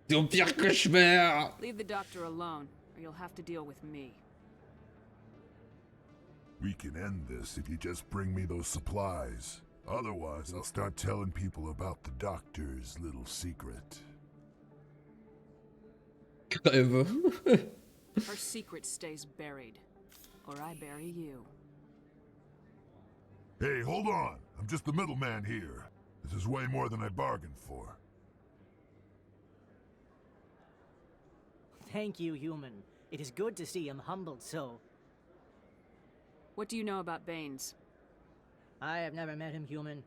Ton pire cauchemar. Leave the doctor alone, or you'll have to deal with me. We can end this if you just bring me those supplies. Otherwise, I'll start telling people about the doctor's little secret. Crève. Our secret stays buried, or I bury you. Hey, hold on. I'm just the middleman here. This is way more than I bargained for. Thank you, human. It is good to see him humbled so. What do you know about Baines? I have never met him, human.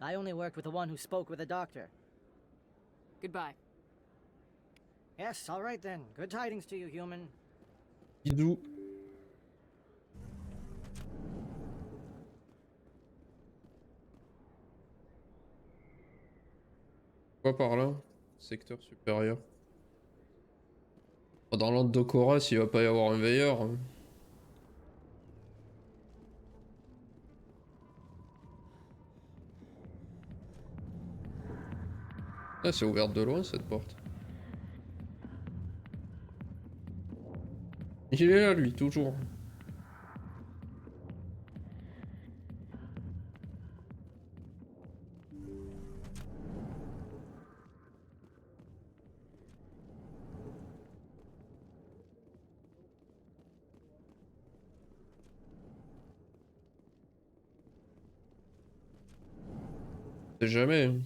I only worked with the one who spoke with the doctor. Goodbye. Yes, all right then. Good tidings to you, human. Bidou. Quoi par là? Secteur supérieur. Dans l'Andokoras, il va pas y avoir un veilleur. Hein. Ah, c'est ouvert de loin cette porte. Il est là lui, toujours. C'est jamais. Hein.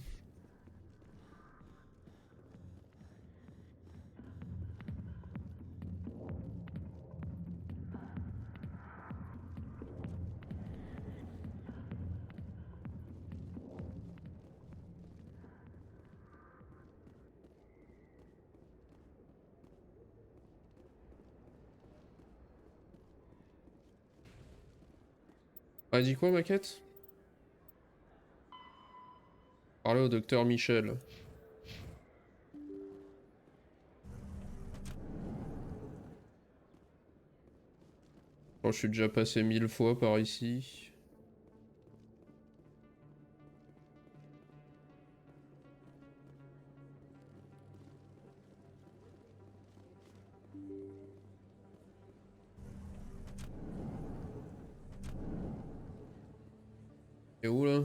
Ah, dit quoi, maquette? Parlez au docteur Michel. Oh, je suis déjà passé 1000 fois par ici. Et où là?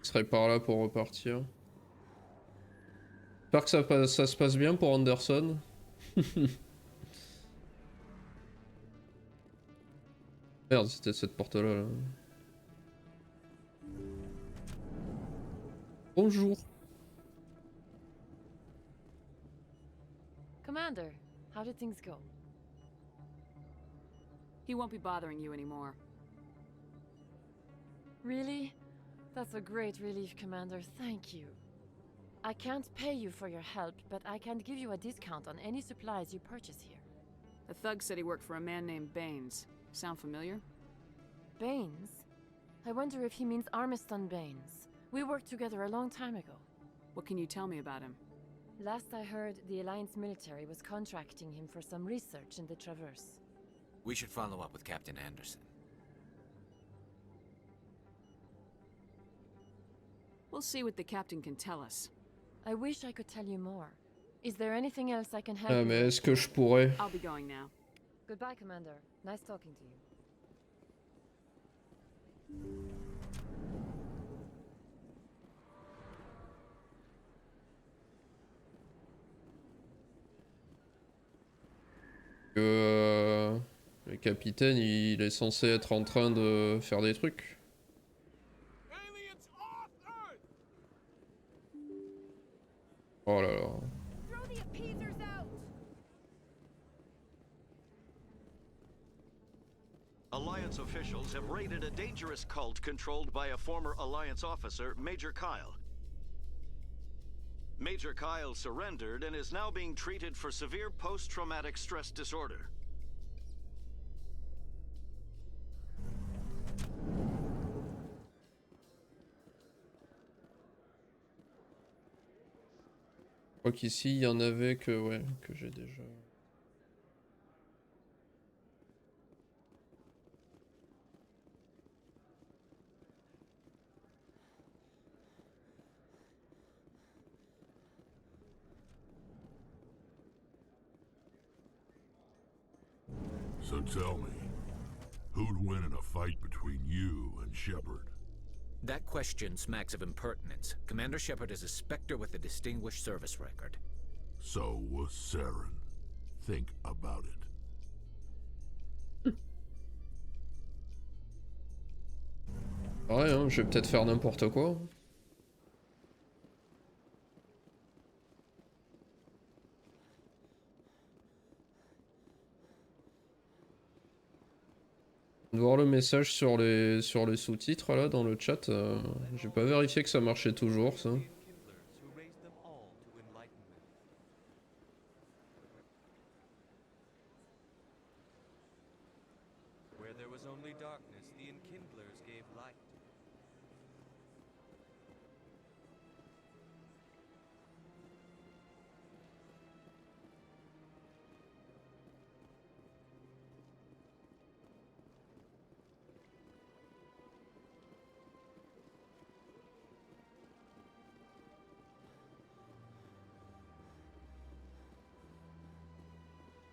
Je serai par là pour repartir. J'espère que ça se passe bien pour Anderson. Merde, c'était cette porte-là. Là. Bonjour. Commander, how did things go? He won't be bothering you anymore. Really? That's a great relief, Commander. Thank you. I can't pay you for your help, but I can give you a discount on any supplies you purchase here. The thug said he worked for a man named Baines. Sound familiar? Baines? I wonder if he means Armiston Baines. We worked together a long time ago. What can you tell me about him? Last I heard, the Alliance military was contracting him for some research in the Traverse. We should follow up with Captain Anderson. We'll see what the captain can tell us. I wish I could tell you more. Is there anything else I can help Ah you mais with? est-ce que je pourrais? I'll be going now. Goodbye, Commander. Nice talking to you. Le capitaine, il est censé être en train de faire des trucs. Oh là là. Alliance officials have raided a dangerous cult controlled by a former Alliance officer, Major Kyle. Major Kyle surrendered and is now being treated for severe post-traumatic stress disorder. Je crois qu'ici il y en avait que ouais, que j'ai déjà. So tell me, who'd win in a fight between you and Shepard? That question smacks of impertinence. Commander Shepard is a Spectre with a distinguished service record. So was Saren. Think about it. Ouais, hein, je vais peut-être faire n'importe quoi. De voir le message sur les sous-titres là dans le chat, j'ai pas vérifié que ça marchait toujours ça. Where there was only darkness, the enkindlers gave light.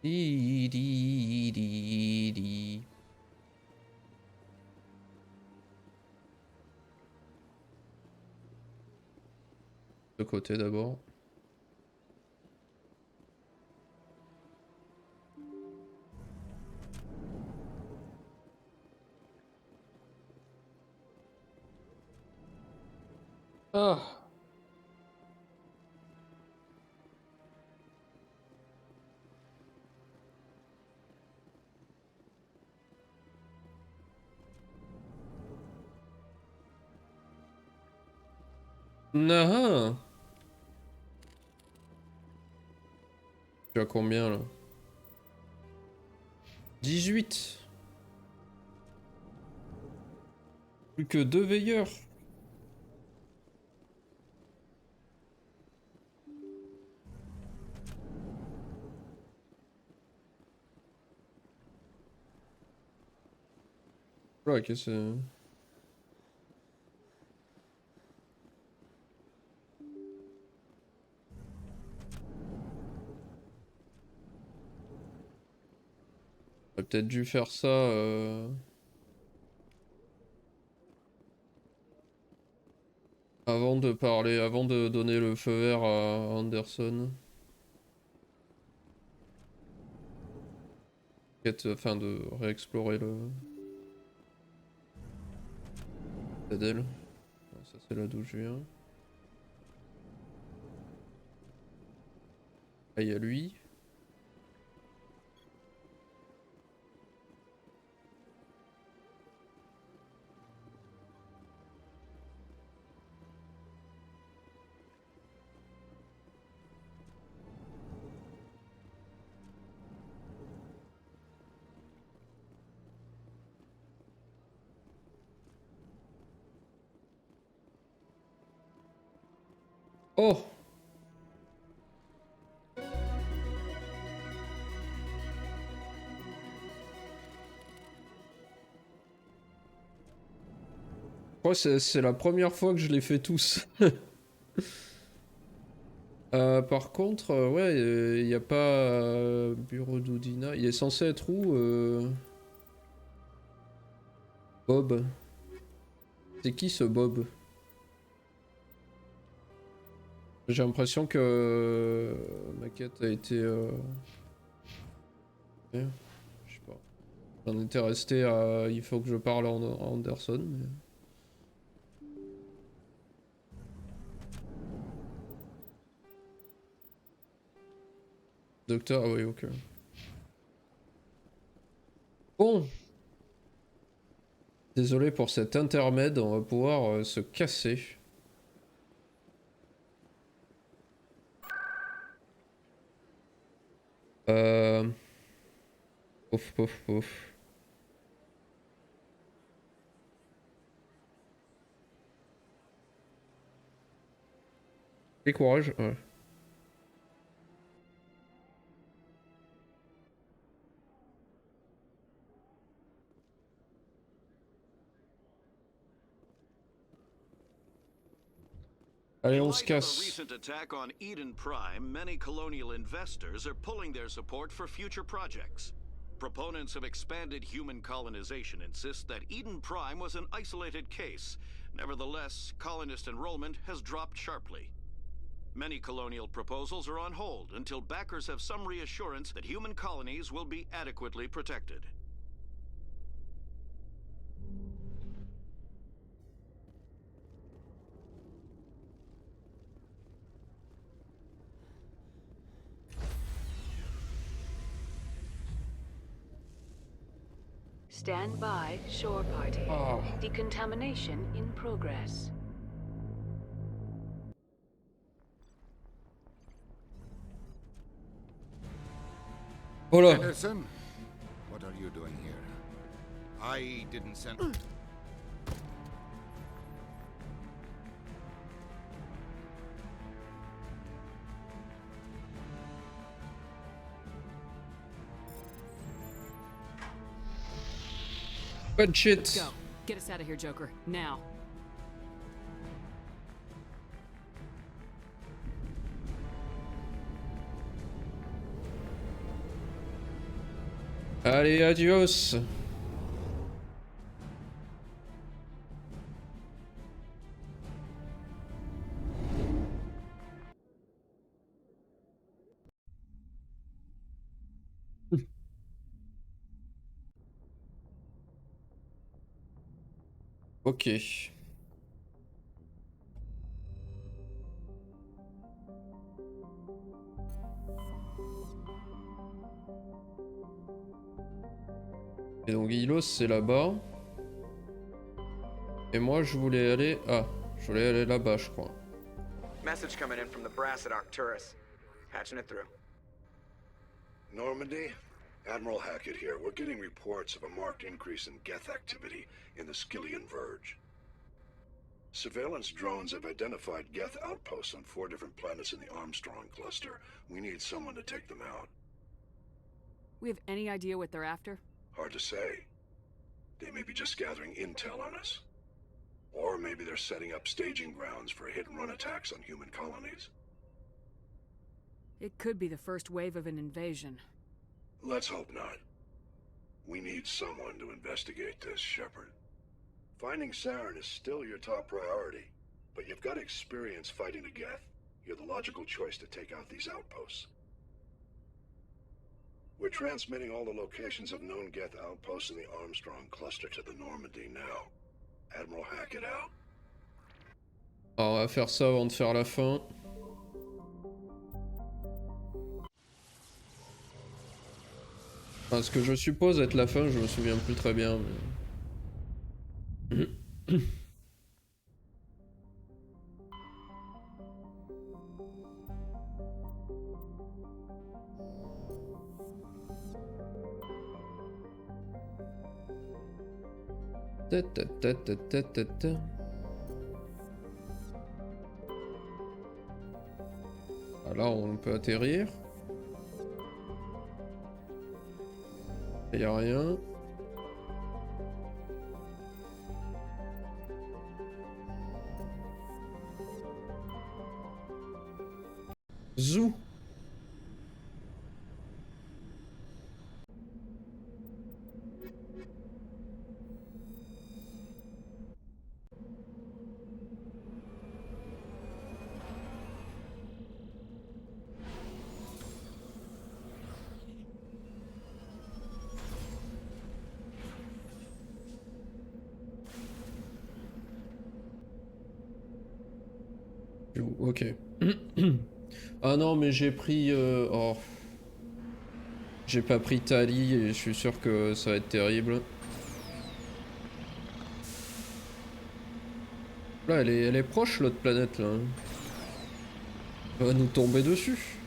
Di, di, di, di. De côté d'abord. Ah. Non. Tu as combien là? 18. Plus que 2 veilleurs. Ouais, qu'est-ce que c'est? J'aurais peut-être dû faire ça avant de parler, avant de donner le feu vert à Anderson. Enfin de réexplorer le... d'elle. Ça c'est là d'où je viens. Là il y a lui. Oh! Je crois que c'est la première fois que je les fais tous. Par contre, ouais, il n'y a pas Bureau d'Oudina. Il est censé être où Bob? C'est qui ce Bob? J'ai l'impression que ma quête a été... Je sais pas. J'en étais resté à... Il faut que je parle à Anderson, mais... Docteur, ah oui, ok. Bon. Désolé pour cet intermède, on va pouvoir se casser. Pouf, pouf, pouf. Et courage, ouais. Allez, on se casse. Recent attack on Eden Prime, many colonial investors are pulling their support for future projects. Proponents of expanded human colonization insist that Eden Prime was an isolated case. Nevertheless, colonist enrollment has dropped sharply. Many colonial proposals are on hold until backers have some reassurance that human colonies will be adequately protected. Stand by, shore party. Decontamination in progress. Hola. Anderson, what are you doing here? I didn't send... Good shit. Let's go. Get us out of here, Joker. Now. Allez, adios. Ok. Et donc Hilos c'est là-bas. Et moi je voulais aller... Ah, je voulais aller là-bas je crois. Message coming in from the brass at Arcturus. Patching it through. Normandy? Admiral Hackett here. We're getting reports of a marked increase in Geth activity in the Skyllian Verge. Surveillance drones have identified Geth outposts on 4 different planets in the Armstrong cluster. We need someone to take them out. We have any idea what they're after? Hard to say. They may be just gathering intel on us. Or maybe they're setting up staging grounds for hit-and-run attacks on human colonies. It could be the first wave of an invasion. Let's hope not. We need someone to investigate this, Shepard. Finding Saren is still your top priority, but you've got experience fighting the Geth. You're the logical choice to take out these outposts. We're transmitting all the locations of known Geth outposts in the Armstrong cluster to the Normandy now. Admiral Hackett out. Alors, on va faire ça avant de faire la fin. Enfin, ce que je suppose être la fin, je me souviens plus très bien. Mais... Là, on peut atterrir. Il n'y a rien. Zou. Ok. Ah non, mais j'ai pris... Oh. J'ai pas pris Tali et je suis sûr que ça va être terrible. Là, elle est proche, l'autre planète, là. Elle va nous tomber dessus.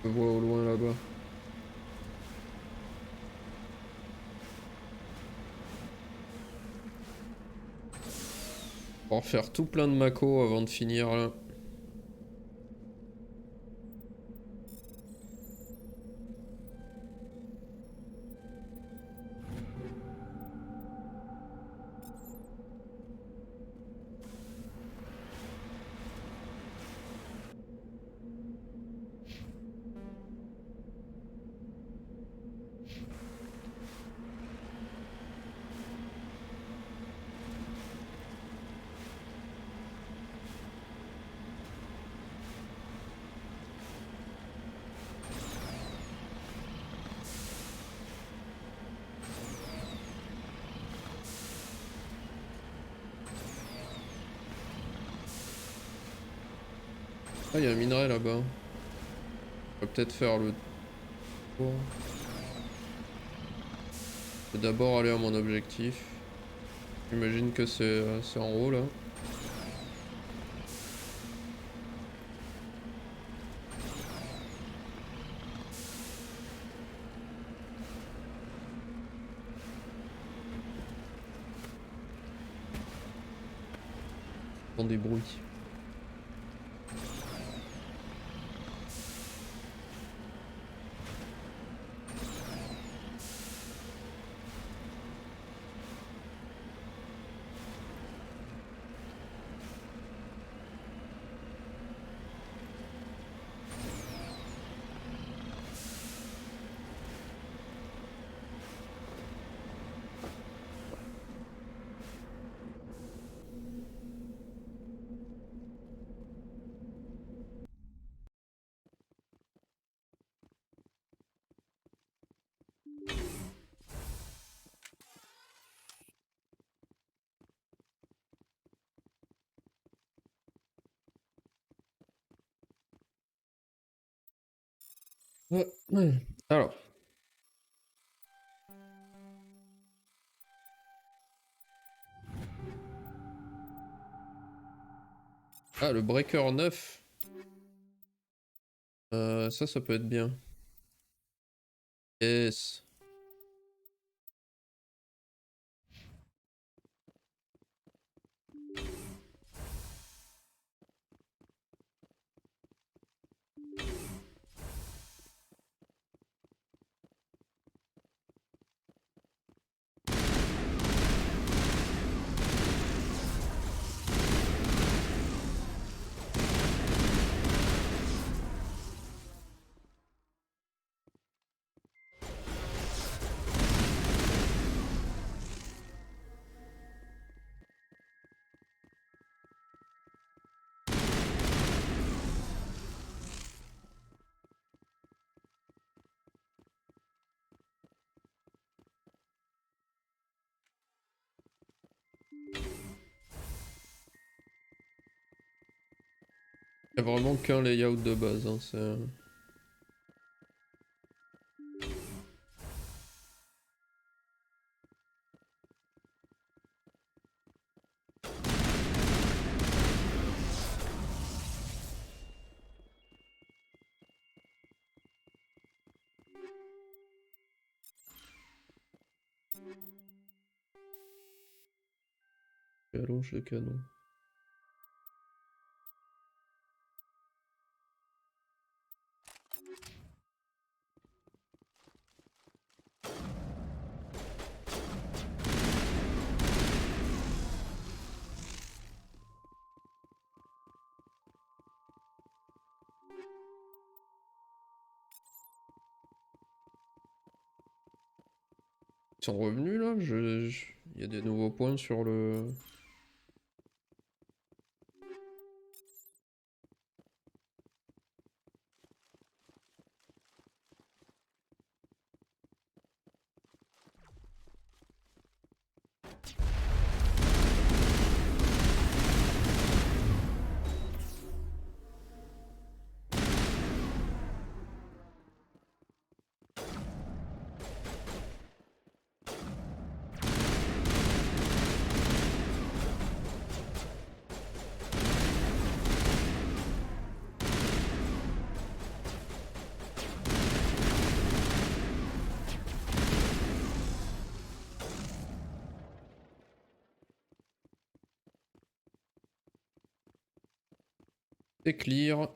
Je vois au loin là-bas. On va refaire tout plein de Mako avant de finir là. Ah, il y a un minerai là-bas. On va peut-être faire le tour. Je vais d'abord aller à mon objectif. J'imagine que c'est en haut là. J'entends des bruits. Alors. Ah, le breaker 9. Ça peut être bien. Yes. Y a vraiment qu'un layout de base, hein, c'est... Allonge le canon. Ils sont revenus là? Il y a des nouveaux points sur le... C'est clear.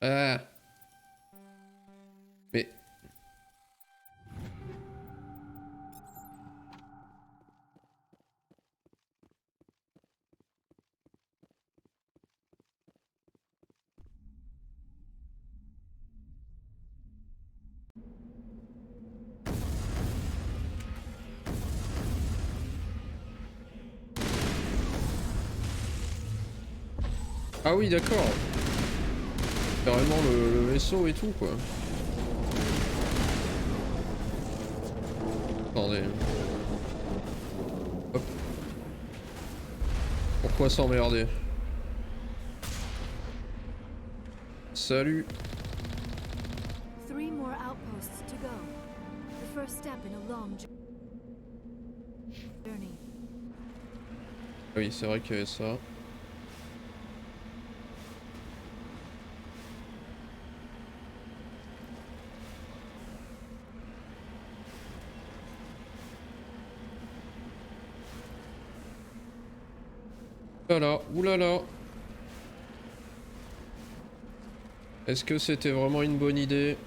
Ah. Mais... Ah oui, d'accord. Carrément le vaisseau et tout, quoi. Attendez. Hop. Pourquoi s'emmerder? Salut. 3 more outposts to go. The first step in a long journey. Oui, c'est vrai qu'il y avait ça. Oulala, oulala. Est-ce que c'était vraiment une bonne idée?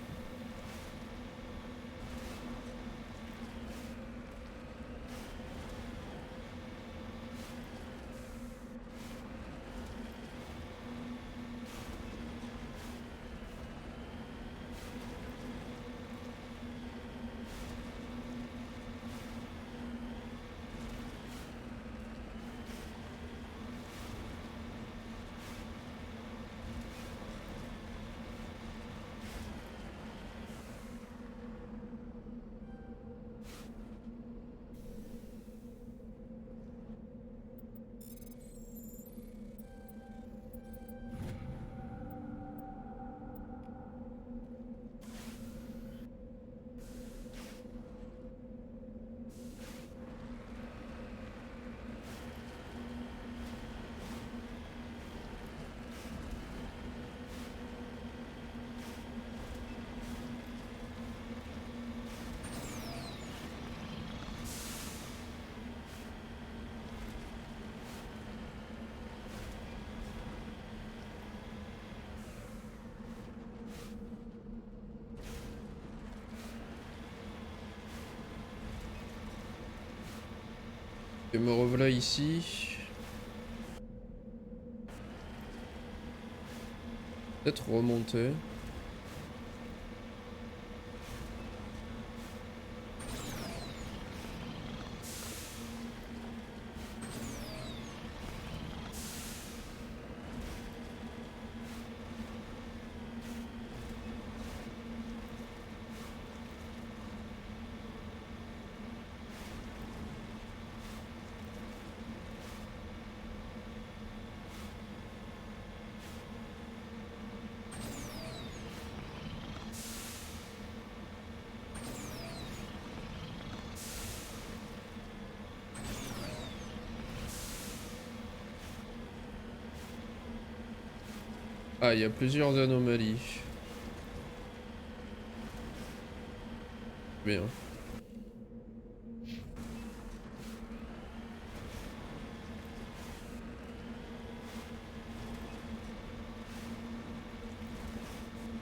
Et me revoilà ici. Peut-être remonter. Ah, il y a plusieurs anomalies. Bien.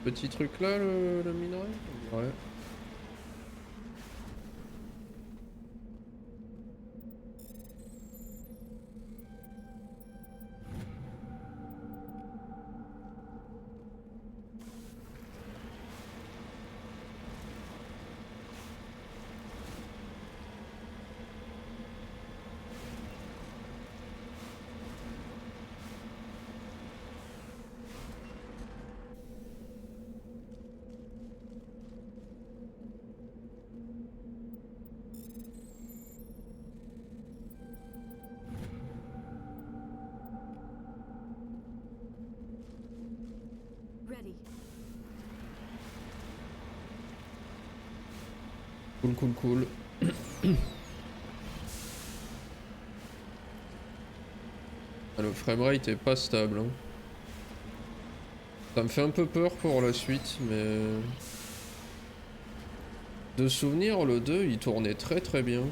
Petit truc là, le minerai? Ouais. Ready. Cool. Ah, le framerate est pas stable. Hein. Ça me fait un peu peur pour la suite, mais... De souvenir, le 2, il tournait très bien.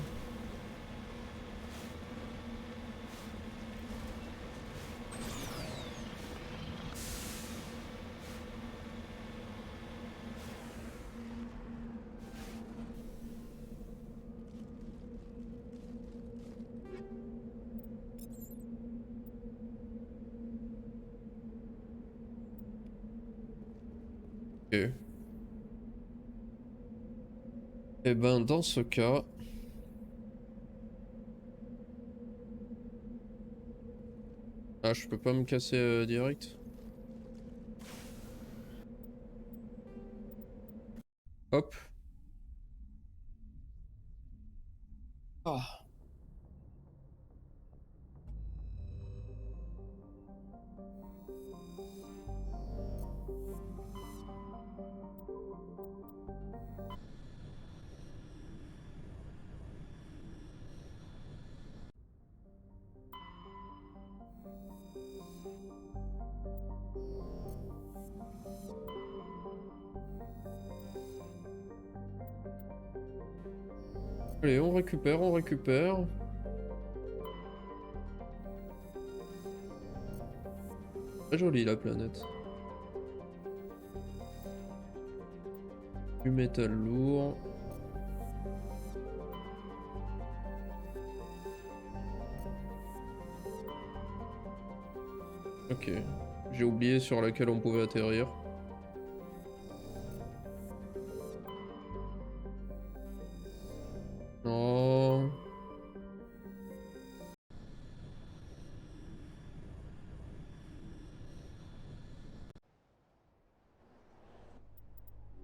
Ok. Et ben dans ce cas... Ah, je peux pas me casser direct. Hop. Ah. Allez, on récupère. Très jolie la planète. Du métal lourd. Ok. J'ai oublié sur laquelle on pouvait atterrir. Non.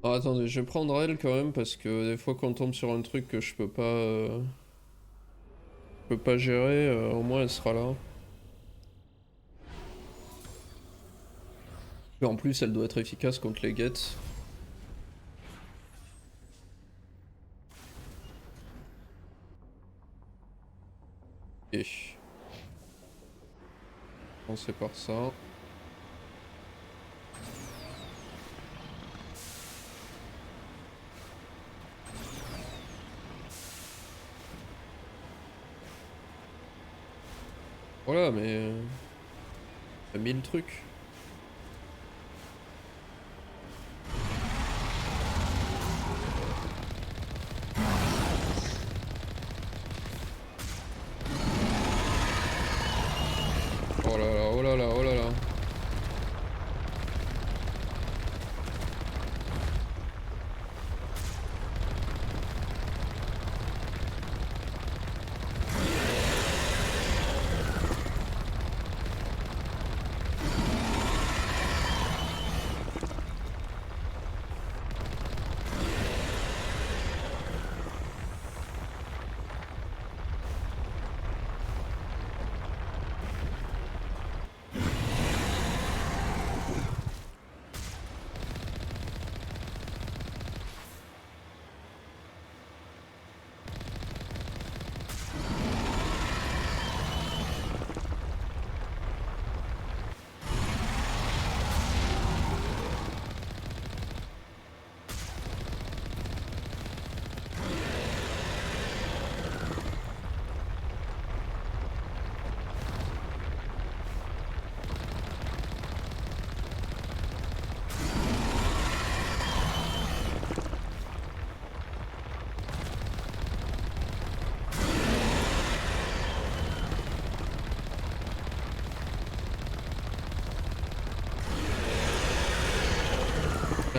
Ah, attendez, je vais prendre elle quand même parce que des fois qu'on tombe sur un truc que je peux pas gérer, au moins elle sera là. Et en plus, elle doit être efficace contre les guettes. Et commencer par ça. Voilà, mais... T'as mis le truc. Oh là là, oh là là, oh là là.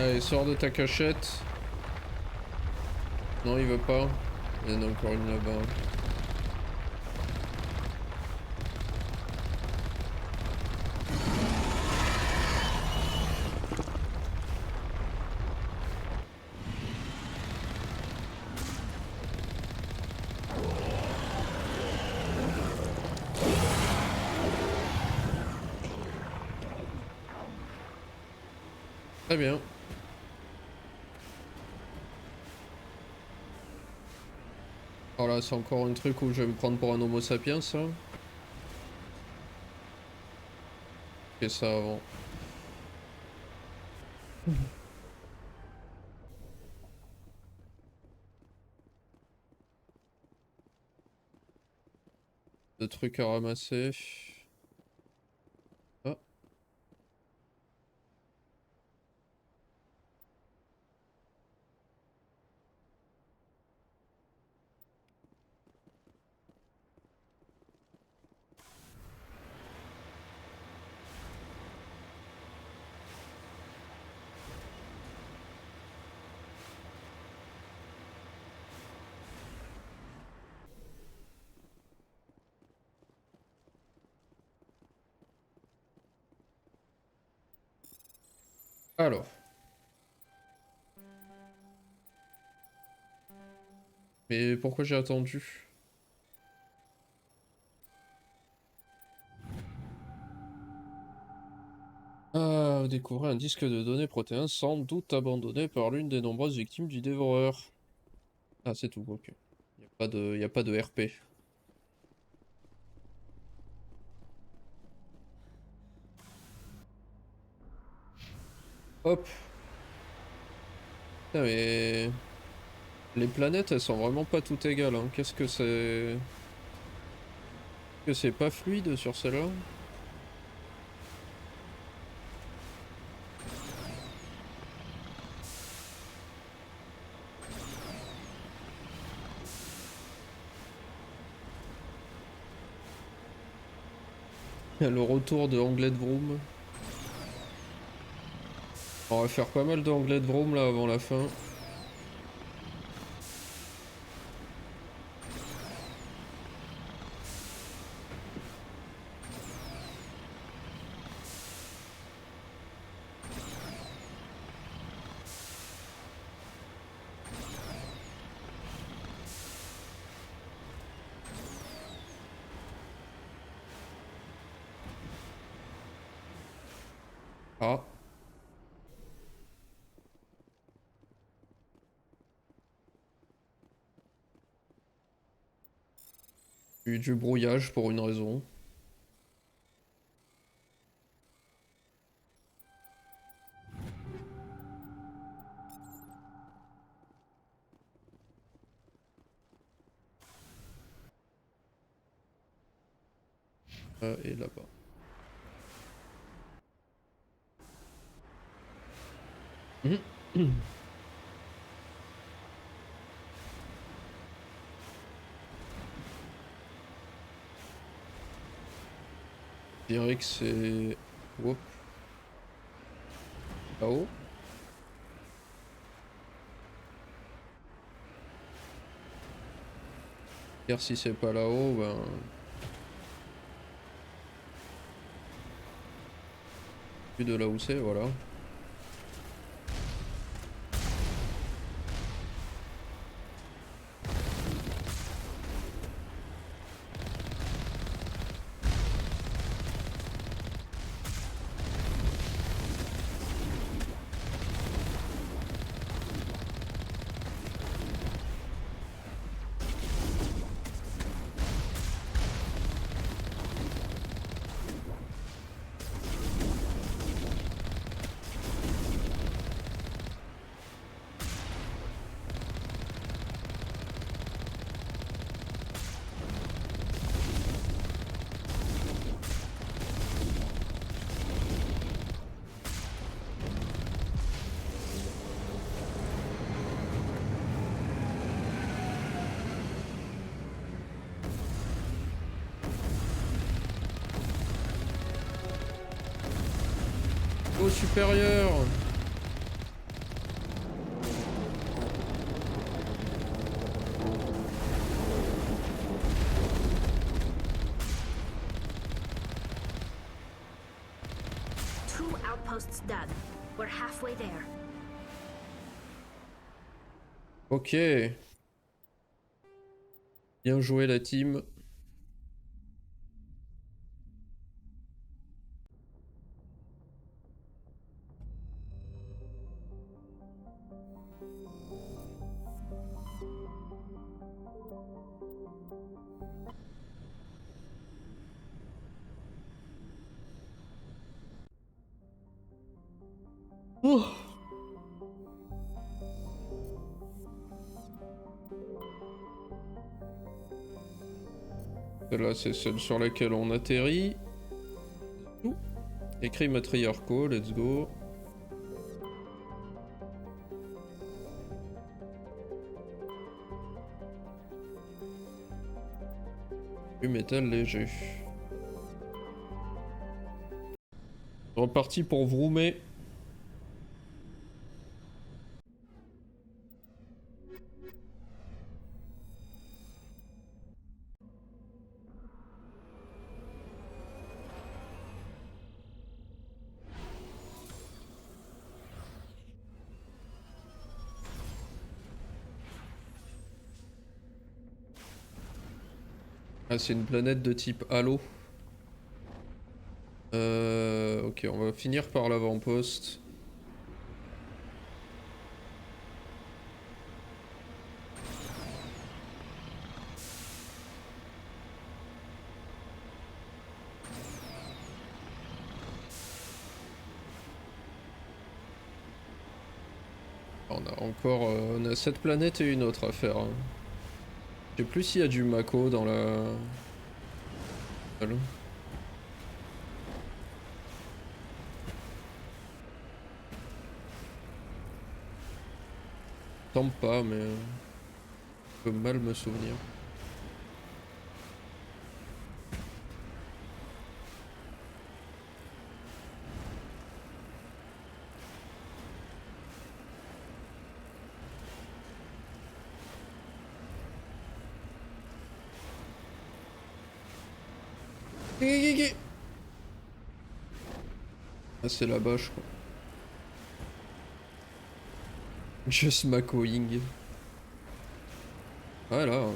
Allez, sors de ta cachette. Non, il veut pas. Il y en a encore une là-bas. Très bien. Alors là, c'est encore un truc où je vais me prendre pour un homo sapiens, ça. Je fais ça avant. De trucs à ramasser. Ah. Alors. Mais pourquoi j'ai attendu? Ah, découvrir un disque de données protéin sans doute abandonné par l'une des nombreuses victimes du dévoreur. Ah, c'est tout, ok. Y a pas de RP. Hop. Putain, mais... Les planètes, elles sont vraiment pas toutes égales, hein. Qu'est-ce que c'est... Que c'est pas fluide sur celle-là? Le retour de Anglais de Vroom. On va faire pas mal d'Anglais de Vroom là avant la fin. Ah. Du brouillage pour une raison. Et là-bas. Je dirais que c'est... Whoop. Là-haut. Car si c'est pas là-haut, ben... Plus de là où c'est, voilà. Au supérieur. outpost's done. We're halfway there. Ok. Bien joué la team. Oh. Celle-là, c'est celle sur laquelle on atterrit. Écrit matriarco, let's go. Du métal léger. Reparti pour Virmire. Ah, c'est une planète de type Halo. Ok, on va finir par l'avant-poste. On a encore on a cette planète et une autre à faire. Hein. Je sais plus s'il y a du Mako dans la... Allô. Semble pas, mais je peux mal me souvenir. Ah, c'est là-bas, je crois. Just Makoing. Voilà.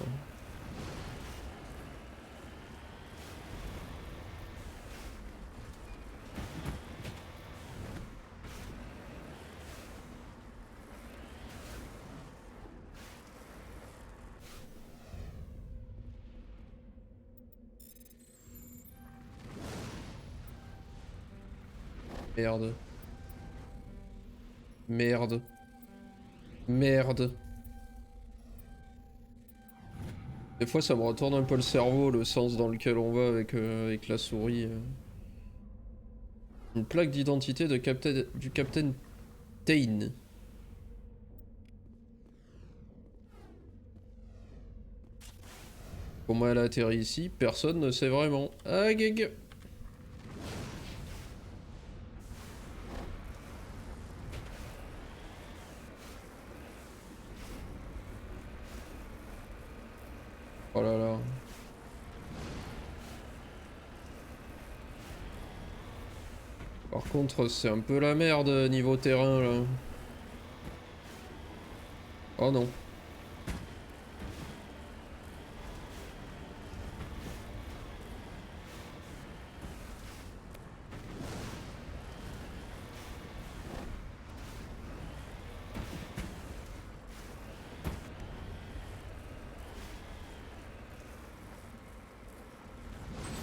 Merde. Merde. Merde. Des fois ça me retourne un peu le cerveau, le sens dans lequel on va avec la souris. Une plaque d'identité de du Capitaine Tain. Comment elle a atterri ici? Personne ne sait vraiment. Ah, gag. Oh là là. Par contre, c'est un peu la merde niveau terrain là. Oh non.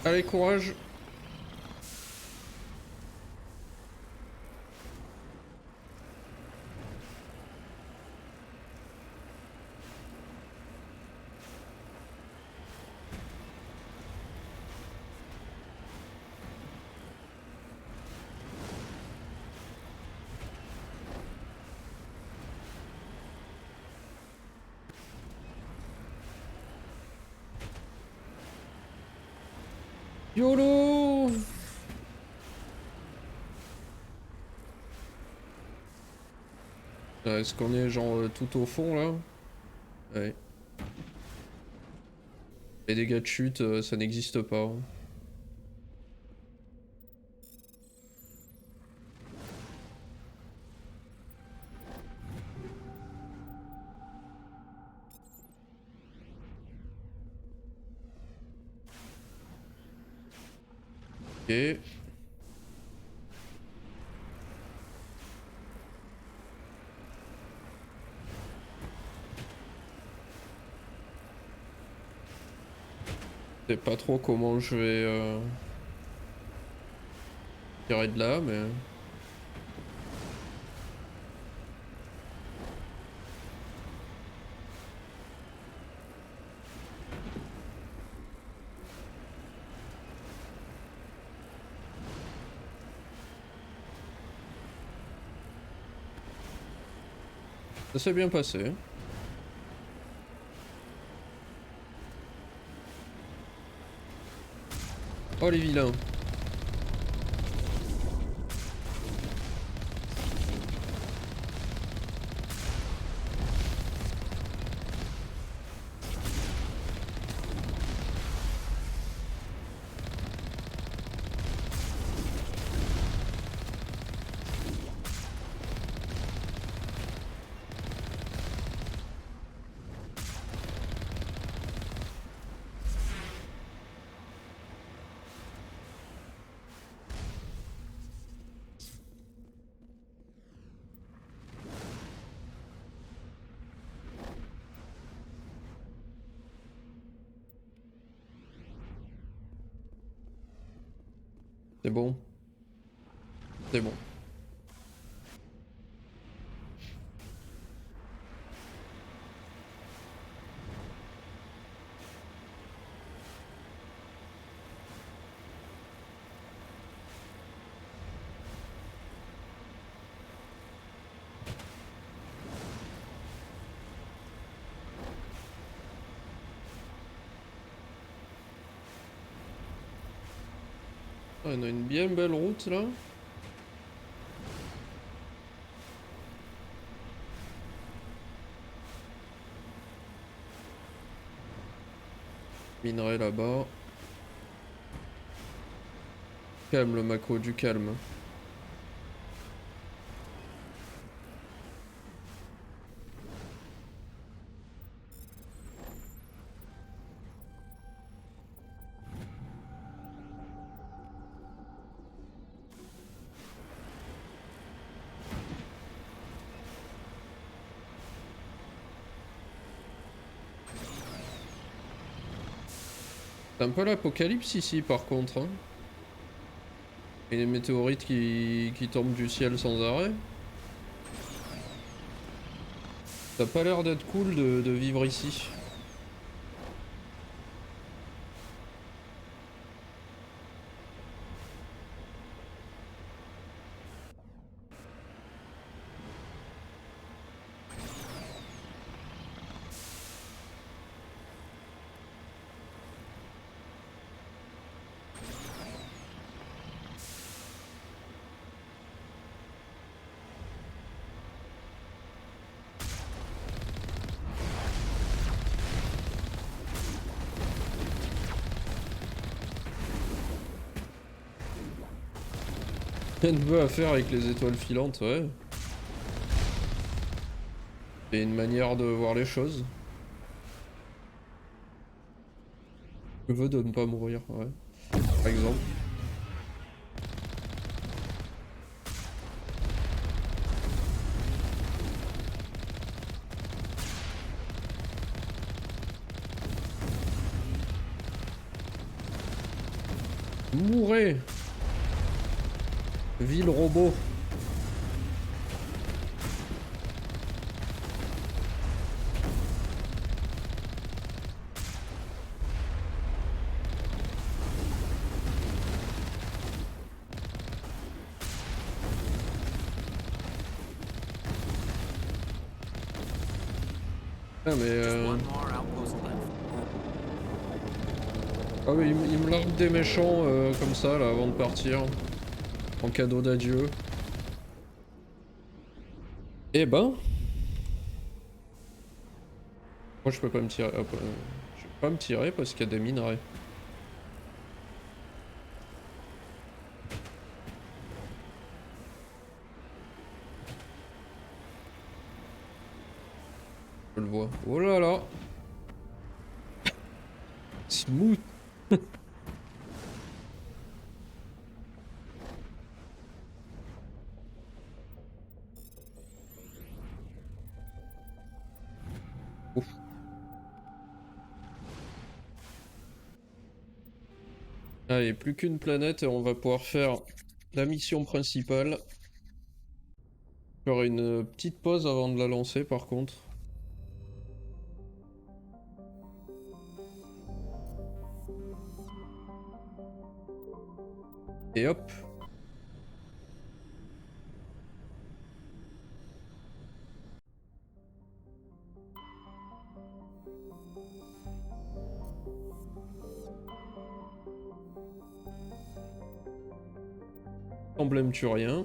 Allez, courage. YOLO! Est-ce qu'on est genre tout au fond là? Ouais. Les dégâts de chute, ça n'existe pas. Ok. Je sais pas trop comment je vais tirer de là, mais... Ça s'est bien passé. Oh les vilains. C'est bon. C'est bon. Ah, on a une bien belle route là. Minerai là-bas. Calme le macro, du calme. C'est un peu l'apocalypse ici par contre. Hein. Et les météorites qui tombent du ciel sans arrêt. Ça a pas l'air d'être cool de vivre ici. Rien de peu à faire avec les étoiles filantes, ouais. C'est une manière de voir les choses. Je veux de ne pas mourir, ouais. Par exemple. Mourez! Ville robot. Ah mais ah mais il me largue des méchants comme ça là avant de partir. En cadeau d'adieu. Eh ben. Moi je peux pas me tirer. Je peux pas me tirer parce qu'il y a des minerais. Je le vois. Oh là là. Smooth. Ouf. Allez, plus qu'une planète et on va pouvoir faire la mission principale. Faire une petite pause avant de la lancer par contre. Et hop. Emblème turien.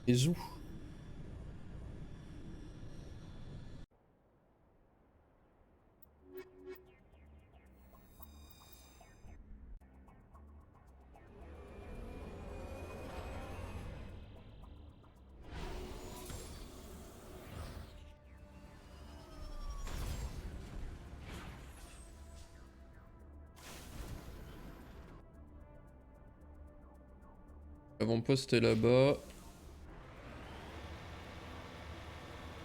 Et zou. L'avant-poste est là-bas.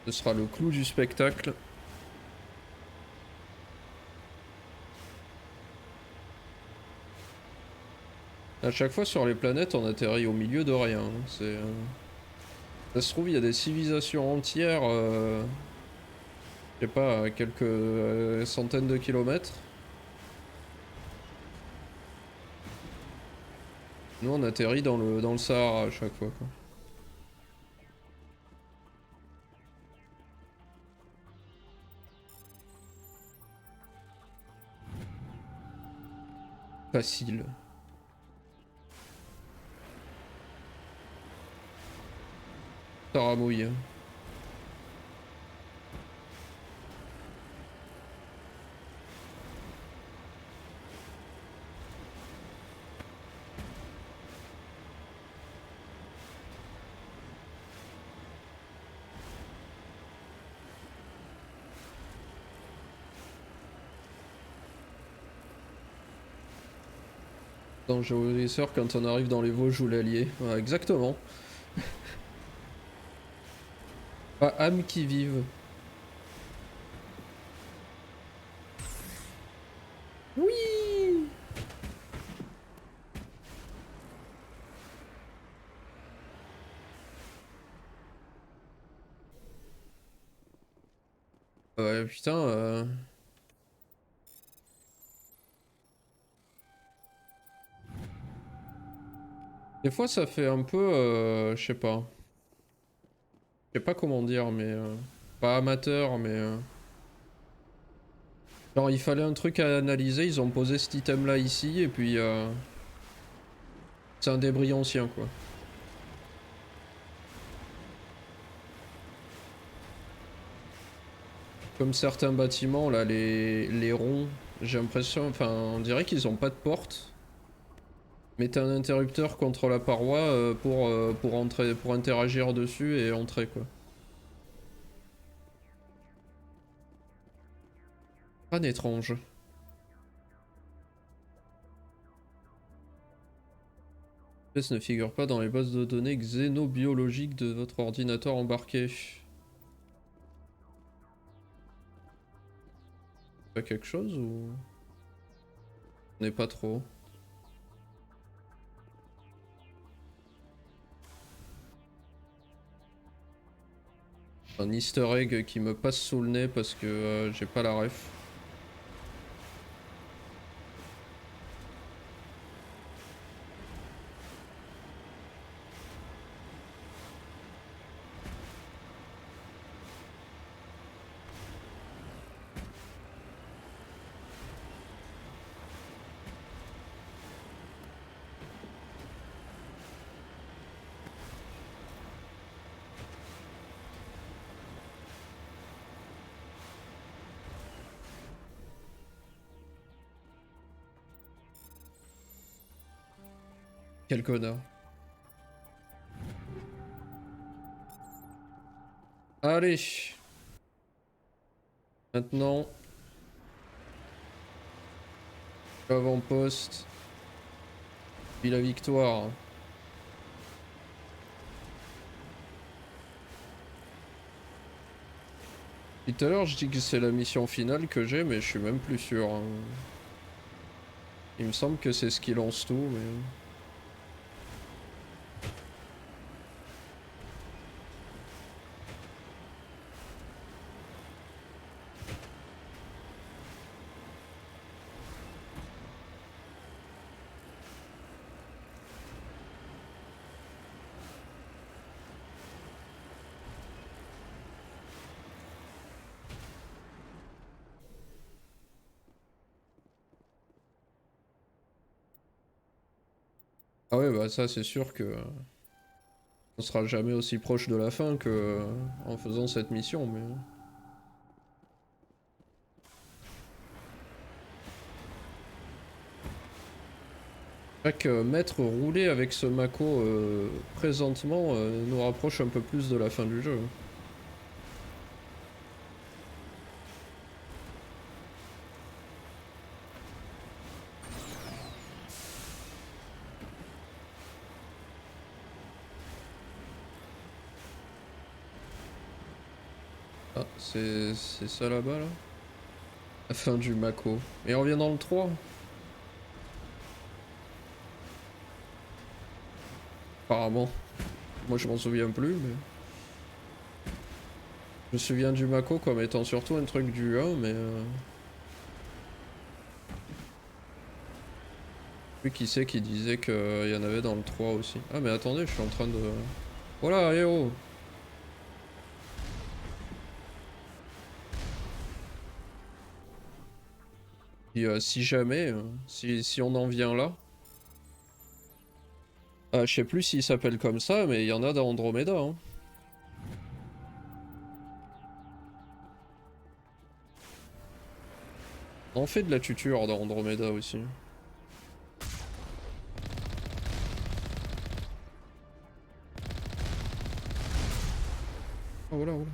Ce sera le clou du spectacle. À chaque fois sur les planètes, on atterrit au milieu de rien. C'est, ça se trouve, il y a des civilisations entières, je sais pas, à quelques centaines de kilomètres. Nous, on atterrit dans le Sahara à chaque fois, quoi. Facile. Taramouille. Dans Géodisseur, quand on arrive dans les Vosges ou l'Allier. Ouais, exactement. Pas âme qui vive. Oui. Ouais, putain. Des fois, ça fait un peu, je sais pas. Je sais pas comment dire, mais pas amateur, mais genre il fallait un truc à analyser. Ils ont posé cet item-là ici, et puis c'est un débris ancien, quoi. Comme certains bâtiments, là, les ronds, j'ai l'impression, enfin, on dirait qu'ils ont pas de porte. Mettez un interrupteur contre la paroi pour interagir dessus et entrer, quoi. Pas étrange. Ne figure pas dans les bases de données xénobiologiques de votre ordinateur embarqué. Pas quelque chose ou... On n'est pas trop. Un easter egg qui me passe sous le nez parce que j'ai pas la ref. Quel connard. Allez. Maintenant. Avant-poste. Puis la victoire. Et tout à l'heure je dis que c'est la mission finale que j'ai, mais je suis même plus sûr. Hein. Il me semble que c'est ce qui lance tout, mais... Ah ouais, bah ça c'est sûr que... On sera jamais aussi proche de la fin que en faisant cette mission, mais... Chaque mètre roulé avec ce Mako présentement nous rapproche un peu plus de la fin du jeu. Ah, c'est ça là-bas là? La fin du Mako. Et on revient dans le 3. Apparemment. Moi je m'en souviens plus, mais... Je me souviens du Mako comme étant surtout un truc du 1, mais... Lui qui c'est qui disait qu'il y en avait dans le 3 aussi. Ah mais attendez, je suis en train de... Voilà, eh oh! Et si jamais, si on en vient là... je sais plus s'il s'appelle comme ça, mais il y en a dans Andromeda. Hein. On fait de la tuture dans Andromeda aussi. Oh voilà, voilà.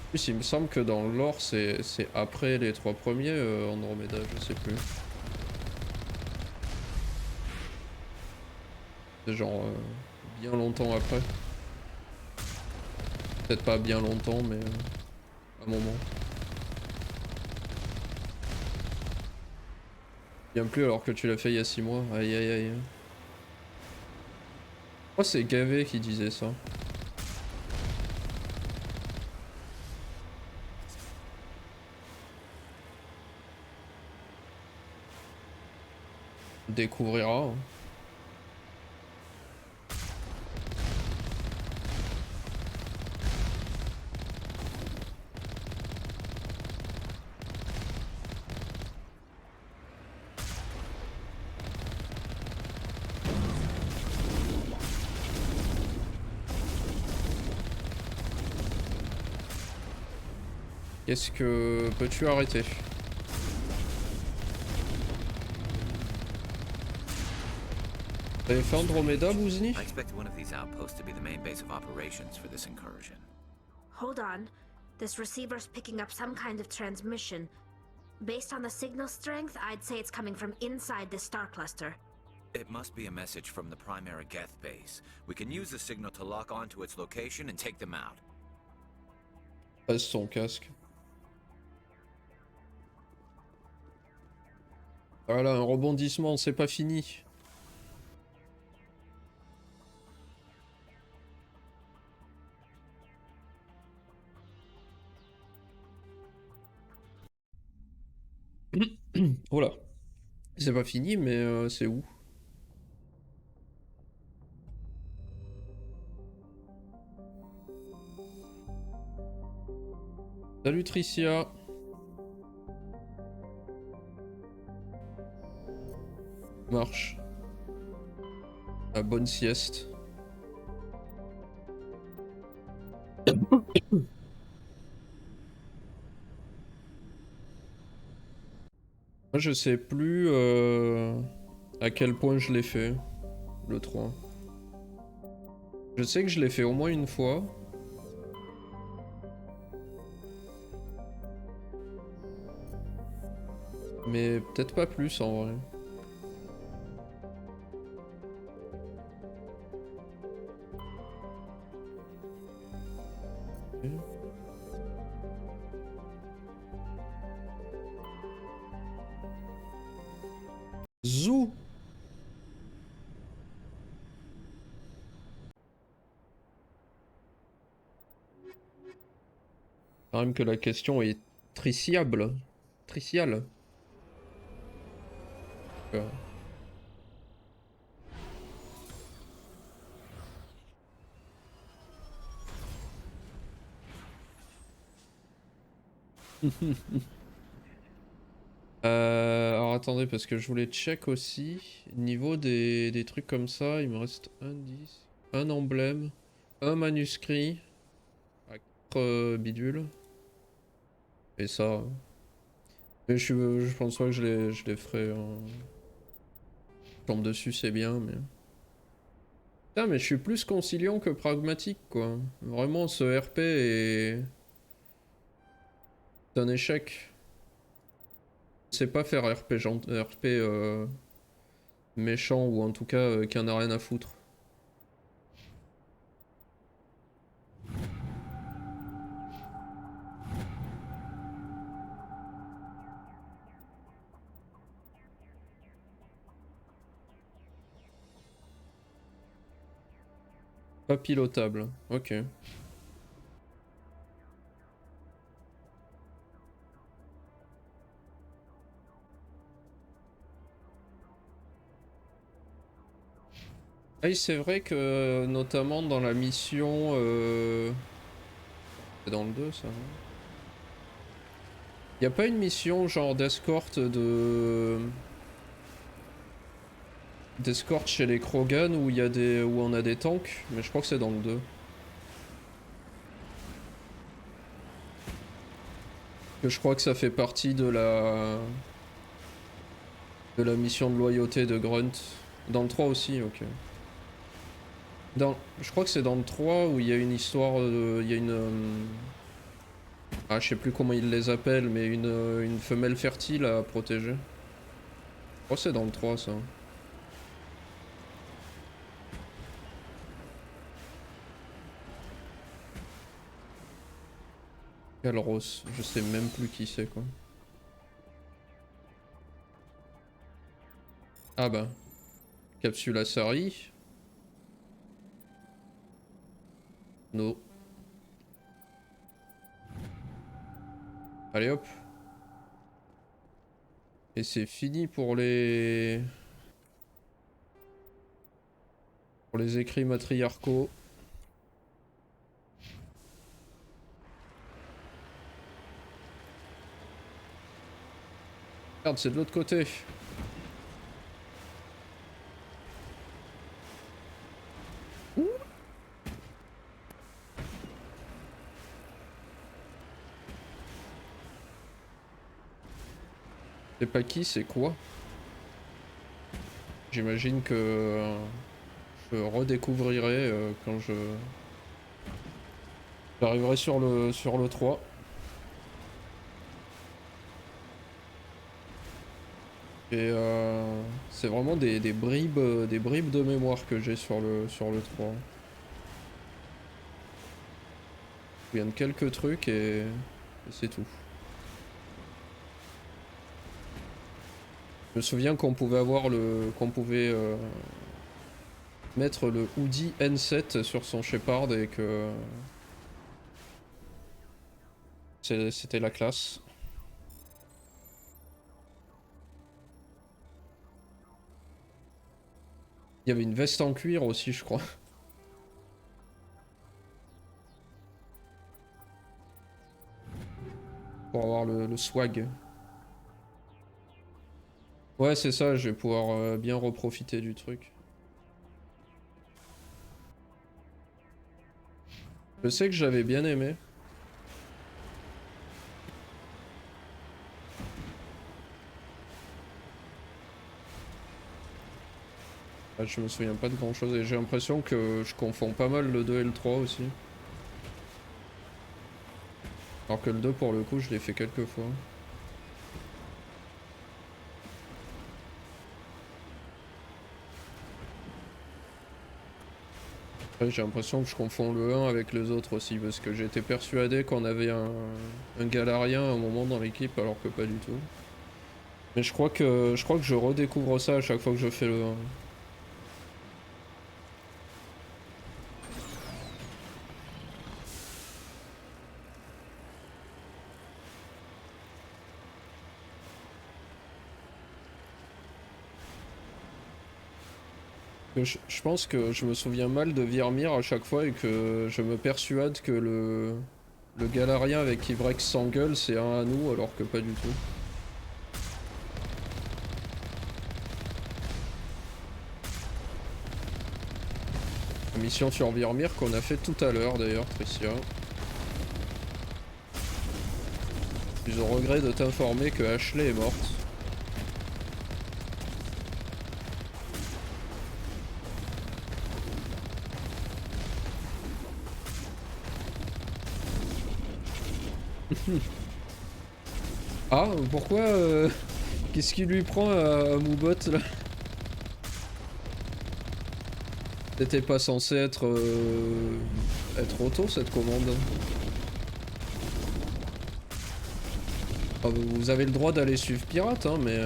En plus, il me semble que dans le lore, c'est après les 3 premiers Andromeda, je sais plus. C'est genre bien longtemps après. Peut-être pas bien longtemps, mais un moment. Bien plus alors que tu l'as fait il y a 6 mois. Aïe aïe aïe. Oh, c'est Gavé qui disait ça. On découvrira. Hein. Qu'est-ce que peux-tu arrêter? T'avais fait Andromeda, Bouzni? I expect one of these outposts to be the main base of operations for this incursion. Hold on. This receiver's picking up some kind of transmission. Based on the signal strength, I'd say it's coming from inside this star cluster. It must be a message from the primary Geth base. We can use the signal to lock onto its location and take them out. Passe son casque. Voilà, un rebondissement, c'est pas fini. Oh là. C'est pas fini, mais c'est où? Salut Tricia. Marche. La bonne sieste. Moi je sais plus à quel point je l'ai fait, le 3. Je sais que je l'ai fait au moins une fois. Mais peut-être pas plus en vrai. Zou. Quand même que la question est triciable. Triciale. Alors attendez, parce que je voulais check aussi. Niveau des trucs comme ça, il me reste un 10, un emblème, un manuscrit, à 4 bidules. Et ça. Mais je pense pas que je les ferai. Tombe dessus, c'est bien, mais. Putain, mais je suis plus conciliant que pragmatique, quoi. Vraiment, ce RP est. C'est un échec. Je sais pas faire RP, méchant, ou en tout cas qui en a rien à foutre. Pas pilotable, ok. Ah, c'est vrai que notamment dans la mission... C'est dans le 2 ça. Y a pas une mission genre d'escorte d'escorte chez les Krogan où où on a des tanks, mais je crois que c'est dans le 2. Que je crois que ça fait partie de la mission de loyauté de Grunt. Dans le 3 aussi, ok. Je crois que c'est dans le 3 où il y a une histoire, il y a une... Ah, je sais plus comment ils les appellent, mais une femelle fertile à protéger. Je crois que c'est dans le 3 ça. Calros, je sais même plus qui c'est quoi. Ah bah. Capsule Asari. No. Allez hop. Et c'est fini pour les... écrits matriarcaux. Merde, c'est de l'autre côté. C'est pas qui, c'est quoi? J'imagine que je redécouvrirai quand j'arriverai sur le 3. Et c'est vraiment des bribes de mémoire que j'ai sur le 3. Je me souviens de quelques trucs et c'est tout. Je me souviens qu'on pouvait avoir mettre le hoodie N7 sur son Shepard et que c'était la classe. Il y avait une veste en cuir aussi, je crois. Pour avoir le swag. Ouais, c'est ça, je vais pouvoir bien reprofiter du truc. Je sais que j'avais bien aimé. Ah, je me souviens pas de grand chose et j'ai l'impression que je confonds pas mal le 2 et le 3 aussi. Alors que le 2 pour le coup je l'ai fait quelques fois. Ouais, j'ai l'impression que je confonds le 1 avec les autres aussi, parce que j'étais persuadé qu'on avait un Galarien à un moment dans l'équipe, alors que pas du tout. Mais je crois que je redécouvre ça à chaque fois que je fais le 1. Je pense que je me souviens mal de Virmire à chaque fois et que je me persuade que le Galarien avec qui Brex s'engueule c'est un à nous alors que pas du tout. La mission sur Virmire qu'on a fait tout à l'heure d'ailleurs, Tricia. Je suis au regret de t'informer que Ashley est morte. Ah, pourquoi qu'est-ce qui lui prend à Moubot là? C'était pas censé être auto cette commande. Ah, vous avez le droit d'aller suivre Pirate hein, mais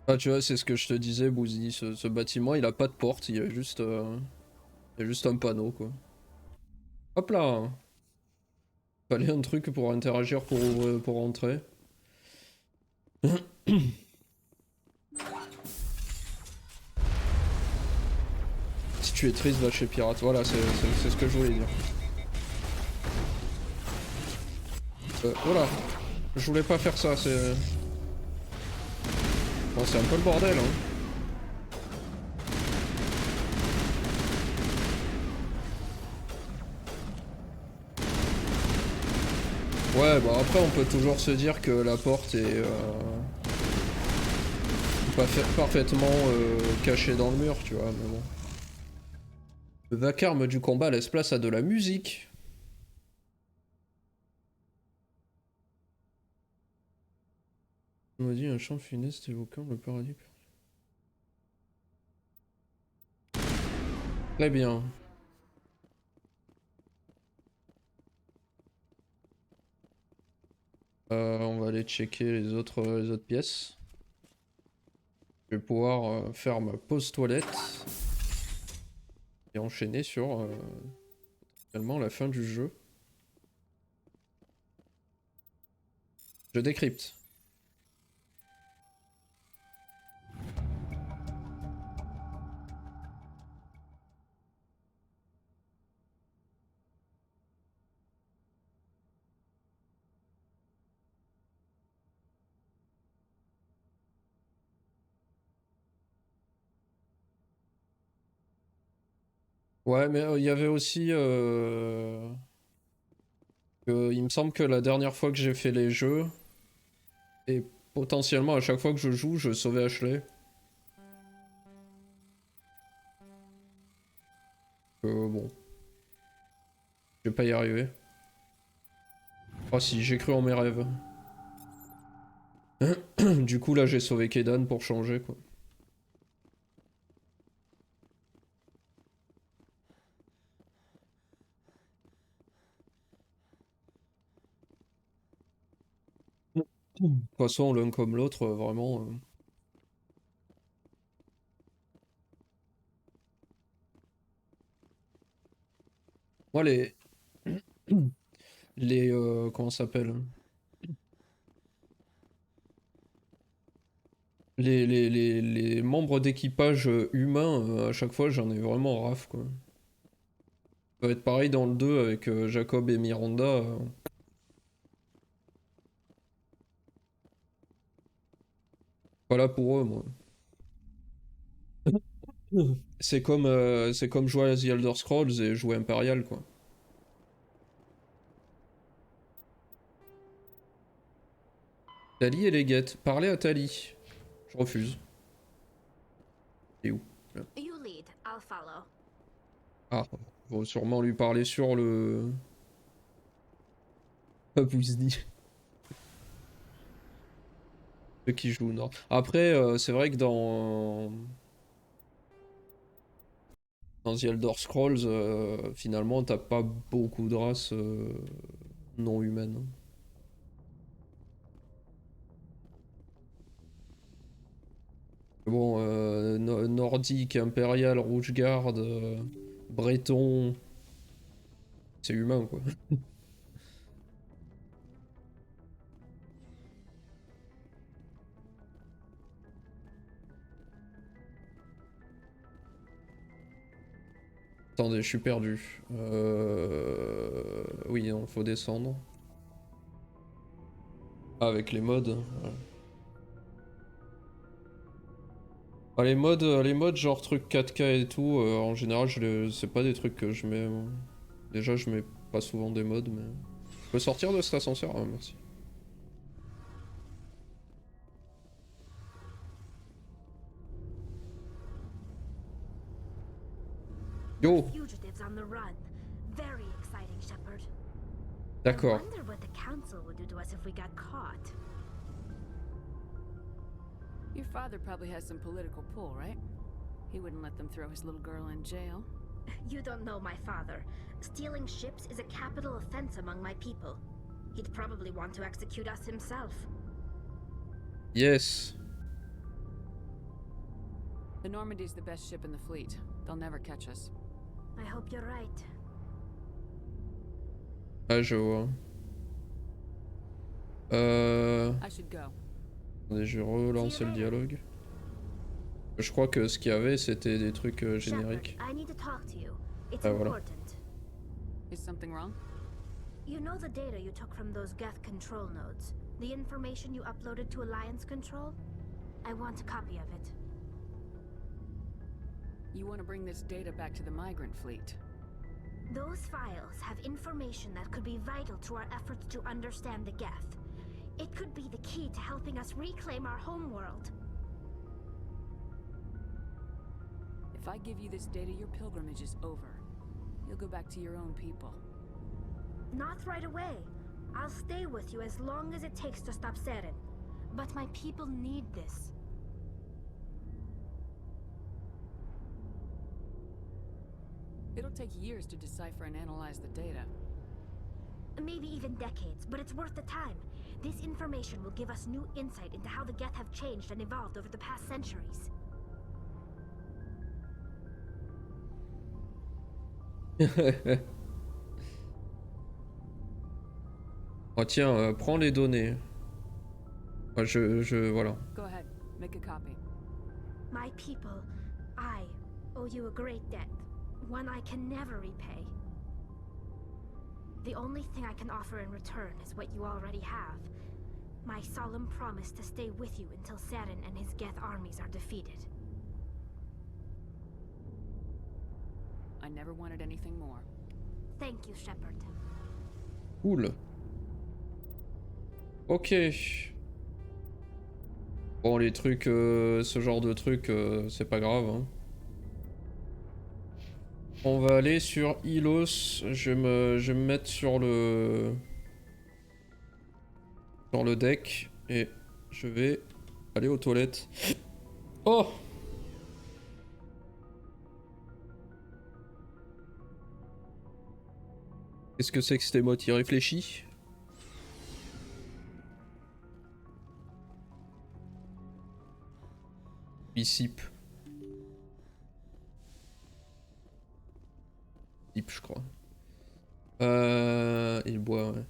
ah tu vois c'est ce que je te disais Bouzy, ce bâtiment il a pas de porte, il y a juste un panneau quoi. Hop là. Fallait un truc pour interagir pour entrer. Si tu es triste va chez Pirate, voilà c'est ce que je voulais dire. Voilà. Je voulais pas faire ça, c'est... Bon c'est un peu le bordel hein. Ouais, bah après on peut toujours se dire que la porte est parfaitement cachée dans le mur, tu vois, mais bon. Le vacarme du combat laisse place à de la musique. On m'a dit un chant funeste évoquant le paradis. Très bien. On va aller checker les autres pièces. Je vais pouvoir faire ma pause toilette et enchaîner sur potentiellement la fin du jeu. Je décrypte. Ouais, mais il y avait aussi... il me semble que la dernière fois que j'ai fait les jeux, et potentiellement à chaque fois que je joue, je sauvais Ashley. Bon. Je vais pas y arriver. Oh si, j'ai cru en mes rêves. Du coup là j'ai sauvé Kedan pour changer quoi. De toute façon l'un comme l'autre vraiment... Moi les... comment ça s'appelle? Les membres d'équipage humains, à chaque fois j'en ai vraiment raf quoi. Ça va être pareil dans le 2 avec Jacob et Miranda. Pas là pour eux moi. C'est comme jouer à The Elder Scrolls et jouer Imperial quoi. Tali et les guettes. Parlez à Tali. Je refuse. Et où? Là. You lead, I'll follow. Ah, faut sûrement lui parler sur le... Pas Pouzni. Ceux qui jouent, non. Après, c'est vrai que dans The Elder Scrolls, finalement, t'as pas beaucoup de races non humaines. Bon, nordique, impérial, rouge-garde, breton, c'est humain, quoi. Attendez, je suis perdu. Oui, non, faut descendre. Ah, avec les mods. Ouais. Ah, les mods genre truc 4K et tout, en général, c'est pas des trucs que je mets. Déjà, je mets pas souvent des mods, mais. Je peux sortir de cet ascenseur? Ah, merci. Yo! Fugitives on the run. Very exciting, Shepard. D'accord. I wonder what the council would do to us if we got caught. Your father probably has some political pull, right? He wouldn't let them throw his little girl in jail. You don't know my father. Stealing ships is a capital offense among my people. He'd probably want to execute us himself. Yes. The Normandy's the best ship in the fleet. They'll never catch us. I hope you're right. Ah, je vois. I should go. Attendez, je vais relancer le dialogue. Je crois que ce qu'il y avait, c'était des trucs génériques. Shepard, I need to talk to you. It's Ah, voilà. important. Is something wrong? You know the data you took from those Geth control nodes? The information you uploaded to Alliance Control? I want a copy of it. You want to bring this data back to the migrant fleet? Those files have information that could be vital to our efforts to understand the Geth. It could be the key to helping us reclaim our homeworld. If I give you this data, your pilgrimage is over. You'll go back to your own people. Not right away. I'll stay with you as long as it takes to stop Seren. But my people need this. It'll take years to decipher and analyze the data. Maybe even decades, but it's worth the time. This information will give us new insight into how the Geth have changed and evolved over the past centuries. Oh tiens, prends les données. Ah, voilà. Go ahead, make a copy. My people, I owe you a great debt. One I can never repay. The only thing I can offer in return is what you already have. My solemn promise to stay with you until Seren and his Geth armies are defeated. I never wanted anything more. Thank you, Shepard. Cool. Ok. Bon, les trucs, ce genre de trucs, c'est pas grave. Hein. On va aller sur Ilos. Je vais me mettre sur le deck et je vais aller aux toilettes. Oh! Qu'est-ce que c'est que cette émote? Il réfléchit. Il sipe. Sipe, je crois. Il boit, ouais.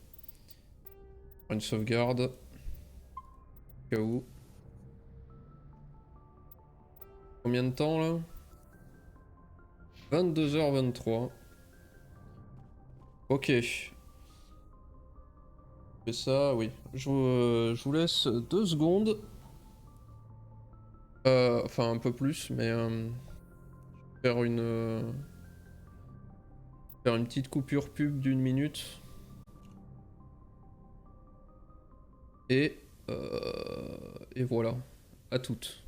Une sauvegarde. Au cas où. Combien de temps là? 22h23. Ok. Je fais ça, oui. Je vous laisse 2 secondes. Enfin, un peu plus, mais faire une petite coupure pub d'1 minute. Et voilà. À toutes.